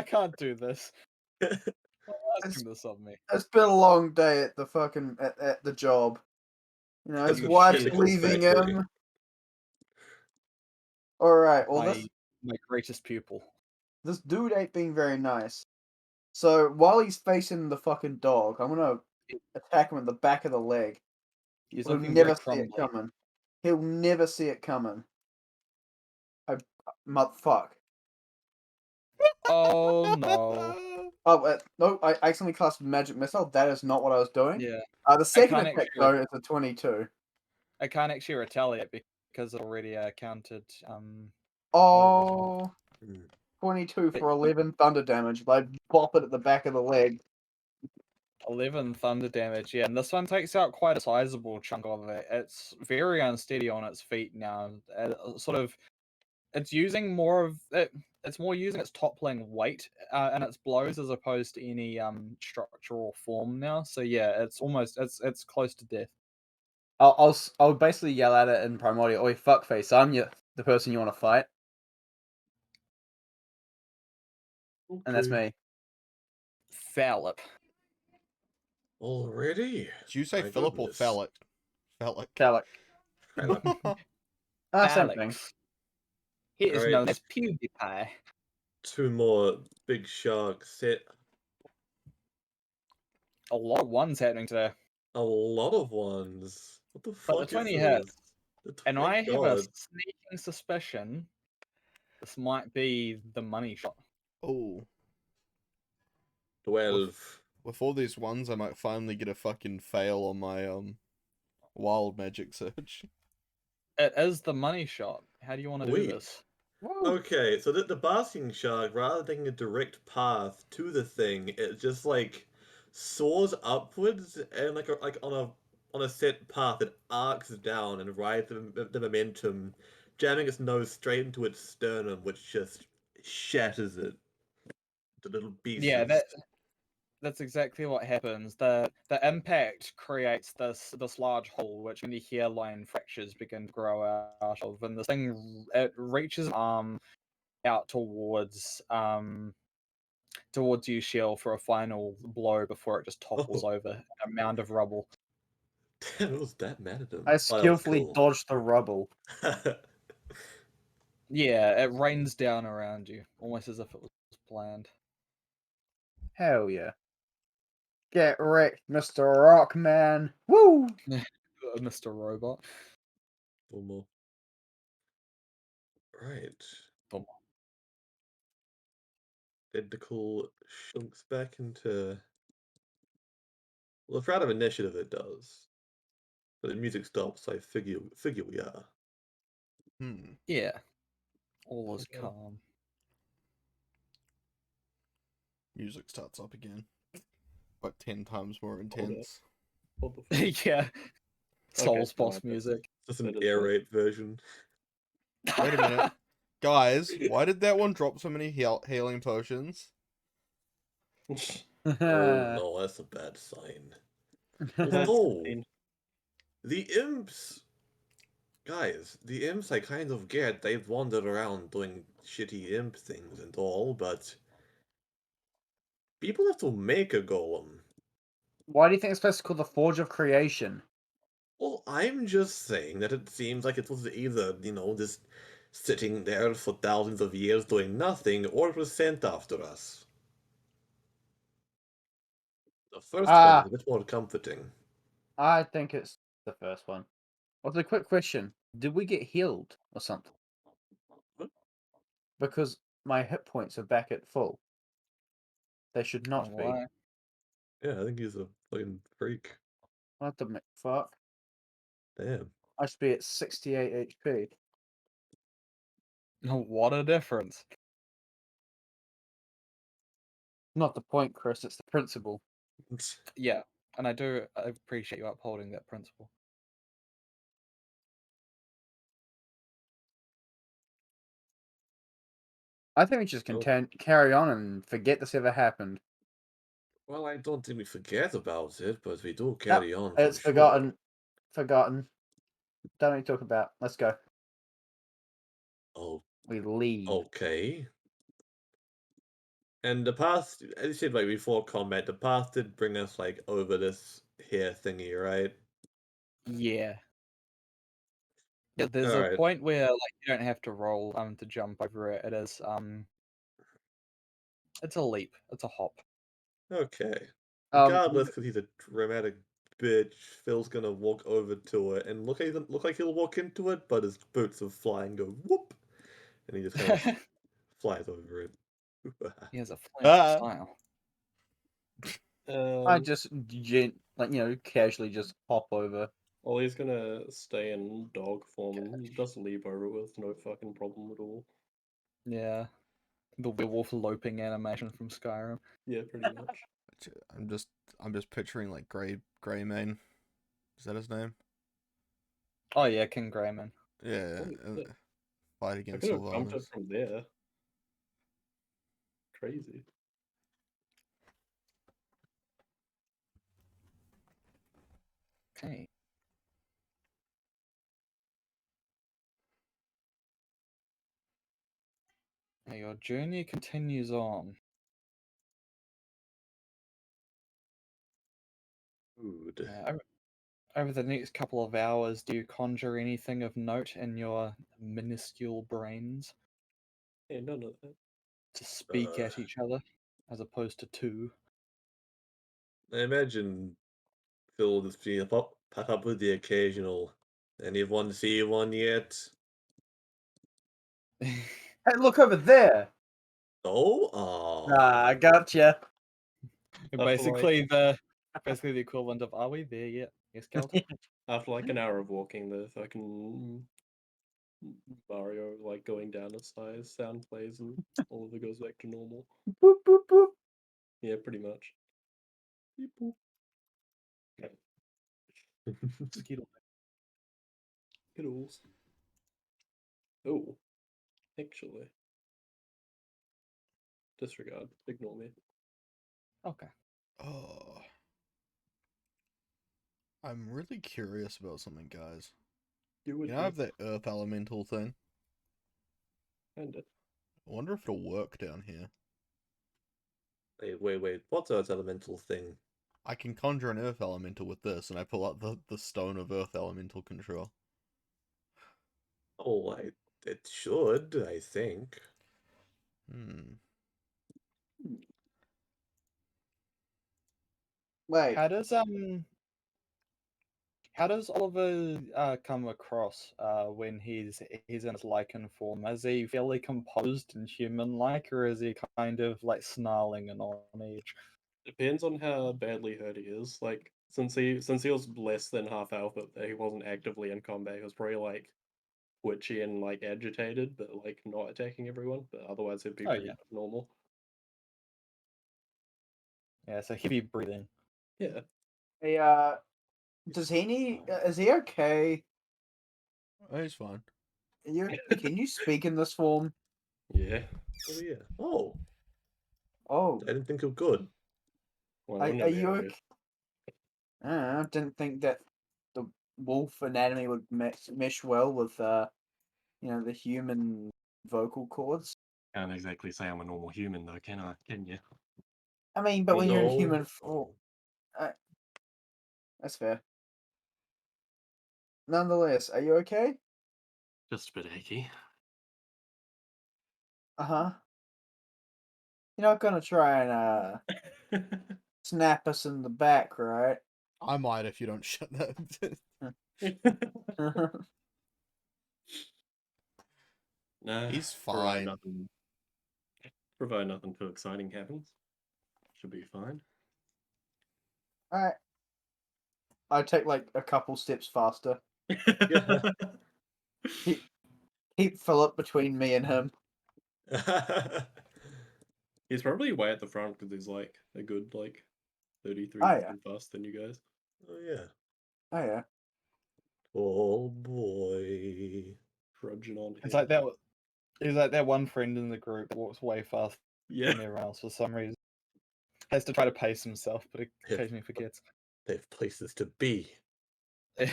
can't do this. Why are you It's- asking this of me? It's been a long day at the fucking at the job. You know, his At the wife's tentacle leaving factory. him. Alright, well My greatest pupil. this dude ain't being very nice. So while he's facing the fucking dog, I'm gonna attack him in the back of the leg. He's He'll looking never very see it crumbly. coming. He'll never see it coming. Motherfuck. Oh no. Oh, no, I accidentally cast Magic Missile. That is not what I was doing. Yeah. The second can't attack, actually- though, is a 22. I can't actually retaliate because it already counted. Oh, Hmm. 22 for 11 thunder damage. I bop it at the back of the leg. 11 thunder damage, yeah, and this one takes out quite a sizable chunk of it. It's very unsteady on its feet now. It's using more of it. It's more using its toppling weight and its blows as opposed to any structural form now. So yeah, it's close to death. I'll basically yell at it in Primordial. Oi, fuckface! I'm the person you want to fight, and that's Okay. me. Phallip. Already? Did you say My Philip or goodness. phallic? Phallic. Phallic. Ah, Same thing. Alex. He is Alright. known as PewDiePie. 2 more big sharks set. A lot of ones happening today. A lot of ones. What the But fuck the is 20 this? hits. The And 20 I have a God. sneaking suspicion this might be the money shot. Oh, 12. with all these ones, I might finally get a fucking fail on my wild magic search. It is the money shot. How do you want to do Sweet. this? Okay, so the basking shark, rather than taking a direct path to the thing, it just like soars upwards and like on a set path, it arcs down and rides the momentum, jamming its nose straight into its sternum, which just shatters it to little pieces. Yeah, that's exactly what happens. The impact creates this large hole, which when the hairline fractures begin to grow out of, and this thing it reaches an arm out towards you, Shell, for a final blow before it just topples over in a mound of rubble. Damn, it was that mad at him. I Oh, that was skillfully cool. dodged the rubble. Yeah, it rains down around you, almost as if it was planned. Hell yeah! Get wrecked, Mr. Rockman! Woo! Mr. Robot. One more. Right. One Tentacle shunks back into. Well, if we're out of initiative, it does. But the music stops, so I figure we are. Yeah, all is Okay. calm. Music starts up again. Like 10 times more intense. What the fuck? Yeah, Souls Okay, boss fine, music. Just an That is air fine. raid version. Wait a minute. Guys, why did that one drop so many healing potions? Oh no, that's a bad sign. Oh, the imps! Guys, the imps I kind of get, they've wandered around doing shitty imp things and all, but people have to make a golem. Why do you think it's supposed to call the Forge of Creation? Well, I'm just saying that it seems like it was either, just sitting there for thousands of years doing nothing, or it was sent after us. The first one is Ah, a bit more comforting. I think it's the first one. What's a quick question? Did we get healed or something? What? Because my hit points are back at full. They should Oh, not be. why? Yeah, I think he's a fucking freak. What the fuck? Damn. I should be at 68 HP. What a difference. Not the point, Chris. It's the principle. Yeah, and I appreciate you upholding that principle. I think we just carry on and forget this ever happened. Well, I don't think we forget about it, but we do Nope, carry on for it's sure. forgotten. Forgotten. Don't need to talk about. Let's go. Oh, We leave. okay. And the path, as you said, like before combat, the path did bring us like over this here thingy, right? Yeah. Yeah, there's a Alright. point where like you don't have to roll to jump over it. It's a leap. It's a hop. Okay. Um, Regardless, because he's a dramatic bitch, Phil's gonna walk over to it and look like he'll walk into it, but his boots of flying go whoop, and he just kind of flies over it. He has a flaming Ah. style. I Um, just casually just hop over. well, he's gonna stay in dog form and just leap over with no fucking problem at all. Yeah. The werewolf loping animation from Skyrim. Yeah, pretty much. I'm just picturing like Greymane. Is that his name? Oh yeah, King Greyman. Yeah, Holy shit. fight I against could have jumped it Sylvanas. from there. Crazy. Okay. Now your journey continues on. Dude. Over the next couple of hours, do you conjure anything of note in your minuscule brains Yeah, none of that. to speak at each other, as opposed to two? I imagine Phil just being pop up with the occasional. Anyone see one yet? Hey, look over there! Oh, Ah, I gotcha. basically the equivalent of "Are we there yet?" Yes, Kelton. After like an hour of walking, the fucking Mario like going down a size sound plays and all of it goes back to normal. Boop boop boop. Yeah, pretty much. Beep, boop. Skittle. Skittles. Oh, actually, disregard. Ignore me. Okay. Oh, I'm really curious about something, guys. Do it. You know, I have that Earth Elemental thing. Kinda. I wonder if it'll work down here. wait. What's that elemental thing? I can conjure an Earth Elemental with this, and I pull out the Stone of Earth Elemental control. Oh, it should, I think. Hmm. Wait. How does Oliver come across when he's in his lichen form? Is he fairly composed and human-like, or is he kind of like snarling and on edge? Depends on how badly hurt he is. Like since he was less than half health, but he wasn't actively in combat. He was probably like twitchy and like agitated, but like not attacking everyone. But otherwise, he'd be Oh pretty yeah, normal. yeah. So heavy breathing. Yeah. Hey, does he need? Is he okay? Oh, he's fine. Can you speak in this form? Yeah. Oh yeah. Oh, Oh, I didn't think of good. Well, are I'm never you gonna okay? I didn't think that the wolf anatomy would mesh well with the human vocal cords. Can't exactly say I'm a normal human though, can I? Can you? I mean, but You when you're in know- human form, that's fair. Nonetheless, are you okay? Just a bit achy. Uh-huh. You're not gonna try and snap us in the back, right? I might if you don't shut that. Nah, He's provided fine. nothing too exciting happens. Should be fine. Alright. I take like a couple steps faster. Keep Philip between me and him. He's probably way at the front because he's like a good 33% Oh, yeah. faster than you guys. Oh yeah. Oh yeah. Oh boy. Trudging on. It's here. like that. It's like that one friend in the group that walks way faster Yeah. than everyone else for some reason. Has to try to pace himself, but occasionally forgets. They have places to be. He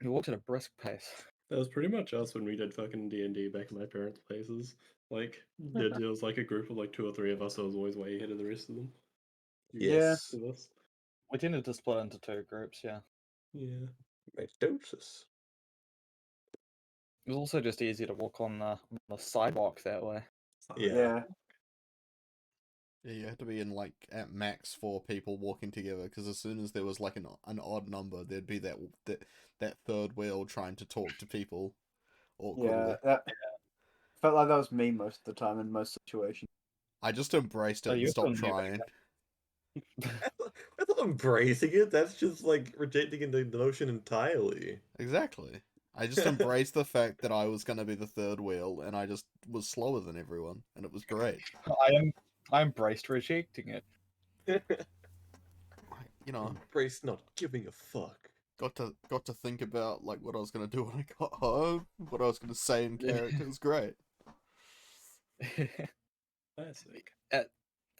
walks at a brisk pace. That was pretty much us when we did fucking D&D back in my parents' places. There was like a group of like 2 or 3 of us that was always way ahead of the rest of them. Yes. Of us. We tended to split into 2 groups, yeah. Yeah. Mitosis. It was also just easier to walk on the sidewalk that way. Yeah. Yeah, you had to be in like at max 4 people walking together because as soon as there was like an odd number, there'd be that third wheel trying to talk to people awkwardly. Yeah. That felt like that was me most of the time in most situations. I just embraced it Oh, and you're stopped still new, trying. That's not embracing it. That's just like rejecting the notion entirely. Exactly. I just embraced the fact that I was going to be the third wheel and I just was slower than everyone and it was great. I embraced rejecting it. You know, Embrace not giving a fuck. got to think about like what I was going to do when I got home, what I was going to say in character. It was great. Classic.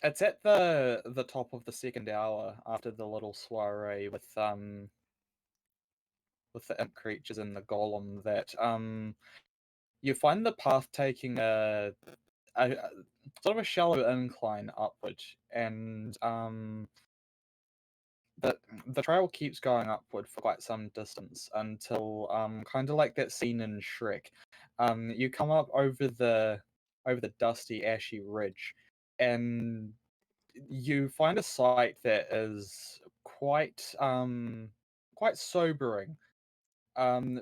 It's at the top of the second hour after the little soiree with the imp creatures and the golem that you find the path taking a sort of a shallow incline upward, and the trail keeps going upward for quite some distance until kind of like that scene in Shrek. You come up over the dusty ashy ridge, and you find a sight that is quite sobering,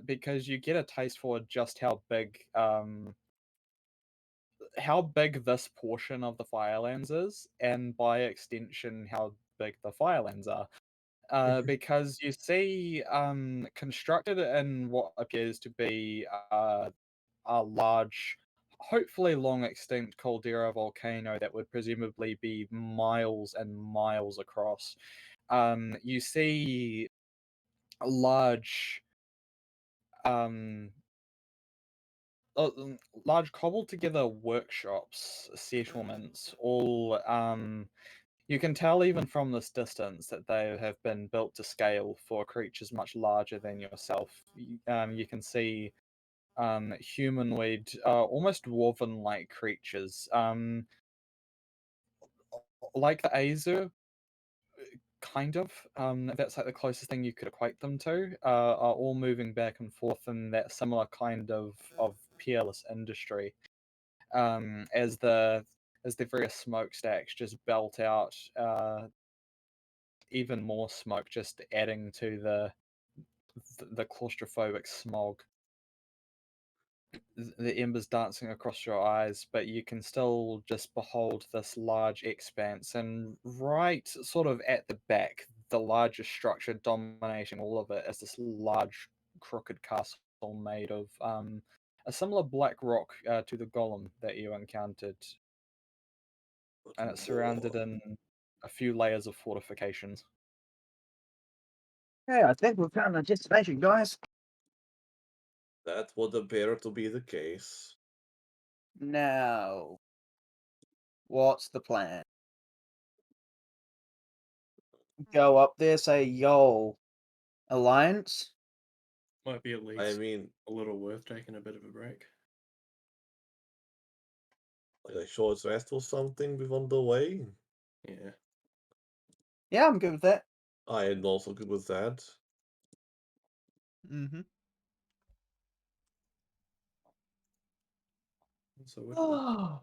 because you get a taste for just how big this portion of the Firelands is, and by extension how big the Firelands are. Because you see constructed in what appears to be a large, hopefully long extinct caldera volcano that would presumably be miles and miles across. You see large, um, large cobbled together workshops, settlements, all you can tell even from this distance that they have been built to scale for creatures much larger than yourself. You can see humanoid, almost dwarven-like creatures, like the Azu, kind of. That's like the closest thing you could equate them to. Are all moving back and forth in that similar kind of peerless industry. As the various smokestacks just belt out even more smoke, just adding to the claustrophobic smog. The embers dancing across your eyes, but you can still just behold this large expanse, and right sort of at the back, the largest structure dominating all of it is this large crooked castle made of a similar black rock to the golem that you encountered, and it's surrounded in a few layers of fortifications. Hey, I think we've found our destination, guys. That would appear to be the case. Now, what's the plan? Go up there, say, yo, Alliance? Might be at least I mean, a little worth taking a bit of a break. Like a short rest or something before the way. Yeah. Yeah, I'm good with that. I am also good with that. Mm-hmm. So wicked. Oh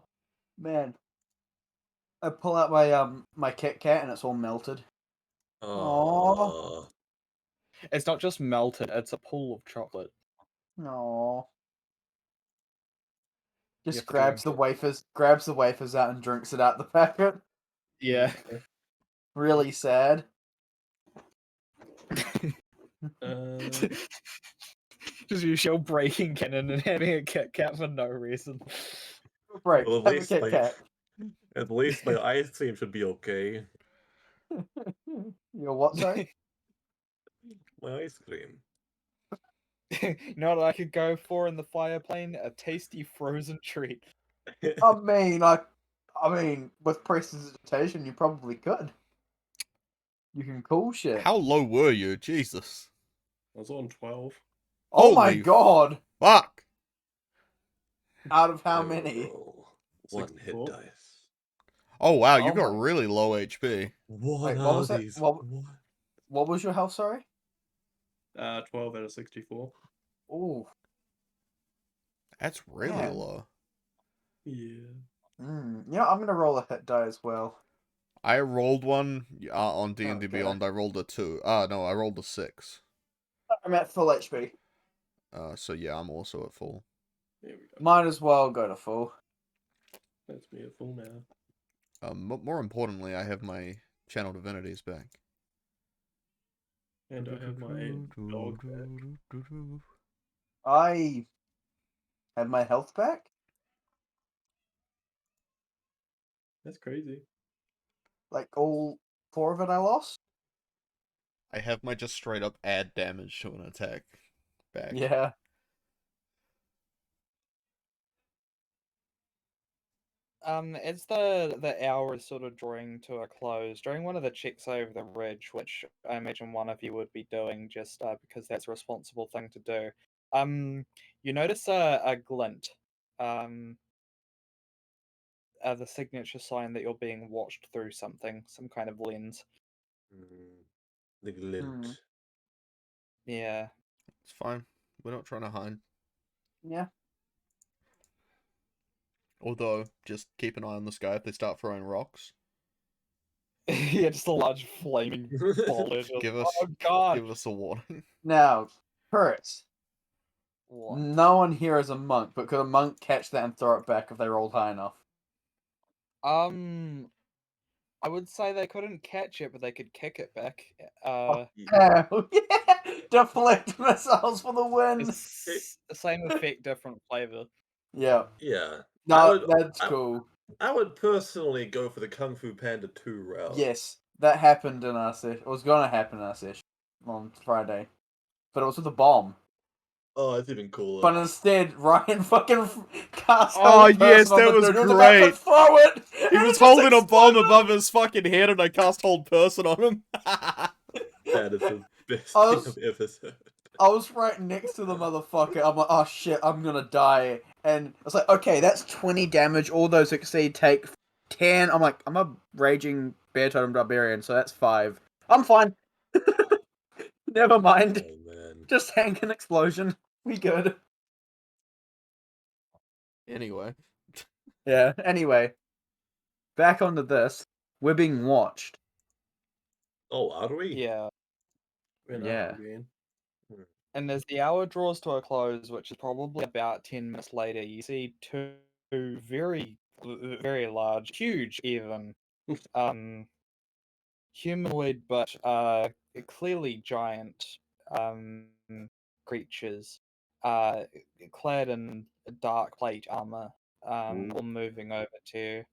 man, I pull out my my Kit Kat and it's all melted. Aw. It's not just melted; it's a pool of chocolate. No. You Just have to grabs the drink grabs the wafers out and drinks it out the packet. Yeah. Really sad. Just you show breaking canon and having a Kit Kat for no reason. Break. Well, Have a Kit Kat. at least my ice cream should be okay. Your what, sorry? My ice cream. You know what I could go for in the fire plane? A tasty frozen treat. I mean, with prestidigitation, you probably could. You can cool shit. How low were you? Jesus. I was on 12. Oh my Holy god! Fuck. Out of how I will many? roll one hit 64. dice. Oh wow, Oh you got my- really low HP. What Wait, what are was that? these? What was your health, sorry? 12 out of 64. Ooh. That's really Man. low. Yeah. You know, I'm gonna roll a hit die as well. I rolled one on D&D Okay. Beyond. I rolled a 2. No, I rolled a 6. I'm at full HP. So yeah, I'm also at full. There we go. Might as well go to full. That's me at full now. More importantly, I have my channel divinities back. And I have my dog back. I have my health back. That's crazy. Like all 4 of it I lost. I have my just straight up add damage to an attack back. Yeah. As the hour is sort of drawing to a close, during one of the checks over the ridge, which I imagine one of you would be doing just because that's a responsible thing to do, you notice a glint, the signature sign that you're being watched through something, some kind of lens. The glint. Yeah. It's fine. We're not trying to hide. Yeah. Although, just keep an eye on the sky if they start throwing rocks. Yeah, just a large flaming ball. Give us, Oh god! give us a warning. Now, Kurtz, What? no one here is a monk, but could a monk catch that and throw it back if they rolled high enough? I would say they couldn't catch it, but they could kick it back. Hell yeah! Deflect missiles for the win! It's the same effect, different flavor. Yeah. Yeah. No, that's cool. I would personally go for the Kung Fu Panda 2 route. Yes, that happened in our session. It was gonna happen in our session on Friday. But it was with a bomb. Oh, that's even cooler. But instead, Ryan fucking cast Oh, Hold yes, Person on that the was dude who was about to great. throw it! He and was it just holding a bomb exploded! above his fucking head and I cast Hold Person on him. That is the best I thing was- I've ever heard. I was right next to the motherfucker. I'm like, oh shit, I'm gonna die. And I was like, okay, that's 20 damage. All those succeed take 10. I'm like, I'm a raging bear totem barbarian, so that's 5. I'm fine. Never mind. Oh, man. Just hang an explosion. We good. Anyway. Yeah, anyway. Back onto this. We're being watched. Oh, are we? Yeah. When Yeah. Again. And as the hour draws to a close, which is probably about 10 minutes later, you see two very, very large, huge even, humanoid but clearly giant creatures, clad in dark plate armor, all moving over to.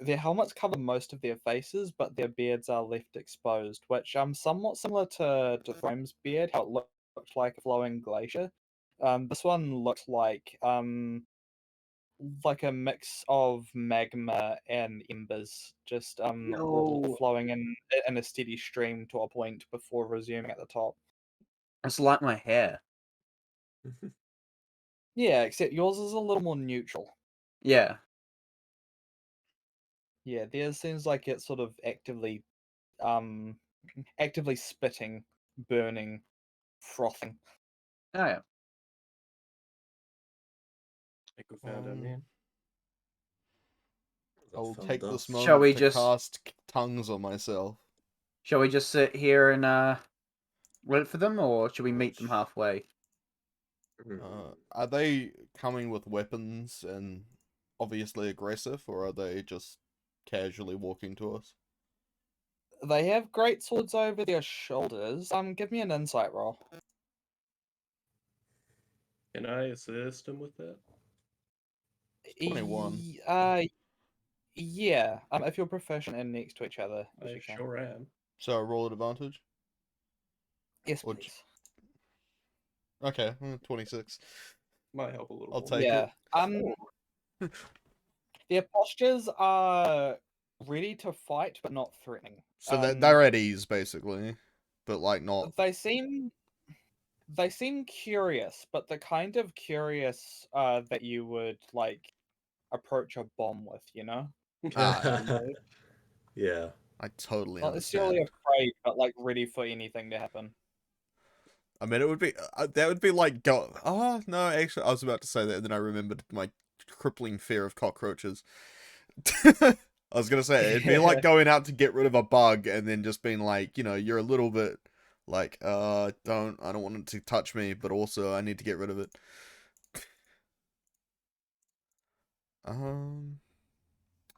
Their helmets cover most of their faces, but their beards are left exposed, which somewhat similar to Throme's beard, how it looked like a flowing glacier. This one looks like a mix of magma and embers, just Yo. flowing in a steady stream to a point before resuming at the top. It's like my hair. Yeah, except yours is a little more neutral. Yeah. Yeah, theirs seems like it's sort of actively spitting, burning, frothing. Oh yeah. I could found out, man. I will Found take this us. moment Shall we to just- cast tongues on myself. Shall we just sit here and wait for them, or should we meet them Ouch. halfway? Are they coming with weapons and obviously aggressive, or are they just casually walking to us? They have great swords over their shoulders. Give me an insight roll. Can I assist him with that? 21. Yeah. If you're proficient and next to each other, yes, I you can. sure am. So I roll at advantage? Yes, Or please. Okay, 26. Might help a little I'll more. take Yeah. it. Their postures are ready to fight, but not threatening. So they're at ease, basically. But, like, not... They seem curious, but the kind of curious that you would like approach a bomb with, you know? Yeah. I totally Not necessarily understand. afraid, but like ready for anything to happen. I mean, it would be... that would be like... Oh, no, actually, I was about to say that, and then I remembered my crippling fear of cockroaches. I was gonna say, it'd be like going out to get rid of a bug, and then just being like, you're a little bit... Like, I don't want it to touch me, but also I need to get rid of it.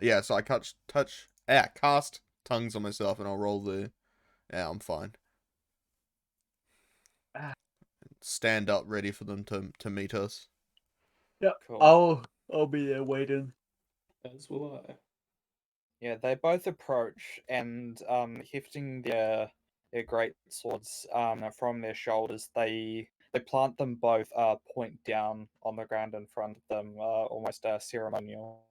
Yeah, so I cast tongues on myself, and I'll roll the... Yeah, I'm fine. Stand up, ready for them to meet us. Yeah. Cool. I'll be there waiting. As will I. Yeah, they both approach and hefting their great swords from their shoulders, they plant them both point down on the ground in front of them, almost ceremonial.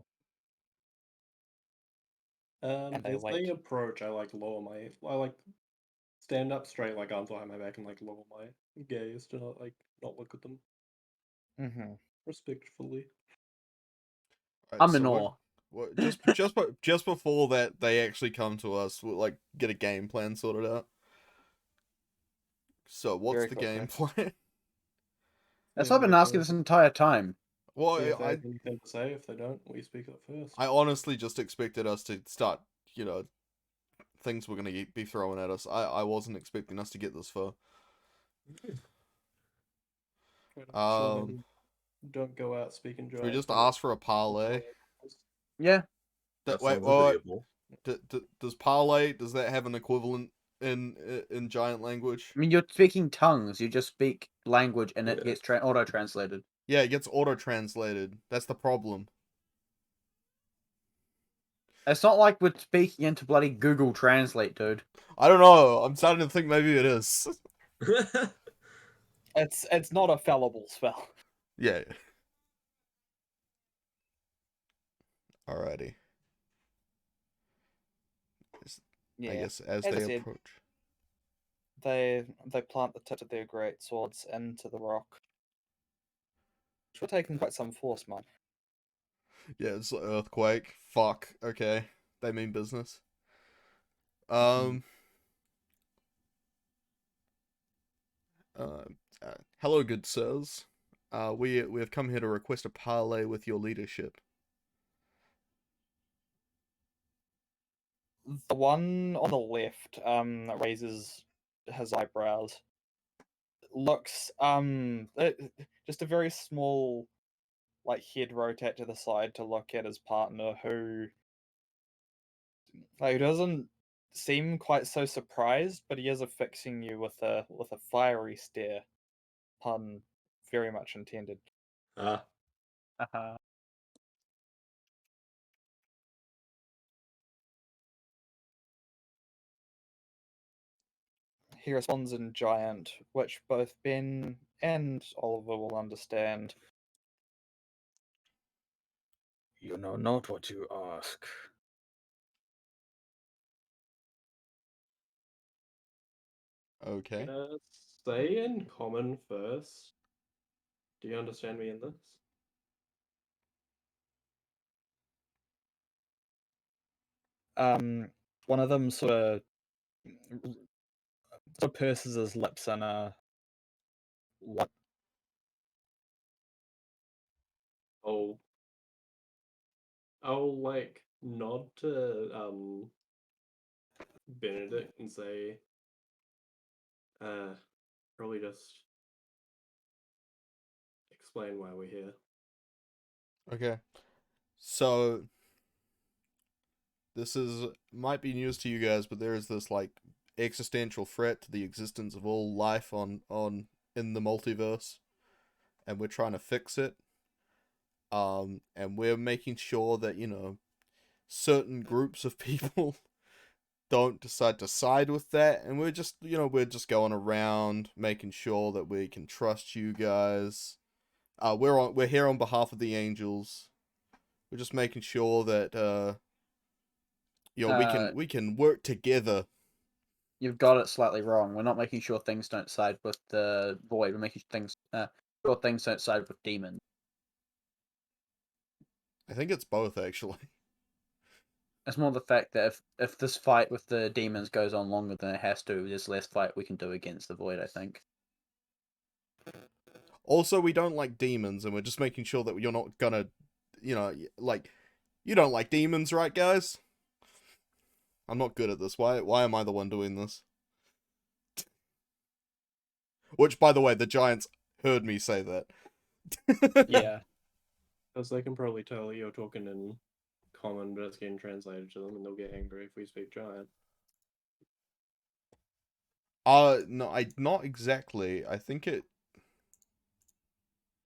And they As they wait. approach, I stand up straight, like arms behind my back, and like lower my gaze to not look at them Mm-hmm. respectfully. Right, I'm in so awe. just before that they actually come to us, we'll like get a game plan sorted out. So what's Very the quickly. game plan? That's what I've been asking this entire time. Well, See if they have anything to say. If they don't, we speak up first. I honestly just expected us to start, things were gonna be thrown at us. I wasn't expecting us to get this far. Don't go out speaking giant. We just ask for a parlay. Yeah. That Wait, sounds what? agreeable. Does parlay, does that have an equivalent in giant language? I mean, you're speaking tongues. You just speak language, and it Yeah. gets auto-translated. Yeah, it gets auto-translated. That's the problem. It's not like we're speaking into bloody Google Translate, dude. I don't know. I'm starting to think maybe it is. It's not a fallible spell. Yeah. Alrighty. Yeah. I guess as As I they said, approach. they plant the tip of their great swords into the rock. Which will take them quite some force, man. Yeah, it's an earthquake. Fuck. Okay. They mean business. Hello, good sirs. We have come here to request a parlay with your leadership. The one on the left raises his eyebrows. Looks just a very small like head rotate to the side to look at his partner who doesn't seem quite so surprised, but he is affixing you with a fiery stare. Pun very much intended. Ah, Uh-huh. He responds in giant, which both Ben and Oliver will understand. You know not what you ask. Okay. Gonna say in common first. Do you understand me in this? one of them sort of purses his lips in a what? I'll like nod to Benedict and say, probably just explain why we're here. Okay. So this might be news to you guys, but there is this like existential threat to the existence of all life on in the multiverse, and we're trying to fix it. And we're making sure that, you know, certain groups of people don't decide to side with that, and we're just, you know, we're just going around making sure that we can trust you guys. We're here on behalf of the angels. We're just making sure that you know, we can work together. You've got it slightly wrong. We're not making sure things don't side with the void. We're making sure things don't side with demons. I think it's both, actually. It's more the fact that if this fight with the demons goes on longer than it has to, there's less fight we can do against the void, I think. Also, we don't like demons, and we're just making sure that you're not gonna, you know, like, you don't like demons, right, guys? I'm not good at this. Why am I the one doing this? Which, by the way, the Giants heard me say that. Yeah. Because they can probably tell you're talking in common, but it's getting translated to them, and they'll get angry if we speak giant. No, not exactly. I think it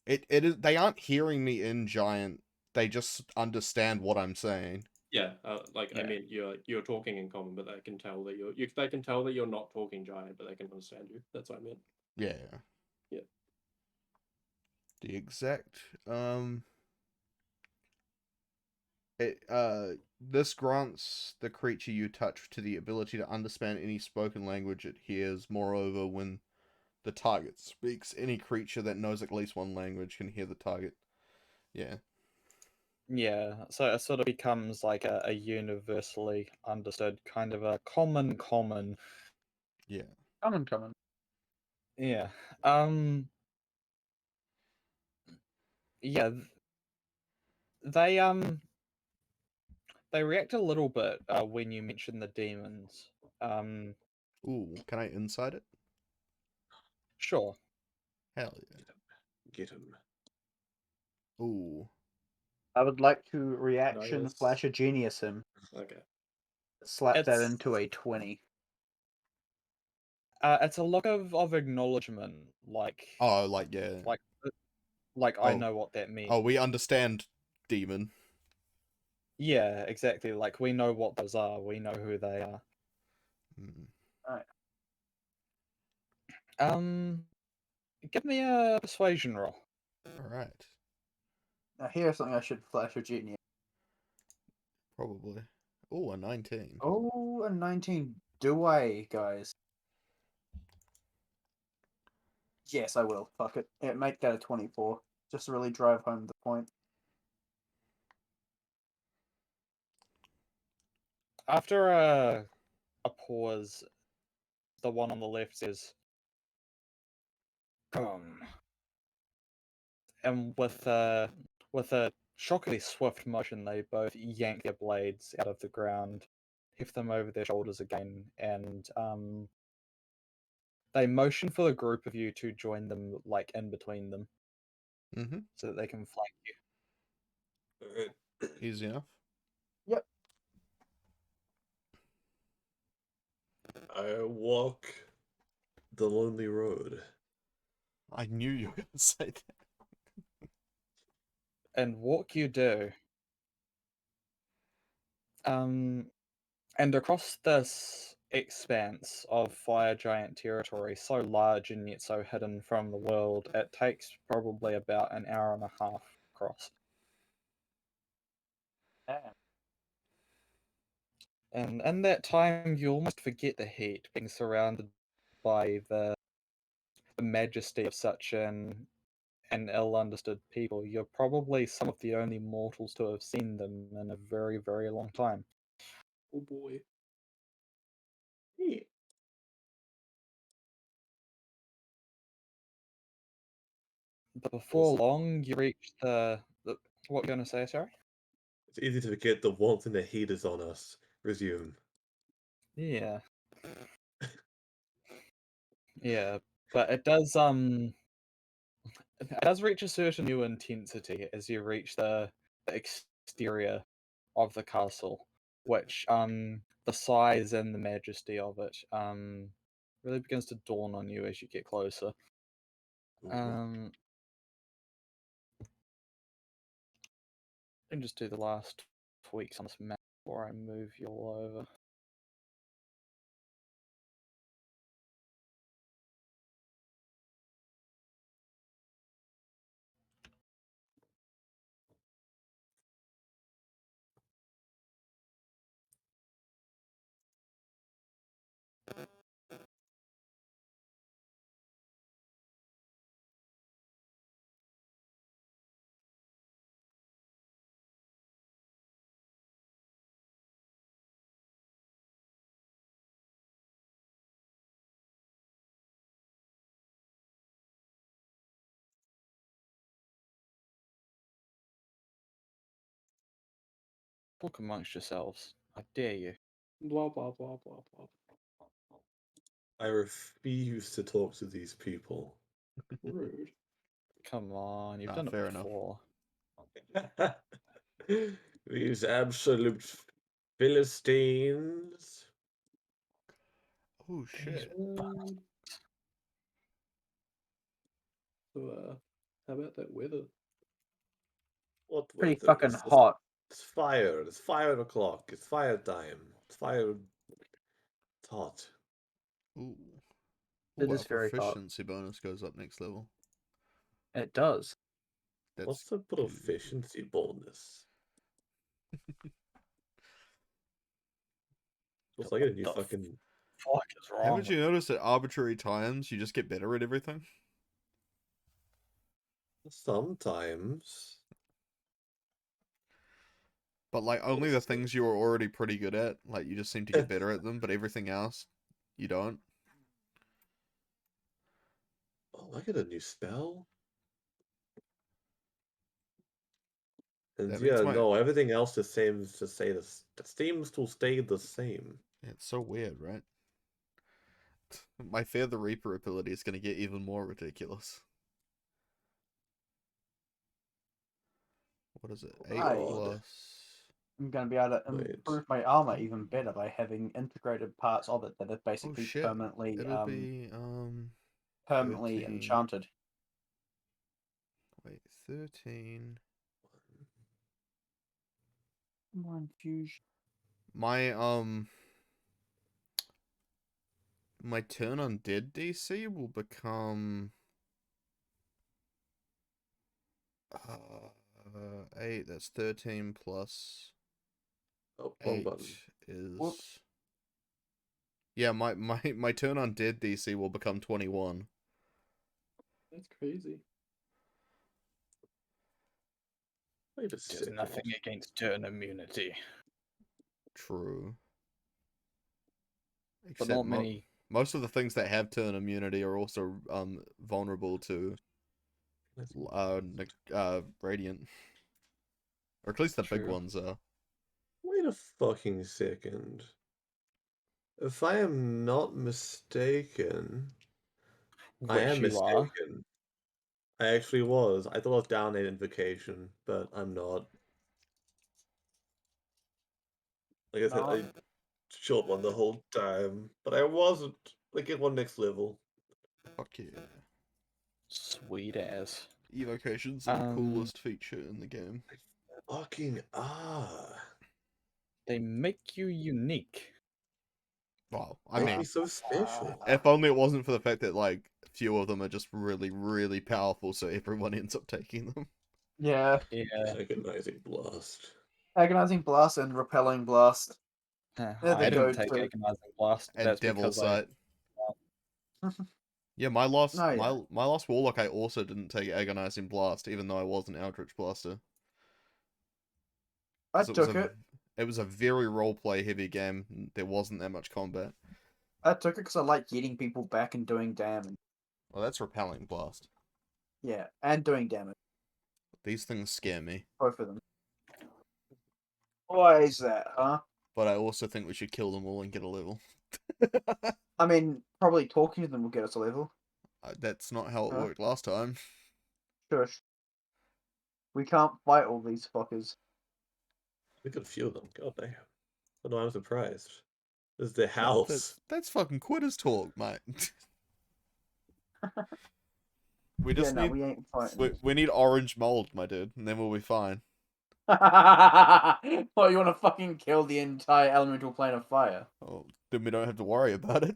is. They aren't hearing me in giant. They just understand what I'm saying. Yeah, I Yeah. mean, you're talking in common, but they can tell that they can tell that you're not talking giant, but they can understand you. That's what I meant. Yeah. Yeah. The exact this grants the creature you touch to the ability to understand any spoken language it hears. Moreover, when the target speaks, any creature that knows at least one language can hear the target. Yeah. Yeah, so it sort of becomes like a universally understood kind of a common. Yeah. Common. Yeah. Yeah, they react a little bit when you mention the demons. Ooh, can I insight it? Sure. Hell yeah. Get him. Ooh. I would like to reaction Nice. flash a genius him. Okay. Slap that It's- into a 20. It's a look of acknowledgement, like Oh, like yeah. like I Oh. know what that means. Oh, we understand, demon. Yeah, exactly. Like we know what those are. We know who they are. Mm. Give me a persuasion roll. All right. Now here's something I should flash a genius. Probably. Ooh, a 19. Oh, a 19. Do I, guys? Yes, I will. Fuck it. Yeah, make that a 24. Just to really drive home the point. After a pause, the one on the left says, "Come." And with a shockingly swift motion, they both yank their blades out of the ground, heft them over their shoulders again, and they motion for the group of you to join them, like in between them, Mm-hmm. so that they can flank you. Alright. Easy enough. Yep. I walk the lonely road. I knew you were gonna say that. And walk you do. And across this expanse of fire giant territory, so large and yet so hidden from the world, it takes probably about an hour and a half across. Damn. And in that time, you almost forget the heat, being surrounded by the majesty of such an ill-understood people. You're probably some of the only mortals to have seen them in a very, very long time. Oh boy. Yeah. But before Also- long, you reach the what were you gonna say, sorry? It's easy to forget the warmth and the heat is on us. Resume. Yeah. Yeah, but it does reach a certain new intensity as you reach the exterior of the castle, which the size and the majesty of it really begins to dawn on you as you get closer. Ooh. And just do the last tweaks on this map before I move you all over. Talk amongst yourselves. I dare you. Blah blah blah blah blah. I refuse to talk to these people. Rude. Come on, you've Ah, done it fair enough. before. These absolute Philistines. Oh shit. So, how about that weather? What Pretty weather? fucking hot. It's fire. It's 5 o'clock. It's fire time. It's fire. It's hot. Ooh. It Ooh, is our very hot. proficiency bonus goes up next level. It does. What's That's the good. proficiency bonus? Looks like a new The fucking. fuck is wrong? Haven't you noticed at arbitrary times you just get better at everything? Sometimes. But like only the things you were already pretty good at, like you just seem to get better at them, but everything else you don't. Oh, I get a new spell. And That means yeah, my no, everything else the same to say this seems to stay the same. it's so weird, right? My Fear the Reaper ability is gonna get even more ridiculous. What is it? 8 Right. plus I'm going to be able to Wait. improve my armor even better by having integrated parts of it that are oh basically shit. permanently It'll be 13. enchanted. Wait, 13. More infusion. My turn on dead DC will become 8, that's 13 plus Oh, wrong 8 button. is Whoops. yeah, my turn on dead DC will become 21. That's crazy. Wait a There's second. nothing against turn immunity, True. but Except not many. most of the things that have turn immunity are also vulnerable to radiant. Or at least the big True. ones are. Wait a fucking second. If I am not mistaken, I Which am you are. mistaken. I actually was. I thought I was down in invocation, but I'm not. Like I said, I No. short one the whole time, but I wasn't. I get one next level. Fuck yeah. Sweet ass. Evocations are the coolest feature in the game. Fucking ah. They make you unique. Wow, I Make mean, me so special. if only it wasn't for the fact that like few of them are just really, really powerful, so everyone ends up taking them. Yeah. Yeah. Agonizing blast. Agonizing blast and repelling blast. They're I the didn't take go-to. agonizing blast. And That's Devil because I. Sight. Yeah, my last Oh, yeah. my last Warlock I also didn't take Agonizing Blast, even though I was an Eldritch Blaster. I 'Cause it was took a it. It was a very roleplay heavy game. There wasn't that much combat. I took it because I like getting people back and doing damage. Well, that's repelling blast. Yeah, and doing damage. These things scare me. Both of them. Why is that, huh? But I also think we should kill them all and get a level. I mean, probably talking to them will get us a level. That's not how it Huh? worked last time. Shush. We can't fight all these fuckers. We could few them. God damn. Oh, no, I'm surprised. This is the That's, house. that's fucking quitters talk, mate. We Yeah, just no, need we ain't fighting. we need orange mold, my dude, and then we'll be fine. Oh, you want to fucking kill the entire elemental plane of fire? Oh, then we don't have to worry about it.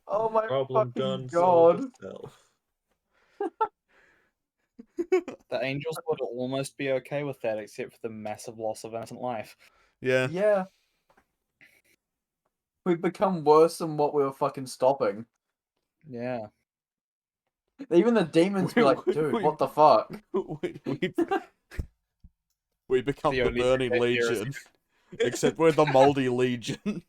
Oh my Problem fucking done, god! solved itself. The angels would almost be okay with that, except for the massive loss of innocent life. Yeah. Yeah. We've become worse than what we were fucking stopping. Yeah. Even the demons be like, dude, we- what the fuck? we become The the only Burning threat here is- Legion, except we're the Moldy Legion.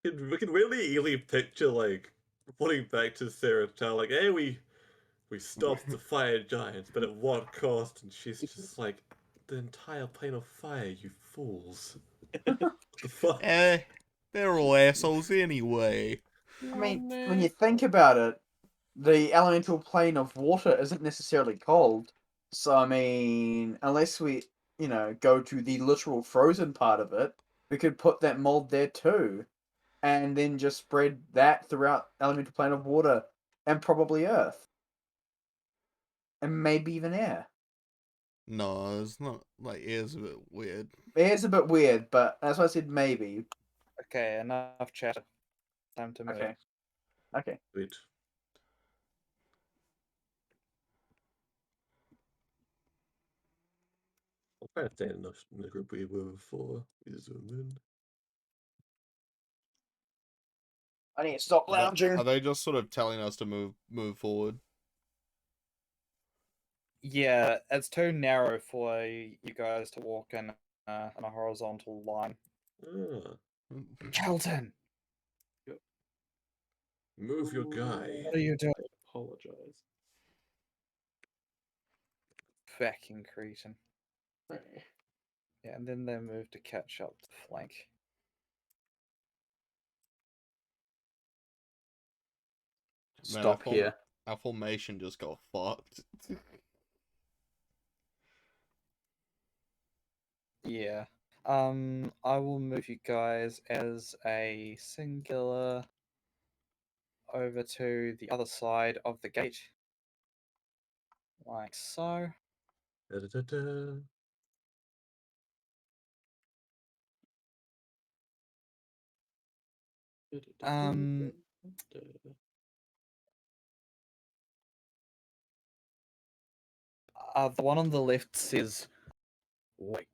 We can really easily picture, like, putting back to Sarah Child, like, hey, we stopped the fire giants, but at what cost? And she's just like, the entire plane of fire, you fools. What the fuck? They're all assholes anyway. I mean, when you think about it, the elemental plane of water isn't necessarily cold. So, I mean, unless we, go to the literal frozen part of it, we could put that mold there too. And then just spread that throughout elemental plane of water and probably earth. And maybe even air. No, it's not. Like, air's a bit weird. Air's a bit weird, but that's why I said maybe. Okay, enough chatter. Time to move. Okay. Okay. Wait. I'm trying to stay in the group we were before. We zoom in. I need to stop lounging. Are they just sort of telling us to move forward? Yeah, it's too narrow for you guys to walk in a horizontal line. Ah, Kelton, move your guy. what are you doing? I apologize. Fucking cretin. Hey. Yeah, and then they move to catch up to flank. Man, Stop here. Our formation just got fucked. Yeah. I will move you guys as a singular over to the other side of the gate. Like so. Da-da-da-da. Um, the one on the left says, wait.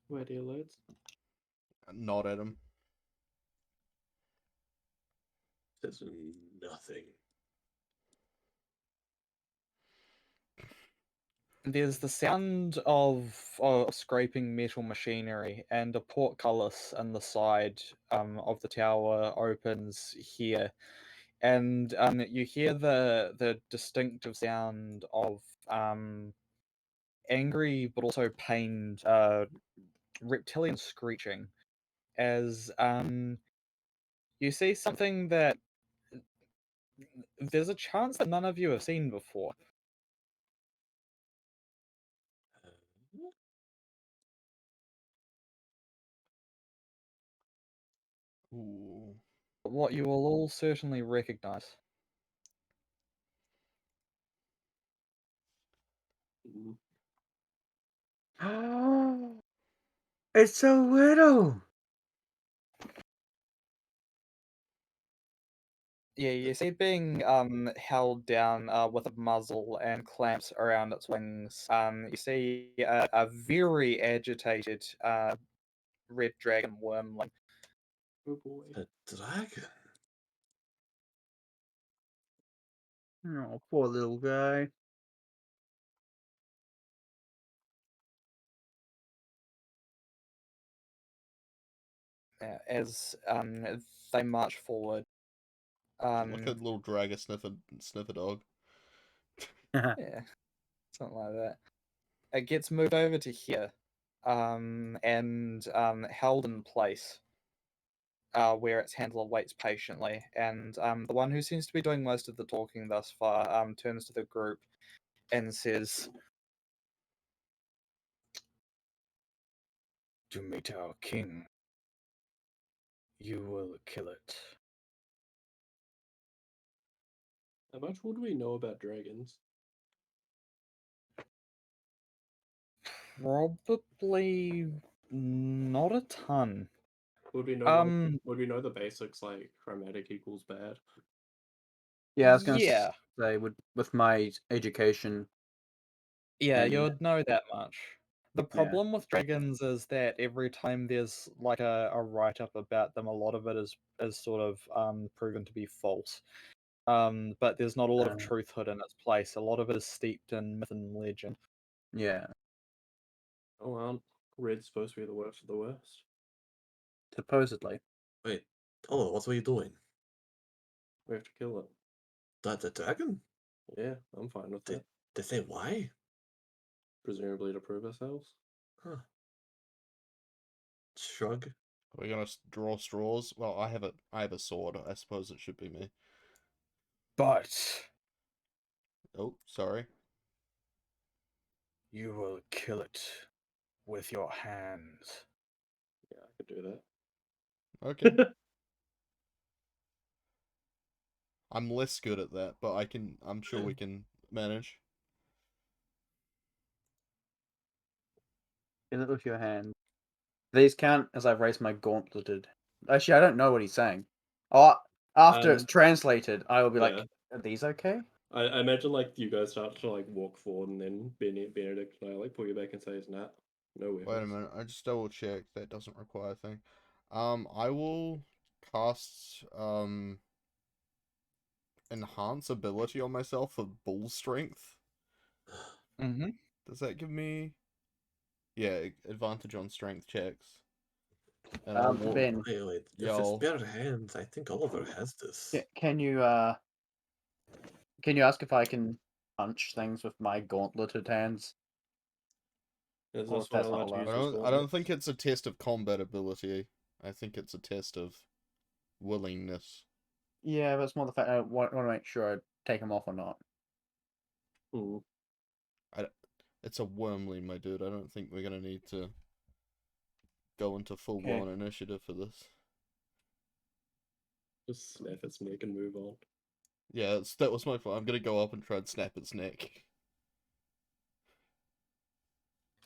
Where do you loads? Nod at him. Says nothing. There's the sound of scraping metal machinery, and a portcullis on the side of the tower opens here, and you hear the distinctive sound of angry but also pained reptilian screeching, as you see something that there's a chance that none of you have seen before. Ooh. What you will all certainly recognize. It's so little. Yeah, you see it being held down with a muzzle and clamps around its wings. You see a very agitated red dragon wormling. Oh boy. A dragon. Oh, poor little guy. As they march forward, Like a little dragon sniffer dog. yeah, something like that. It gets moved over to here, and held in place, where its handler waits patiently. And the one who seems to be doing most of the talking thus far, turns to the group and says, "To meet our king, you will kill it." How much would we know about dragons? Probably not a ton. Would we know would we know the basics like chromatic equals bad? Yeah, I was gonna Yeah. say with my education. Yeah, And- you'd know that much. The Yeah. problem with dragons is that every time there's like a write-up about them, a lot of it is sort of proven to be false. But there's not a lot of truth hid in its place. A lot of it is steeped in myth and legend. Yeah, Oh, aren't red's supposed to be the worst of the worst? supposedly. Wait, oh, what were you doing? We have to kill it. The dragon? Yeah, I'm fine with that. They say why? Presumably to prove ourselves. Huh. Shrug. Are we gonna draw straws? Well, I have a sword. I suppose it should be me. But Oh, sorry. you will kill it with your hands. Yeah, I could do that. Okay. I'm less good at that, but I'm sure we can manage. Kill it with your hand. These count as I've raised my gauntleted. Actually, I don't know what he's saying. Oh, after it's translated, I will be like, "Are these okay?" I imagine like you guys start to like walk forward and then Benedict and I like pull you back and say, "Nah, no weapons." Wait a minute, I just double check. That doesn't require a thing. I will cast enhance ability on myself for bull strength. Mm-hmm. Does that give me? Yeah, advantage on strength checks. And I'll Ben, Wait, if it's yell. bare hands, I think Oliver has this. can you ask if I can punch things with my gauntleted hands? Is Or this if one that's not allowed to allowed. use his I don't think gauntlets? it's a test of combat ability. I think it's a test of willingness. Yeah, but it's more the fact I want to make sure I take them off or not. Hmm. It's a wormling, my dude. I don't think we're gonna need to go into full-blown initiative for this. Just snap its neck and move on. Yeah, that was my plan. I'm gonna go up and try and snap its neck.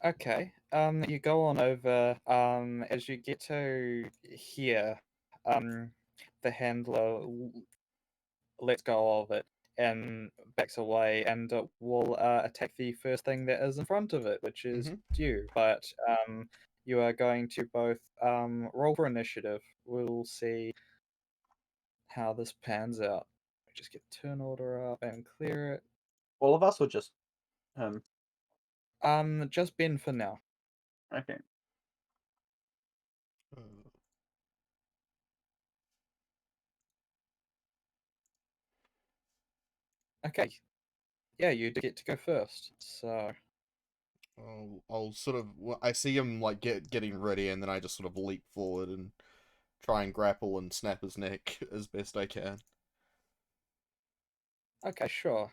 Okay. You go on over. As you get to here, the handler lets go of it and backs away, and it will attack the first thing that is in front of it, which is you. But you are going to both roll for initiative. We'll see how this pans out. Just get turn order up and clear it. All of us or just Just Ben for now. okay. Okay. Yeah, you get to go first. So I'll sort of I see him like getting ready, and then I just sort of leap forward and try and grapple and snap his neck as best I can. okay, sure.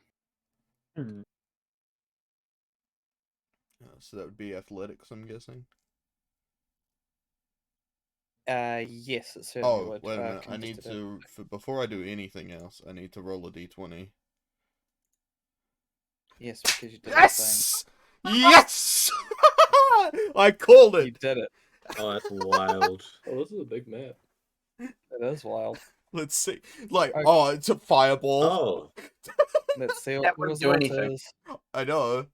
So that would be athletics, I'm guessing. Yes, it certainly would. Wait a minute. I need contested to before I do anything else, I need to roll a d20. Yes, because you did Yes! Yes! I called the thing. You it. did it. Oh, that's wild. Oh, this is a big map. It is wild. Let's see. Like, Okay. oh, it's a fireball. Oh, Let's see what That the wouldn't do result anything. is. I know.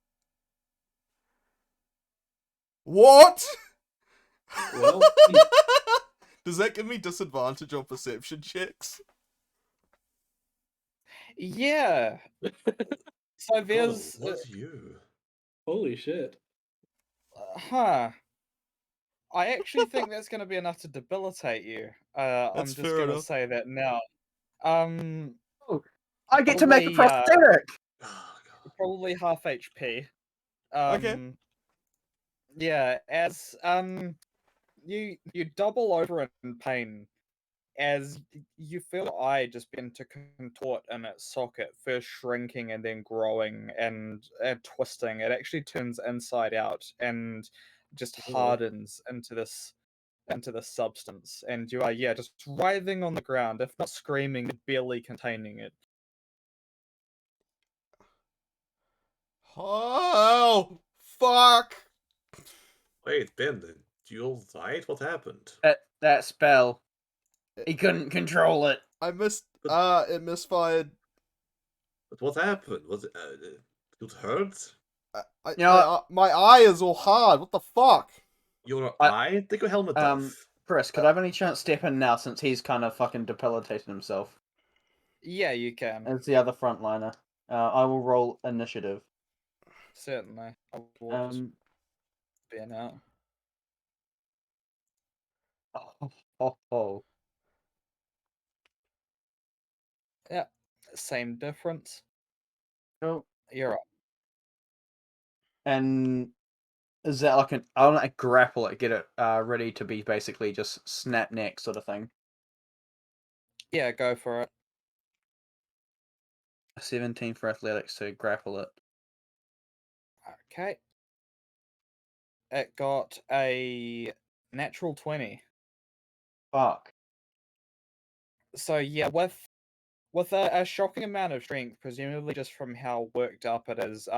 What? Well, Does that give me disadvantage on perception checks? Yeah. So God, there's what's you? Holy shit. huh. I actually think that's going to be enough to debilitate you. I'm That's just fair going to enough. say that now. Um, Oh, I get to make a probably prosthetic. Oh, God. probably half HP. Okay. Yeah, as you double over in pain as you feel your eye just begin to contort in its socket, first shrinking and then growing and twisting. It actually turns inside out and just hardens into this substance, and you are just writhing on the ground, if not screaming, barely containing it. Oh, fuck! Wait, Ben, you all right? What happened? That spell. He couldn't control it. I missed. But- It misfired. But what happened? Was it hurt? You know, My eye is all hard. What the fuck? Your I- eye? Take your helmet um, off. Chris, could I have any chance step in now since he's kind of fucking debilitated himself? Yeah, you can. As the other frontliner. I will roll initiative. Certainly. I will just Um, ban out. oh. Yeah. Same difference. Cool. You're up. And is that like I want to grapple it, get it ready to be basically just snap neck sort of thing. Yeah, go for it. 17 for athletics to grapple it. Okay. It got a natural 20. Fuck. So yeah, with a shocking amount of strength, presumably just from how worked up it is,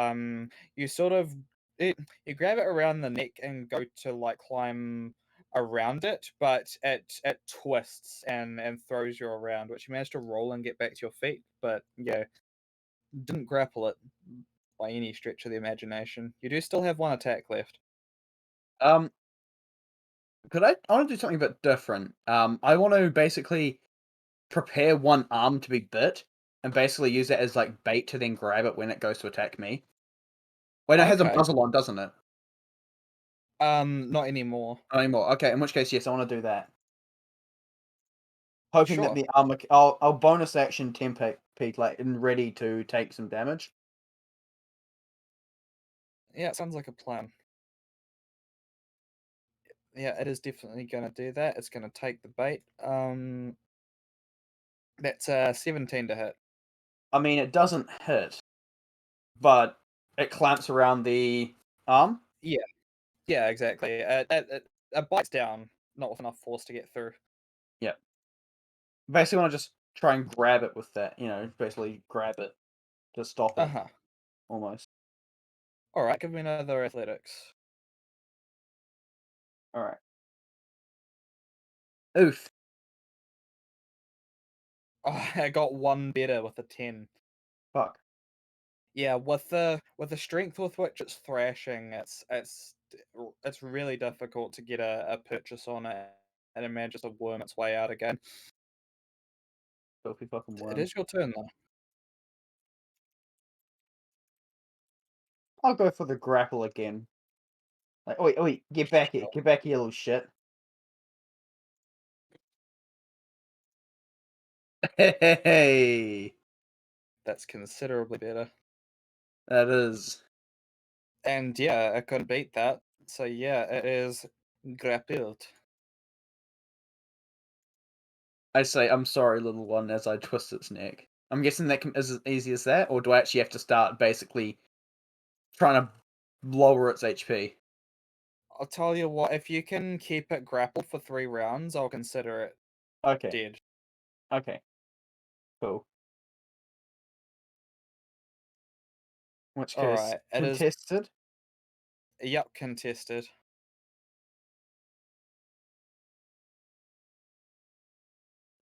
you sort of you grab it around the neck and go to like climb around it, but it twists and throws you around, which you manage to roll and get back to your feet, but yeah, didn't grapple it by any stretch of the imagination. You do still have one attack left. Could I want to do something a bit different. I want to basically prepare one arm to be bit and basically use it as like bait to then grab it when it goes to attack me. Wait, no, it has a Okay. muzzle on, doesn't it? Not anymore. Not anymore. Okay, in which case, yes, I want to do that. Hoping that Sure. the armor, I'll bonus action temp peak like and ready to take some damage. Yeah, it sounds like a plan. Yeah, it is definitely going to do that. It's going to take the bait. That's 17 to hit. I mean, it doesn't hit, but it clamps around the arm. Yeah, exactly. It bites down, not with enough force to get through. Yeah. Basically, want to just try and grab it with that. Basically grab it to stop it Uh-huh. almost. All right, give me another athletics. All right. Oof. Oh, I got one better with a 10. Fuck. Yeah, with the strength with which it's thrashing, it's really difficult to get a purchase on it, and it manages to worm its way out again. Filthy fucking It worm. is your turn though. I'll go for the grapple again. Like, wait, get back here. Get back here, little shit. Hey, That's considerably better. that is. And yeah, I couldn't beat that. So yeah, it is grappled. I say, I'm sorry, little one, as I twist its neck. I'm guessing that is as easy as that, or do I actually have to start basically trying to lower its HP? I'll tell you what, if you can keep it grappled for 3 rounds, I'll consider it Okay, dead. okay, cool. In which case, Alright, it is. contested. Yep, contested.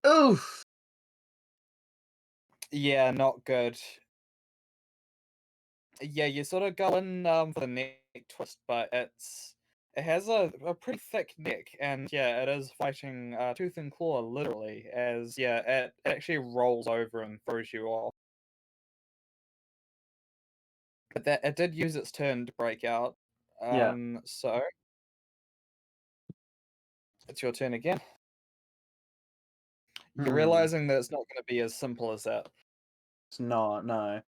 Oof. Yeah, not good. Yeah, you sort of go in for the neck twist, but It has a pretty thick neck, and yeah, it is fighting tooth and claw, literally, as yeah, it actually rolls over and throws you off. But that it did use its turn to break out. Yeah. So it's your turn again. You're Hmm. realizing that it's not going to be as simple as that. It's not, no.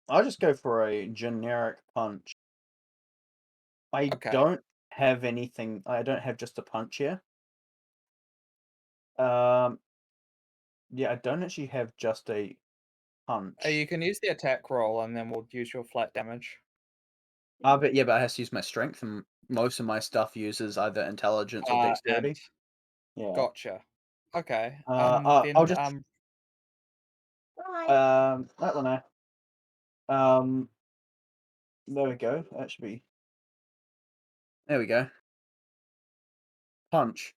I'll just go for a generic punch. I Okay. don't have anything. I don't have just a punch here. Yeah, I don't actually have just a punch. You can use the attack roll, and then we'll use your flat damage. But yeah, but I have to use my strength, and most of my stuff uses either intelligence or And dexterity. Yeah. gotcha. Okay. I'll just Then I don't know. There we go. That should be. There we go. Punch,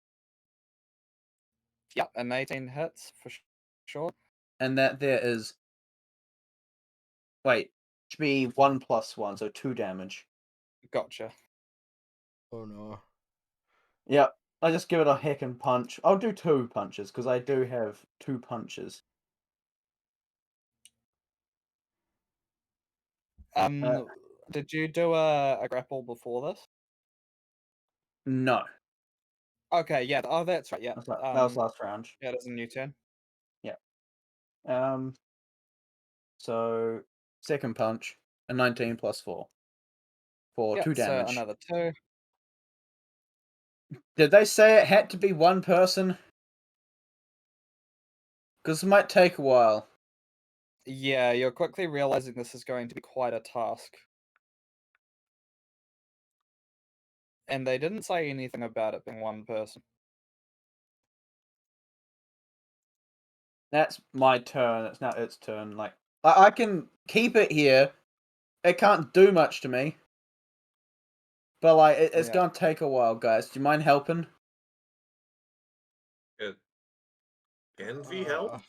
yep, an 18 hits for sure. and that there is. Wait, should be 1+1, so 2 damage. Gotcha. Oh no. Yep. I just give it a heckin' punch. I'll do 2 punches because I do have 2 punches. Did you do a grapple before this? No, Okay, yeah. Oh, that's right. Yeah. that was last round. Yeah, it is a new turn. Yeah. So second punch, a 19 +4 for Yeah, 2 so damage. another 2. Did they say it had to be one person? Because it might take a while. Yeah, you're quickly realizing this is going to be quite a task. And they didn't say anything about it being one person. That's my turn. It's now its turn. Like I can keep it here. It can't do much to me. But like it's Yeah. gonna take a while, guys. Do you mind helping? Can we help?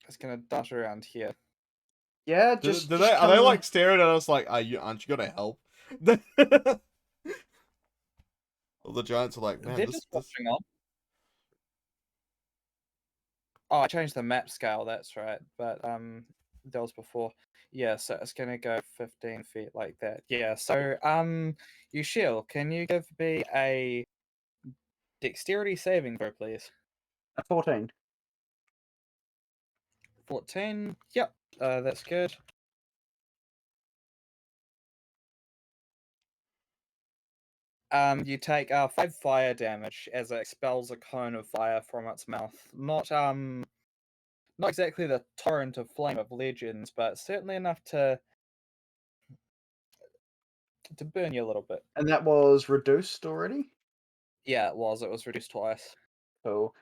It's gonna dart around here. Yeah, Do, just do just they are come they in. like staring at us like, aren't you gonna help? Well, the giants are like, man, They're this just watching on. Oh, I changed the map scale, that's right. But that was before. Yeah, so it's gonna go 15 feet like that. Yeah, so Yushil, can you give me a dexterity saving throw, please? A 14. 14. Yep, that's good. You take 5 fire damage as it expels a cone of fire from its mouth. Not exactly the torrent of flame of legends, but certainly enough to burn you a little bit. And that was reduced already? Yeah, it was. It was reduced twice. Cool.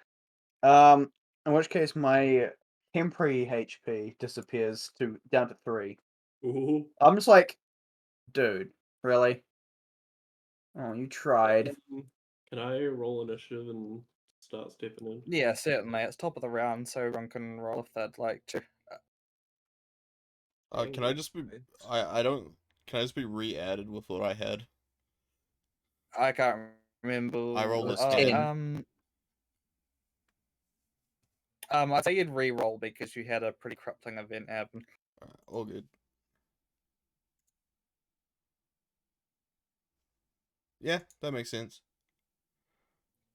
In which case my temporary HP disappears down to 3. Ooh. I'm just like, dude, really? Oh, you tried. Can I roll initiative and start stepping in? Yeah, certainly. It's top of the round, so everyone can roll if they'd like to. can I just be? I don't. Can I just be re-added with what I had? I can't remember. I rolled a Oh, 10. I'd say you'd re-roll because you had a pretty crippling event happen. All good. Yeah, that makes sense.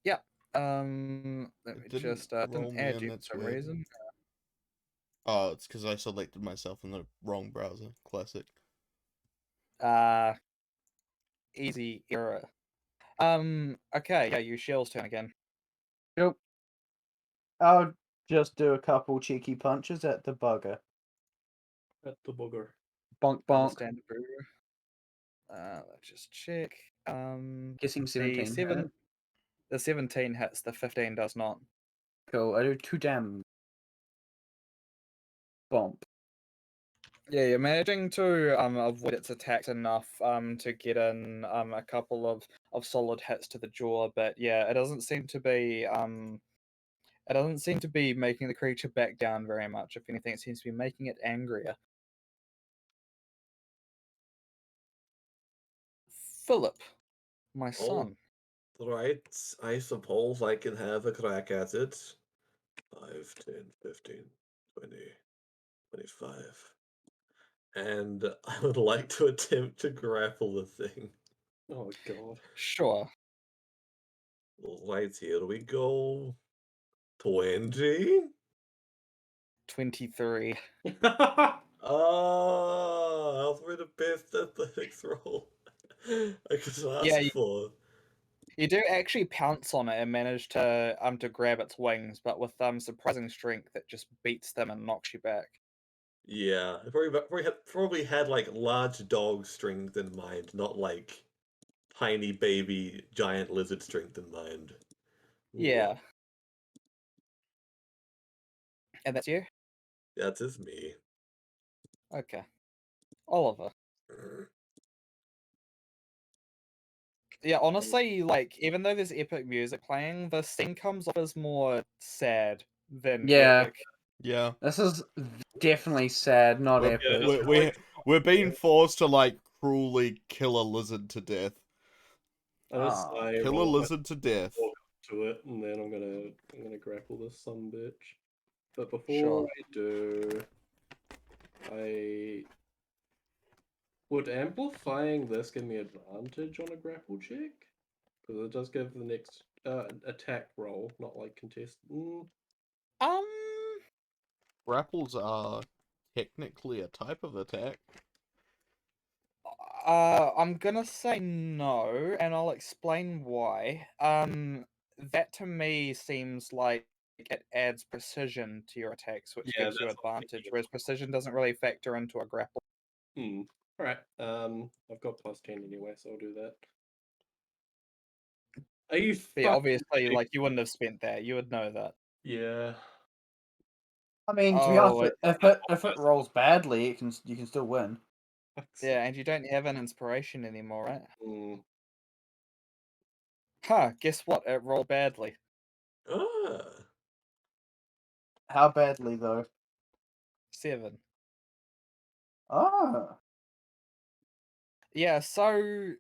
Yeah. Let me It didn't just roll didn't me add in, you for that's some weird. reason. Oh, it's because I selected myself in the wrong browser. Classic. Easy error. Okay, yeah, you Shell's turn again. Nope. I'll just do a couple cheeky punches at the bugger. At the booger. Bonk bonk. Understandable. Let's just check. Guessing The 17 hit. The 17 hits. The 15 does not. Cool. I do 2 damage. Bump. Yeah, you're managing to avoid its attacks enough to get in a couple of solid hits to the jaw, but yeah, it doesn't seem to be making the creature back down very much. If anything, it seems to be making it angrier. Philip, my Oh. son. Right, I suppose I can have a crack at it. 5, 10, 15, 20, 25. And I would like to attempt to grapple the thing. Oh god. Sure. Right, here we go. 20? 23. Ah, for the best athletics roll I could Yeah, ask for. you do actually pounce on it and manage to grab its wings, but with surprising strength, it just beats them and knocks you back. Yeah, I probably had like large dog strength in mind, not like tiny baby giant lizard strength in mind. Ooh, Yeah. And that's you? that is me. Okay. Oliver. Yeah, honestly, like, even though there's epic music playing, the scene comes off as more sad than Yeah. epic. Yeah. This is definitely sad, not We're, epic. it's we're, we're being yeah. forced to, like, cruelly kill a lizard to death. Ah. Kill a lizard to death. walk up to it, and then I'm gonna grapple this son bitch. But before Sure. I do, I would amplifying this give me advantage on a grapple check? Because it does give the next attack roll, not like contest. Um, Grapples are technically a type of attack. I'm gonna say no, and I'll explain why. That to me seems like it adds precision to your attacks, which Yeah, gives you that's what I'm advantage, thinking. whereas precision doesn't really factor into a grapple. Alright. I've got +10 anyway, so I'll do that. Are you But yeah, fucking obviously, like, you wouldn't have spent that. You would know that. Yeah. I mean, to be Oh, honest, if it rolls badly, you can still win. yeah, and you don't have an inspiration anymore, right? Mm. Huh, guess what? It rolled badly. Ah, How badly though? 7. Ah. Yeah, so you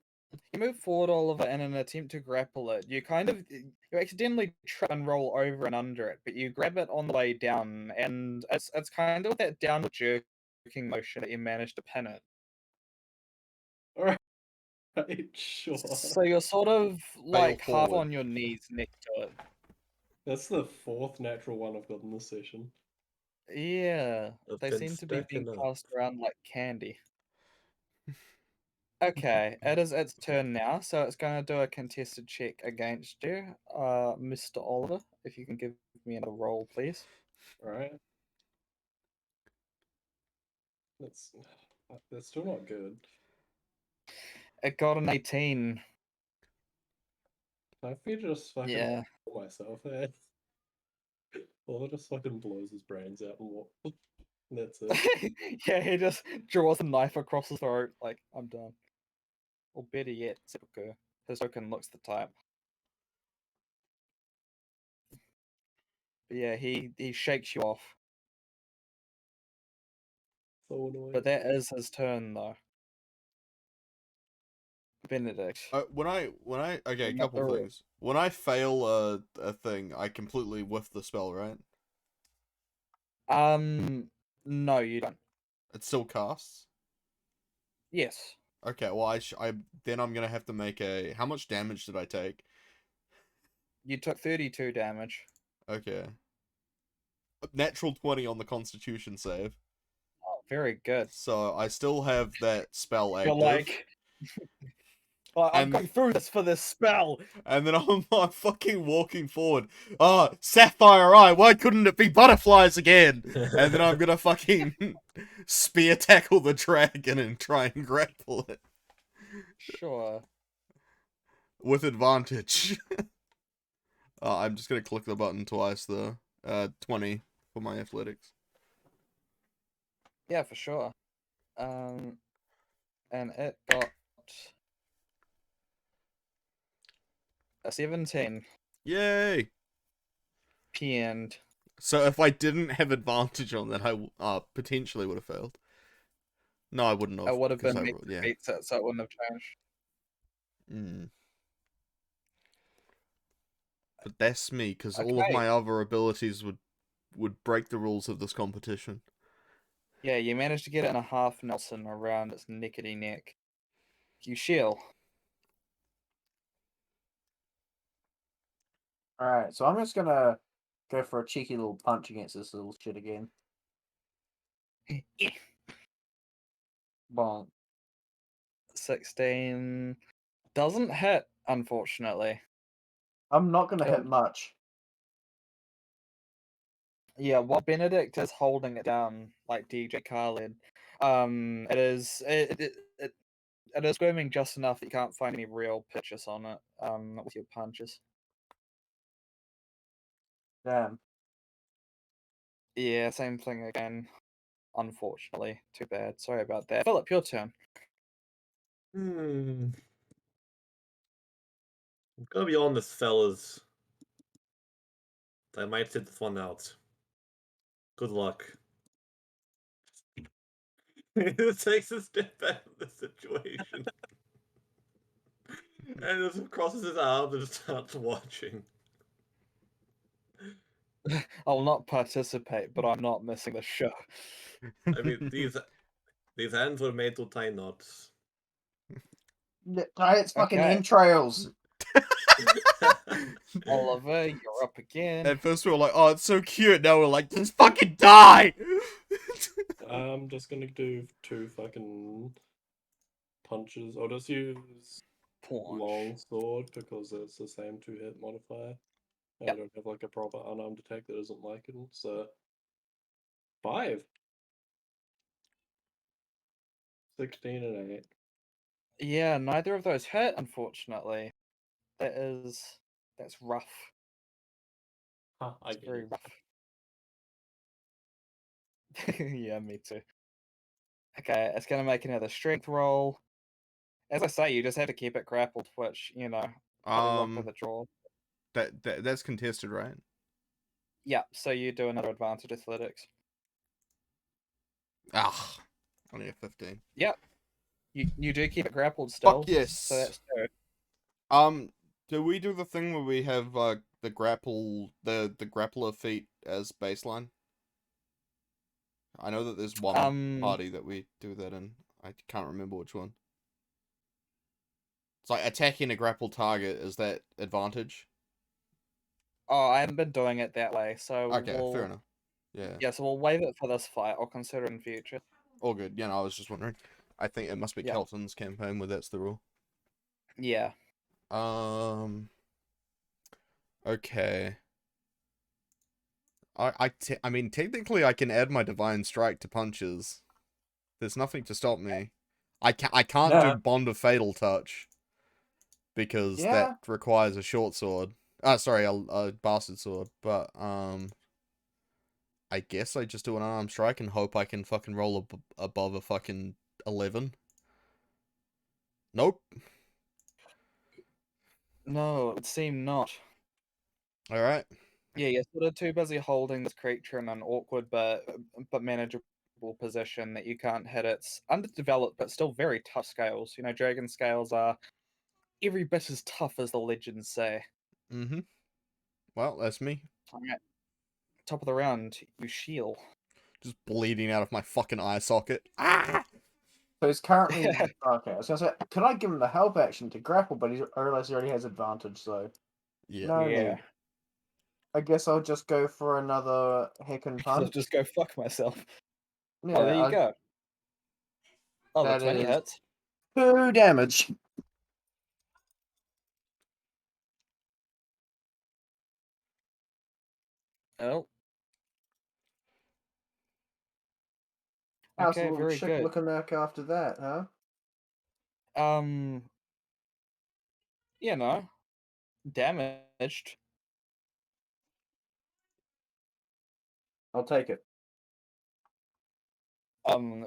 move forward, Oliver, in an attempt to grapple it. You accidentally trip and roll over and under it, but you grab it on the way down, and it's kind of that downward jerking motion that you manage to pin it. Alright, sure. So you're sort of like half forward. on your knees next to it. That's the 4th natural one I've got in this session. Yeah, I've they been seem to be being stacking up. passed around like candy. Okay, it is its turn now, so it's going to do a contested check against you, Mr. Oliver. If you can give me another roll, please. Alright. That's still not good. It got an 18. I feel just fucking Yeah. kill myself, eh? Well, it just fucking blows his brains out and what? That's it. Yeah, he just draws a knife across his throat, like, I'm done. Or better yet, seppuku. His token looks the type. But yeah, he shakes you off. So annoying. But that is his turn, though. Benedict. Okay, a Not couple the real. things. When I fail a thing, I completely whiff the spell, right? No, you don't. It still casts. Yes. Okay, well then I'm gonna have to make a. How much damage did I take? You took 32 damage. Okay. Natural 20 on the Constitution save. Oh, very good. So I still have that spell active. You're like, I'm And- going through this for this spell. And then I'm fucking walking forward. Oh, Sapphire Eye, why couldn't it be butterflies again? And then I'm gonna fucking spear tackle the dragon and try and grapple it. Sure. With advantage. I'm just gonna click the button twice though. 20 for my athletics. Yeah, for sure. And it got a 17. Yay! P-end. So if I didn't have advantage on that, I potentially would have failed. No, I wouldn't have. It would have 'cause been I me rolled- that yeah. beats it, so it wouldn't have changed. Mm. But that's me, because all of Okay. my other abilities would break the rules of this competition. Yeah, you managed to get it in a half Nelson around its neckety neck. You shield. Alright, so I'm just gonna go for a cheeky little punch against this little shit again. Bonk. 16 doesn't hit, unfortunately. I'm not gonna hit It'll- much. Yeah, while Benedict is holding it down like DJ Khaled, it is it is squirming just enough that you can't find any real purchase on it. With your punches. Damn. Yeah, same thing again. Unfortunately, too bad. Sorry about that. Philip, your turn. I'm gonna be honest, fellas. I might sit this one out. Good luck. It takes a step out of the situation. And just crosses his arms and starts watching. I'll not participate, but I'm not missing the show. I mean, these hands were made to tie knots. Tie its fucking Okay. entrails. Oliver, you're up again. At first we were like, oh, it's so cute. Now we're like, just fucking die! I'm just gonna do 2 fucking punches. I'll just use Punch. long sword because it's the same 2-hit modifier. And I don't have like a proper unarmed attack that isn't like it. So 5. 16 and 8. Yeah, neither of those hit, unfortunately. That's rough. Huh, I It's get very it. rough. Yeah, me too. Okay, it's gonna make another strength roll. As I say, you just have to keep it grappled, which, pretty luck of the draw. That's contested, right? Yeah, so you do another advantage athletics. Ah, only a 15. Yep. You do keep it grappled still. Fuck yes. So that's good. Do we do the thing where we have the grappler feat as baseline? I know that there's one party that we do that in. I can't remember which one. It's like attacking a grapple target, is that advantage? Oh, I haven't been doing it that way, so Okay, fair enough. Yeah. Yeah, so we'll waive it for this fight. I'll consider it in future. All good. Yeah, no, I was just wondering. I think it must be Yeah. Kelton's campaign where that's the rule. Yeah. Okay. I mean, technically I can add my Divine Strike to punches. There's nothing to stop me. I can't Yeah. do Bond of Fatal Touch. Because Yeah. that requires a short sword. Sorry, a bastard sword. But, I guess I just do an unarmed strike and hope I can fucking roll above a fucking 11. Nope. No, it would seem not. Alright. Yeah, you're sort of too busy holding this creature in an awkward but manageable position that you can't hit its underdeveloped but still very tough scales. Dragon scales are every bit as tough as the legends say. Mm-hmm. Well, that's me. Alright. Top of the round, you shield. Just bleeding out of my fucking eye socket. Ah! So he's currently okay. I was gonna say, could I give him the help action to grapple? But I realize he already has advantage, so Yeah. no Yeah. need. I guess I'll just go for another heckin' I'll punch. just go fuck myself. Yeah, Oh, there you go. Oh, the that 20 is- hits. 2 damage. Oh. How's the Okay, little very chick good. looking like after that, huh? Damaged. I'll take it.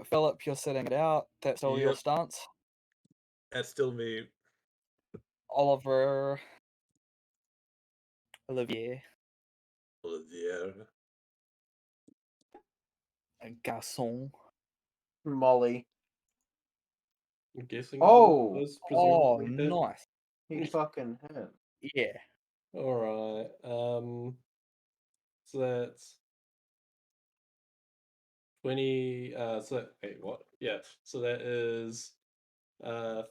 Philip, you're sitting it out. That's all your Yep. stance. That's still me. Oliver. Olivier. Olivier. Garçon. Molly. I'm guessing Oh! those Oh, presumably hit. nice. He fucking hit. Yeah. Alright. So that's 20 wait, what? Yeah. So that is 5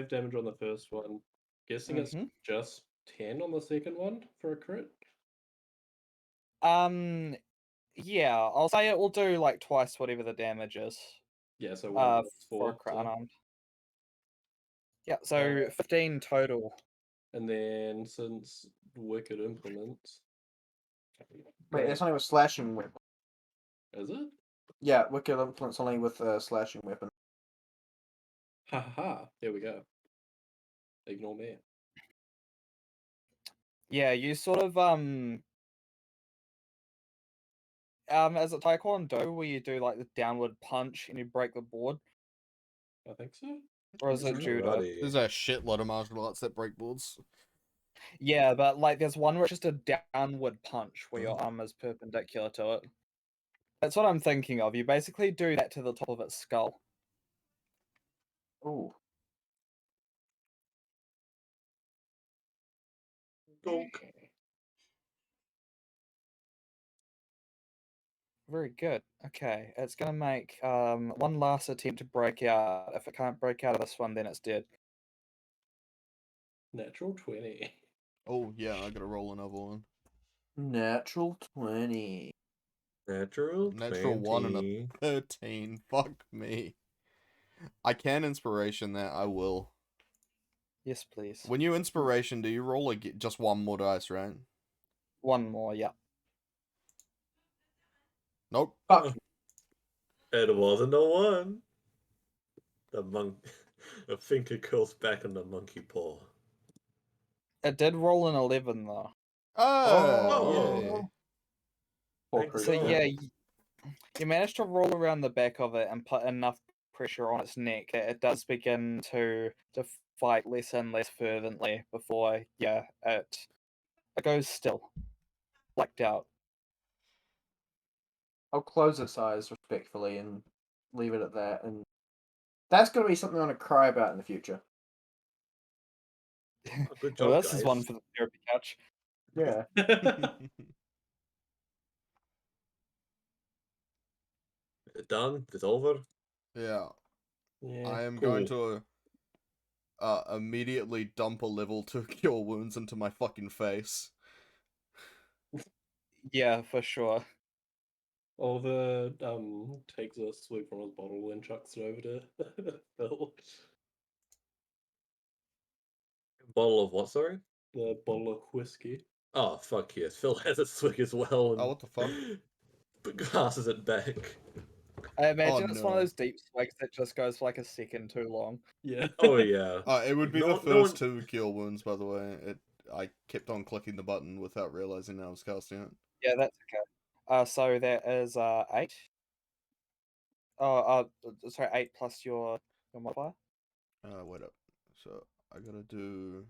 damage on the first one. Guessing it's Mhm. just 10 on the second one for a crit. Yeah, I'll say it will do like twice whatever the damage is. Yeah, so 1 plus For a 4. crit So. unarmed. Yeah, so 15 total. And then since Wicked Implements. Wait, that's only with slashing weapon. Is it? Yeah, Wicked Influence only with a slashing weapon. Ha ha ha. There we go. Ignore me. Yeah, you sort of as a Taekwondo where you do like the downward punch and you break the board, I think so. or is it judo? Alrighty. There's a shitload of martial arts that break boards. Yeah, but like there's one where it's just a downward punch where your arm is perpendicular to it. That's what I'm thinking of. You basically do that to the top of its skull. Ooh. Donk. Very good. Okay, it's gonna make one last attempt to break out. If it can't break out of this one, then it's dead. Natural 20. Oh yeah, I gotta roll another one. Natural 20. Natural Natural 1 and a 20. 13. Fuck me. I can inspiration that. I will. Yes, please. When you inspiration, do you roll just one more dice, right? One more, yeah. Nope. Fuck. It wasn't a 1. The monk. The finger curls back on the monkey paw. It did roll an 11 though. Oh, yeah. Poor Thank So creature. yeah, God. you managed to roll around the back of it and put enough pressure on its neck that it does begin to fight less and less fervently before, yeah, it goes still, blacked out. I'll close its eyes respectfully and leave it at that. And that's going to be something I'm going to cry about in the future. Oh, good Well, job, this guys. is one for the therapy couch. Yeah. Done. It's over. Yeah. Yeah. I am Cool. going to immediately dump a level 2 cure wounds into my fucking face. Yeah, for sure. Oliver takes a swig from his bottle and chucks it over to Phil. Bottle of what, sorry? The bottle of whiskey. Oh, fuck yes. Phil has a swig as well. And Oh, what the fuck? but passes it back. I imagine Oh, it's one of no. those deep swigs that just goes for like a second too long. Yeah. Oh, yeah. It would be No- the no first one- 2 cure wounds, by the way. I kept on clicking the button without realizing I was casting it. Yeah, that's okay. So that is 8. Oh, sorry, 8 plus your modifier. Wait up. So I gotta do,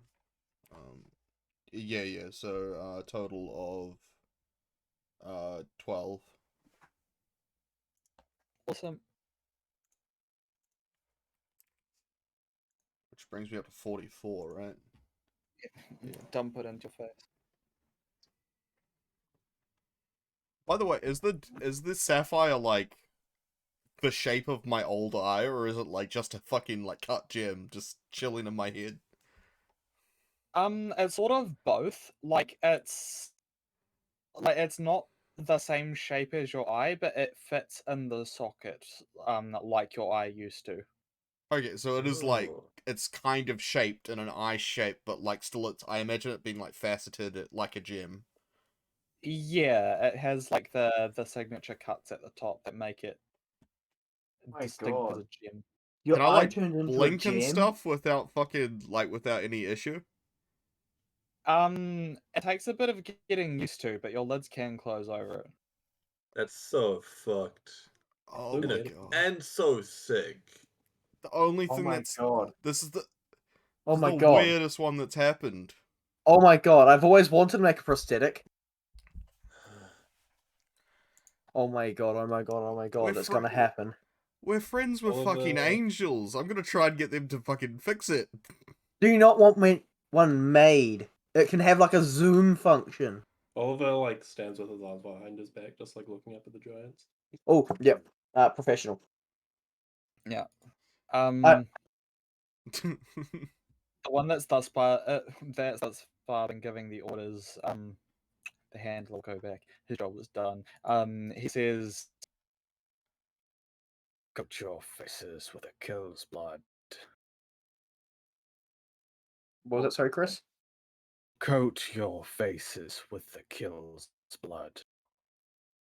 yeah. So total of 12. Awesome. Which brings me up to 44, right? Yeah. Dump it into your face. By the way, is this sapphire like the shape of my old eye, or is it like just a fucking like cut gem just chilling in my head? It's sort of both. Like it's not the same shape as your eye, but it fits in the socket, like your eye used to. Okay, so it is like Oh. it's kind of shaped in an eye shape, but like still it's I imagine it being like faceted like a gem. Yeah, it has like the signature cuts at the top that make it My distinct as God. a gem. Your Can I eye like turned into a blink and gem? stuff without fucking like without any issue? It takes a bit of getting used to, but your lids can close over it. That's so fucked. Oh Look my at it. god. And so sick. The only Oh thing my that's God. this is the Oh this is my the God. weirdest one that's happened. Oh my God. I've always wanted to make a prosthetic. Oh my God. Oh my God. Oh my God. We're It's gonna happen. We're friends with Oliver- fucking angels. I'm gonna try and get them to fucking fix it. Do you not want one made? It can have like a zoom function. Oliver like stands with his arms behind his back, just like looking up at the giants. Oh, yep. Professional. Yeah. I- The one that's thus far been giving the orders, the handler will go back. His job was done. He says, "Coat your faces with a kill's blood. What was it? Sorry, Chris. Coat your faces with the kill's blood."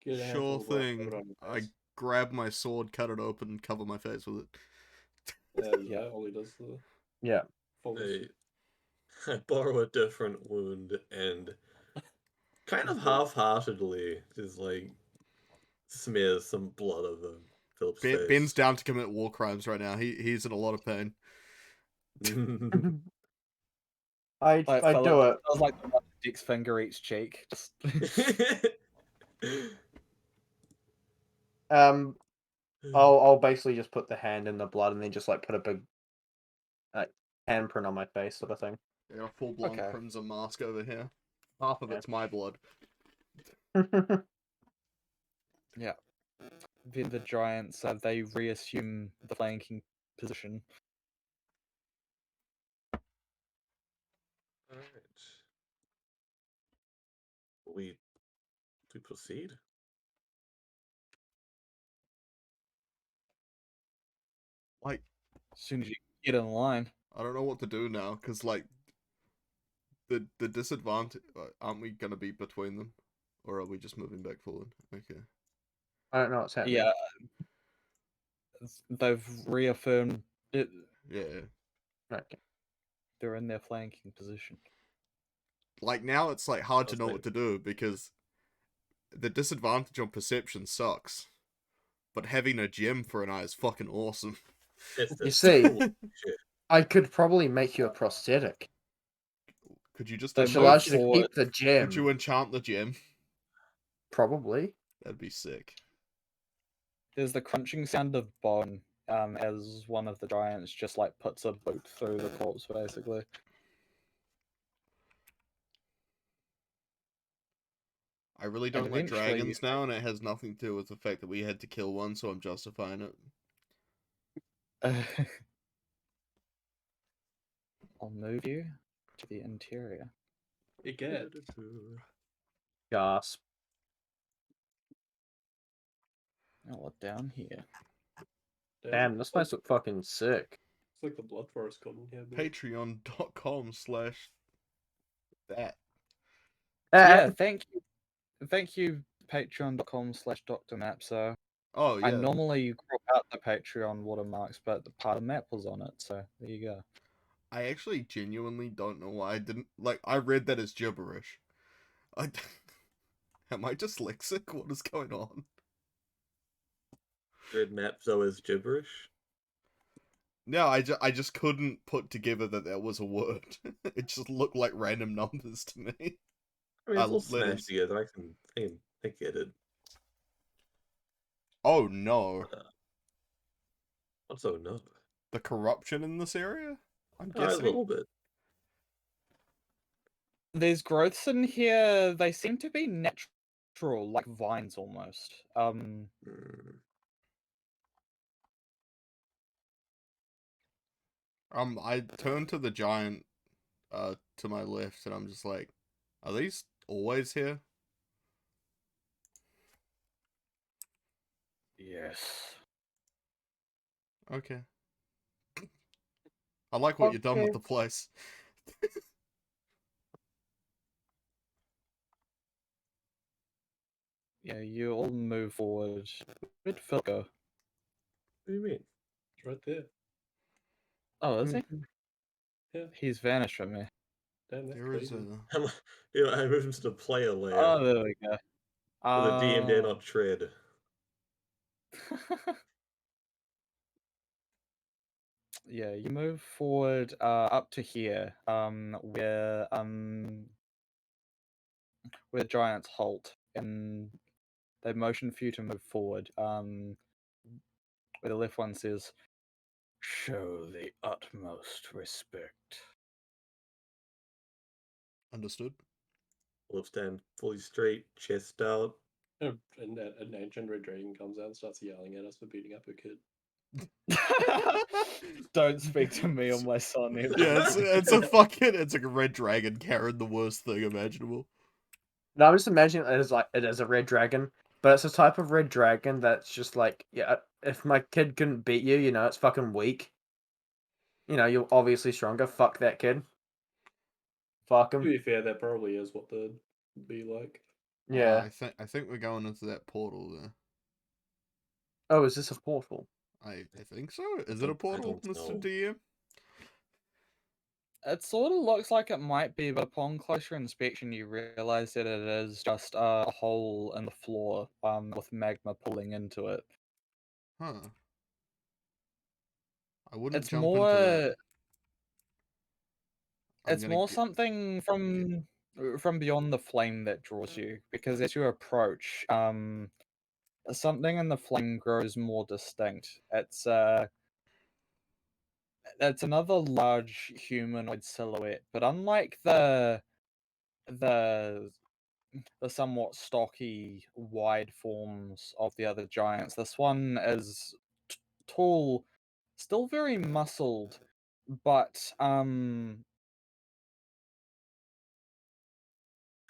Get a Sure handful of blood, thing. rub it on your I face. grab my sword, cut it open, and cover my face with it. Yeah, Ollie does the Yeah. full. I borrow a different wound and kind of half-heartedly just like smears some blood over Philip's face. Ben's down to commit war crimes right now. He's in a lot of pain. I Like, do Philip it. does like the one Dick's finger each cheek. Just I'll basically just put the hand in the blood and then just like put a big handprint on my face, sort of thing. I got a full-blown Okay. crimson mask over here. Half of Yeah. it's my blood. yeah. Then the giants they reassume the flanking position. Alright. We proceed? Like, As soon as you get in line. I don't know what to do now, because, like, the disadvantage... aren't we going to be between them? Or are we just moving back forward? Okay. I don't know what's happening. Yeah. They've reaffirmed it. Yeah. Okay. They're in their flanking position. Like, now it's, like, hard to That's know like- what to do, because the disadvantage on perception sucks. But having a gem for an eye is fucking awesome. It's the You see, shit. I could probably make you a prosthetic, Could you just... They which move allows you to forward. keep the gem. Could you enchant the gem? Probably. That'd be sick. There's the crunching sound of bone as one of the giants just like puts a boot through the corpse, basically. I really And don't like eventually dragons now, and it has nothing to do with the fact that we had to kill one, so I'm justifying it. I'll move you to the interior. Egad. Gasp. Oh, we're down here. Damn, this place look fucking sick. It's like the Blood Forest Golden here. but- Patreon.com/that. Yeah, thank you, patreon.com/drmap. So Oh, yeah. I normally crop out the Patreon watermarks, but the part of map was on it, so there you go. I actually genuinely don't know why I didn't... Like, I read that as gibberish. Am I dyslexic? What is going on? Red map though is gibberish. No, I just couldn't put together that was a word. It just looked like random numbers to me. I mean, it's all letters. smashed together. I get it. Oh, no. What's so no? The corruption in this area? I'm A guessing. little bit. There's growths in here. They seem to be natural, like vines almost. Hmm. I turned to the giant to my left, and I'm just like, are these always here? Yes. Okay. I like what you've done with Okay. the place. Yeah, you all move forward. Where'd Phil go? What do you mean? It's right there. Oh, is he? Yeah. He's vanished from me. Damn, that's There is crazy. I moved into the player layer. Oh, there we go. With a DM dare not tread. Yeah, you move forward up to here, where giants halt, and they motion for you to move forward. Where the left one says, "Show the utmost respect." Understood. Will stand fully straight, chest out. And an ancient red dragon comes out and starts yelling at us for beating up a kid. Don't speak to me or my son ever. Yeah, it's like a red dragon carrying the worst thing imaginable. No, I'm just imagining it as a red dragon, but it's a type of red dragon that's just like, yeah, if my kid couldn't beat you, it's fucking weak. You're obviously stronger. Fuck that kid. Fuck To him. be fair, that probably is what they'd be like. Yeah. I think we're going into that portal there. Oh, is this a portal? I think so. Is it a portal, don't Mr. know. DM? It sort of looks like it might be, but upon closer inspection, you realize that it is just a hole in the floor, with magma pulling into it. Huh. I wouldn't It's jump into that. more. I'm It's gonna more get. something from beyond the flame that draws you, because as you approach, something in the flame grows more distinct. It's another large humanoid silhouette, but unlike the the somewhat stocky, wide forms of the other giants, this one is tall, still very muscled, but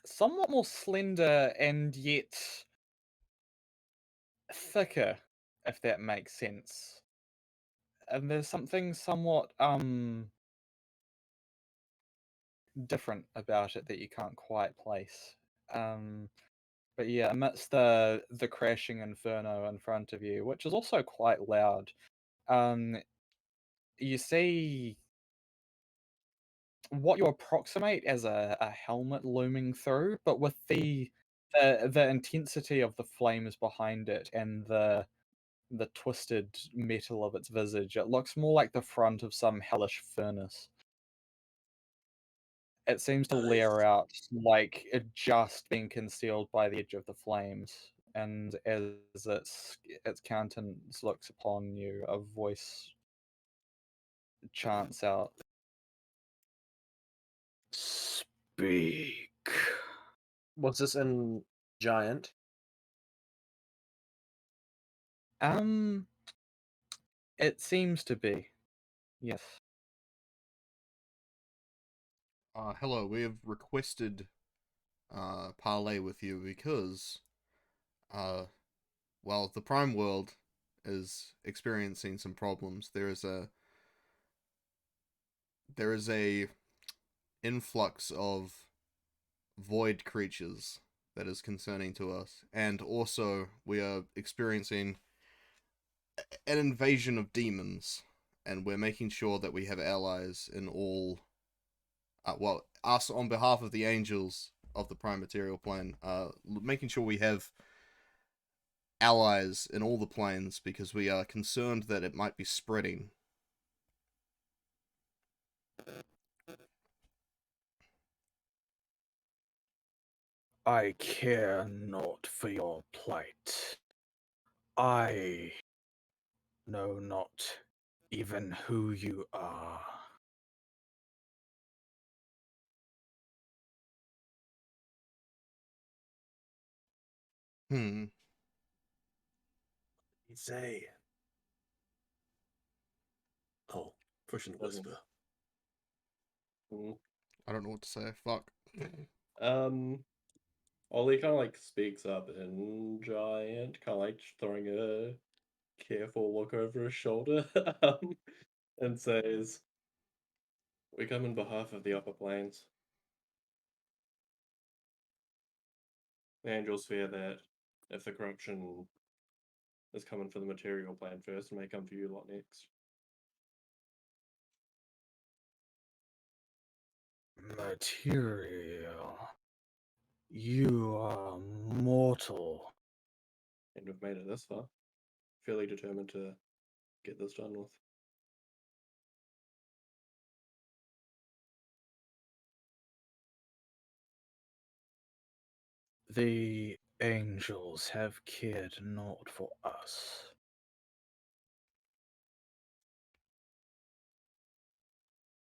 somewhat more slender and yet thicker, if that makes sense. And there's something somewhat different about it that you can't quite place. But yeah, amidst the crashing inferno in front of you, which is also quite loud, um, you see what you approximate as a helmet looming through, but with the intensity of the flames behind it and the twisted metal of its visage, it looks more like the front of some hellish furnace. It seems to leer Nice. out like it just being concealed by the edge of the flames, and as its countenance looks upon you, a voice chants out, "Speak." Was this in giant? Um, it seems to be, yes. Hello, we have requested parley with you because well, the Prime World is experiencing some problems. There is a influx of void creatures that is concerning to us, and also we are experiencing an invasion of demons, and we're making sure that we have allies in all. Well, us on behalf of the angels of the Prime Material Plane, making sure we have allies in all the planes because we are concerned that it might be spreading. I care not for your plight. I know not even who you are. Hmm. You say. Oh, Persian Doesn't- whisper. Mm. I don't know what to say. Fuck. Ollie kind of like speaks up in giant, kind of like throwing a careful look over his shoulder, and says, "We come in behalf of the upper planes. The angels fear that if the corruption is coming for the material plane first, it may come for you lot next." Material. You are mortal. And we've made it this far. Fairly determined to get this done with. The angels have cared naught for us.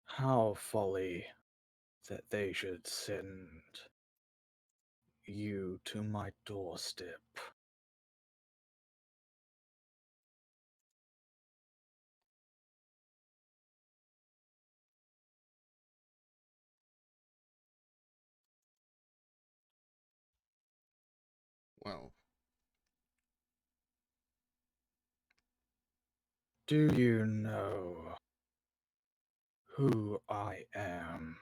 How folly that they should send you to my doorstep. Well, Do you know who I am?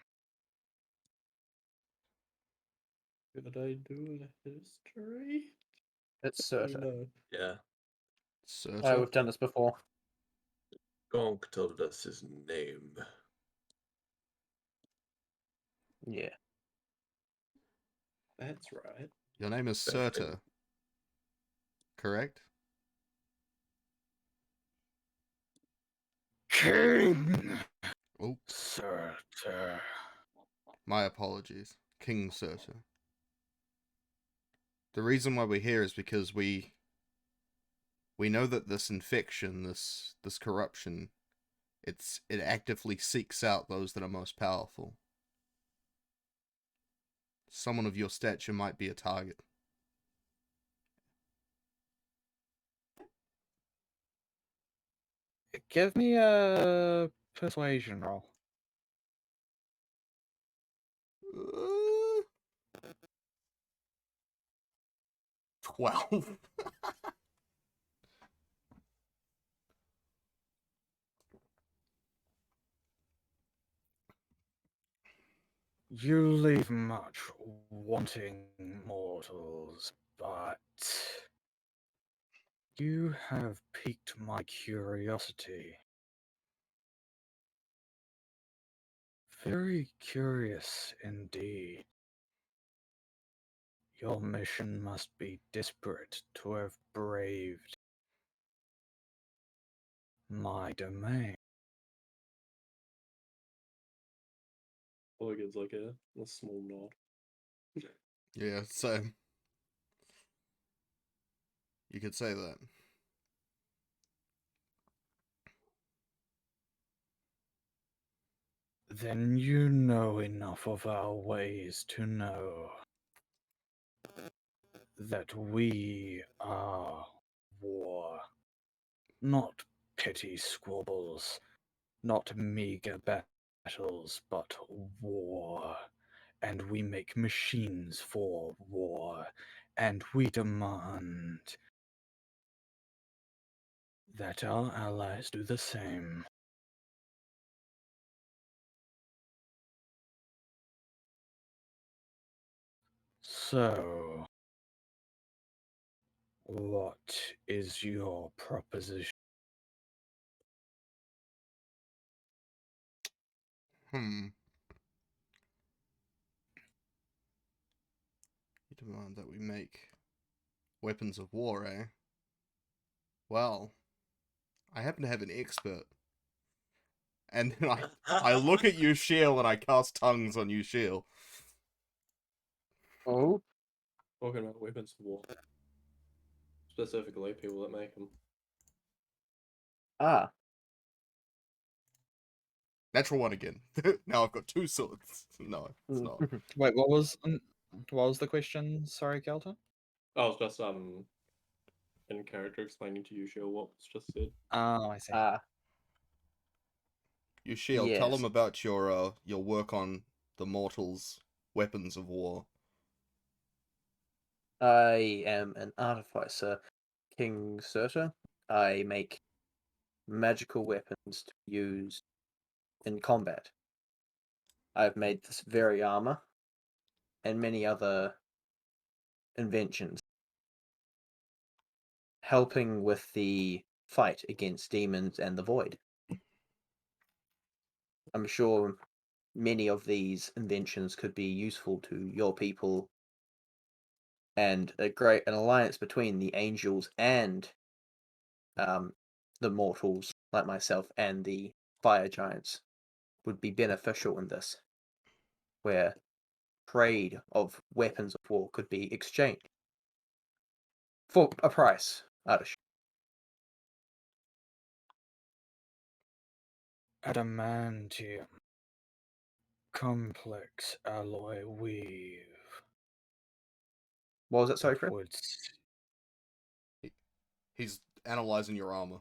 Could I do a history? It's Oh certain. no. Yeah, Surtur? We've done this before. Gonk told us his name. Yeah. That's right. Your name is That thing. Surtur, correct? King Oh, Surtur. my apologies. King Surtur. The reason why we're here is because we know that this infection, this corruption, it actively seeks out those that are most powerful. Someone of your stature might be a target. Give me a persuasion roll. 12. You leave much wanting, mortals, but you have piqued my curiosity. Very curious indeed. Your mission must be desperate to have braved my domain. Logan's like a small nod. Yeah, so you could say that. Then you know enough of our ways to know that we are war, not petty squabbles, not meager battles, but war. And we make machines for war, and we demand that our allies do the same. So, what is your proposition? You demand that we make weapons of war, eh? Well, I happen to have an expert. And then I look at Yushiel and I cast tongues on Yushiel. Oh. Talking about weapons of war. Specifically, people that make them. Ah. Natural one again. Now I've got 2 swords. No, it's not. Wait, what was the question? Sorry, Kelton? I was just in character explaining to you, Shil, what was just said. Oh, I see. Yushiel, tell Yes. them about your work on the mortals' weapons of war. I am an artificer, King Surtur. I make magical weapons to use in combat. I've made this very armor and many other inventions, helping with the fight against demons and the void. I'm sure many of these inventions could be useful to your people, and an alliance between the angels and the mortals like myself and the fire giants would be beneficial in this, where trade of weapons of war could be exchanged for a price. Adamantium. complex alloy weave. What was it? Sorry, It Fred? would He's analyzing your armor.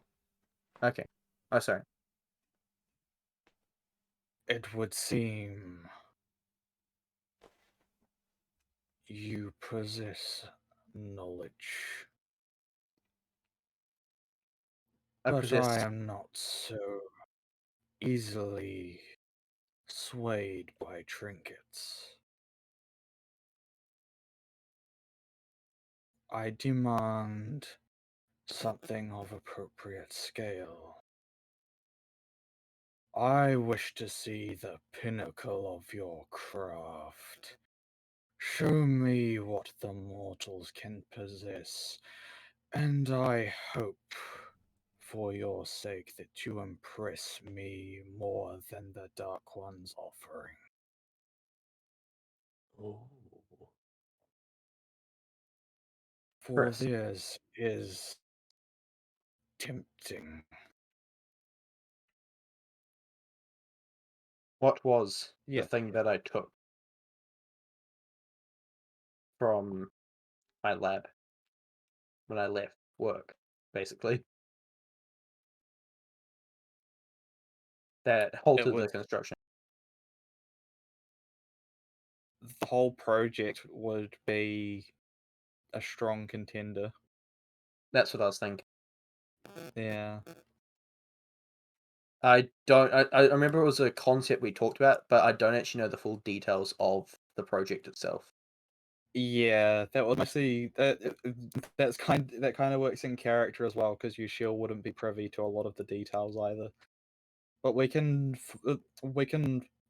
Okay. Oh, sorry. It would seem you possess knowledge, I but possess. I am not so easily swayed by trinkets. I demand something of appropriate scale. I wish to see the pinnacle of your craft. Show me what the mortals can possess, and I hope, for your sake, that you impress me more than the Dark One's offering. Oh. For Chris. theirs is tempting. What was Yeah. the thing that I took from my lab when I left work, basically? That halted the was- construction. The whole project would be a strong contender. That's what I was thinking. Yeah. I don't. I remember it was a concept we talked about, but I don't actually know the full details of the project itself. Yeah, that was mostly that kind of works in character as well, because you sure wouldn't be privy to a lot of the details either. But we can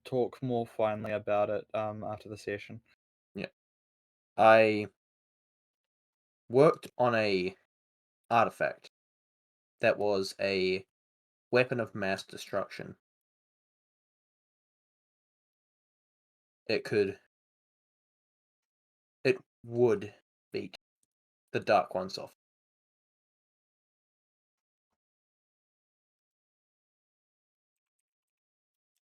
talk more finally about it after the session. I worked on a artifact that was a weapon of mass destruction. It would beat the Dark One's off.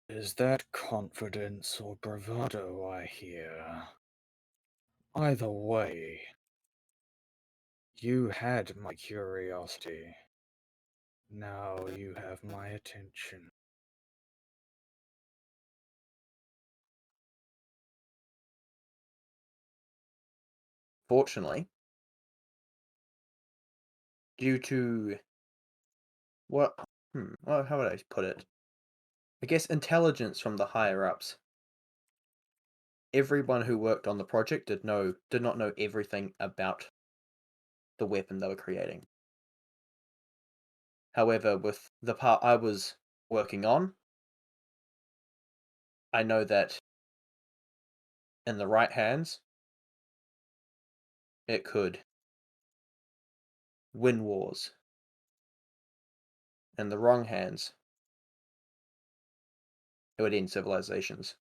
Is that confidence or bravado I hear? Either way, you had my curiosity. Now you have my attention. Fortunately, due to well, how would I put it? I guess intelligence from the higher ups. Everyone who worked on the project did not know everything about the weapon they were creating. However, with the part I was working on, I know that in the right hands, it could win wars. In the wrong hands, it would end civilizations.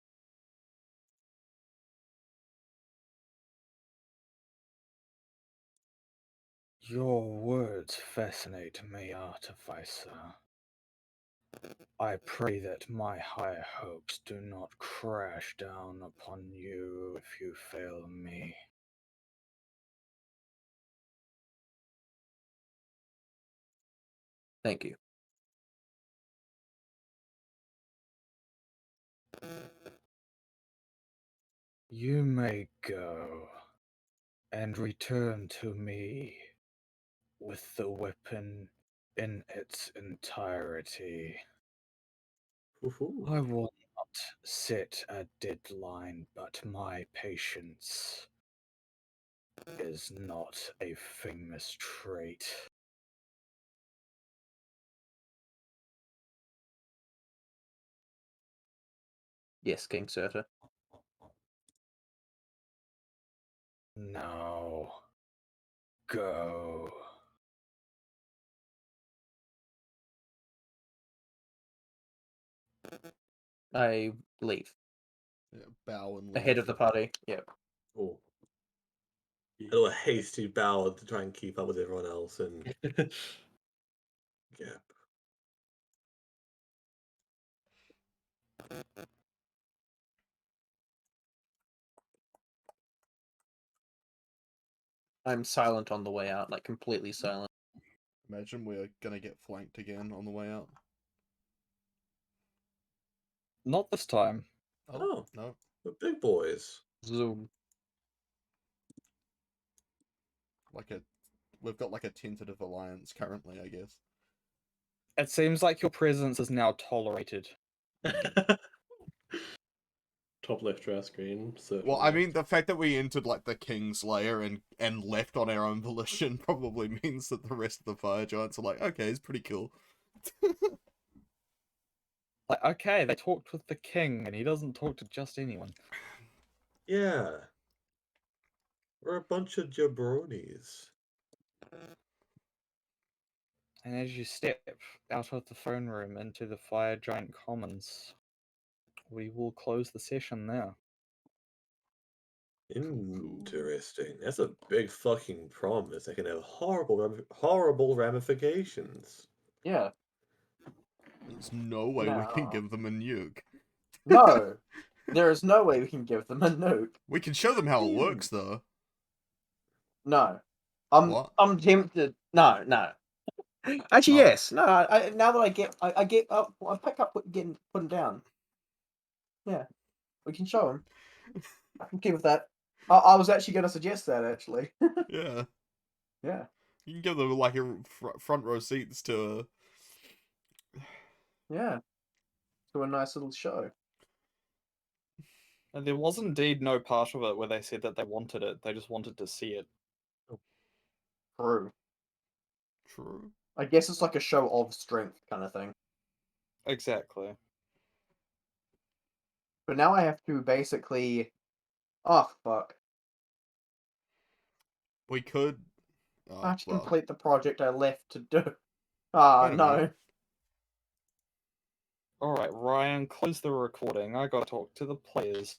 Your words fascinate me, Artificer. I pray that my high hopes do not crash down upon you if you fail me. Thank you. You may go and return to me with the weapon in its entirety. Woohoo. I will not set a deadline, but my patience is not a famous trait. Yes, King Surtur. Now, go. I leave. Yeah, bow and Ahead leave. of the party. Yep. Oh. I do a hasty bow to try and keep up with everyone else and gap. I'm silent on the way out, like completely silent. Imagine we're gonna get flanked again on the way out. Not this time. Oh, No. the big boys. Zoom. We've got like a tentative alliance currently, I guess. It seems like your presence is now tolerated. Top left of our screen. Well, I mean, the fact that we entered like the King's Lair and left on our own volition probably means that the rest of the fire giants are like, okay, it's pretty cool. Like, okay, they talked with the king, and he doesn't talk to just anyone. Yeah. We're a bunch of jabronis. And as you step out of the phone room into the fire giant commons, we will close the session there. Interesting. That's a big fucking promise. That can have horrible ramifications. Yeah. There's no way we can No. give them a nuke. No. There is no way we can give them a nuke. We can show them how it works, though. No. What? I'm tempted. No, no. Actually, Oh. yes. No. Now that I get up, I pick up what you're getting putting down. Yeah, we can show them. I'm okay with that. I was actually going to suggest that actually. Yeah. Yeah. You can give them like a front row seats to Yeah. To a nice little show. And there was indeed no part of it where they said that they wanted it. They just wanted to see it. True. True. I guess it's like a show of strength kind of thing. Exactly. But now I have to basically. Oh fuck! We could. I have to Well, complete the project I left to do. Ah, Wait a no. minute. Alright, Ryan, close the recording. I gotta talk to the players.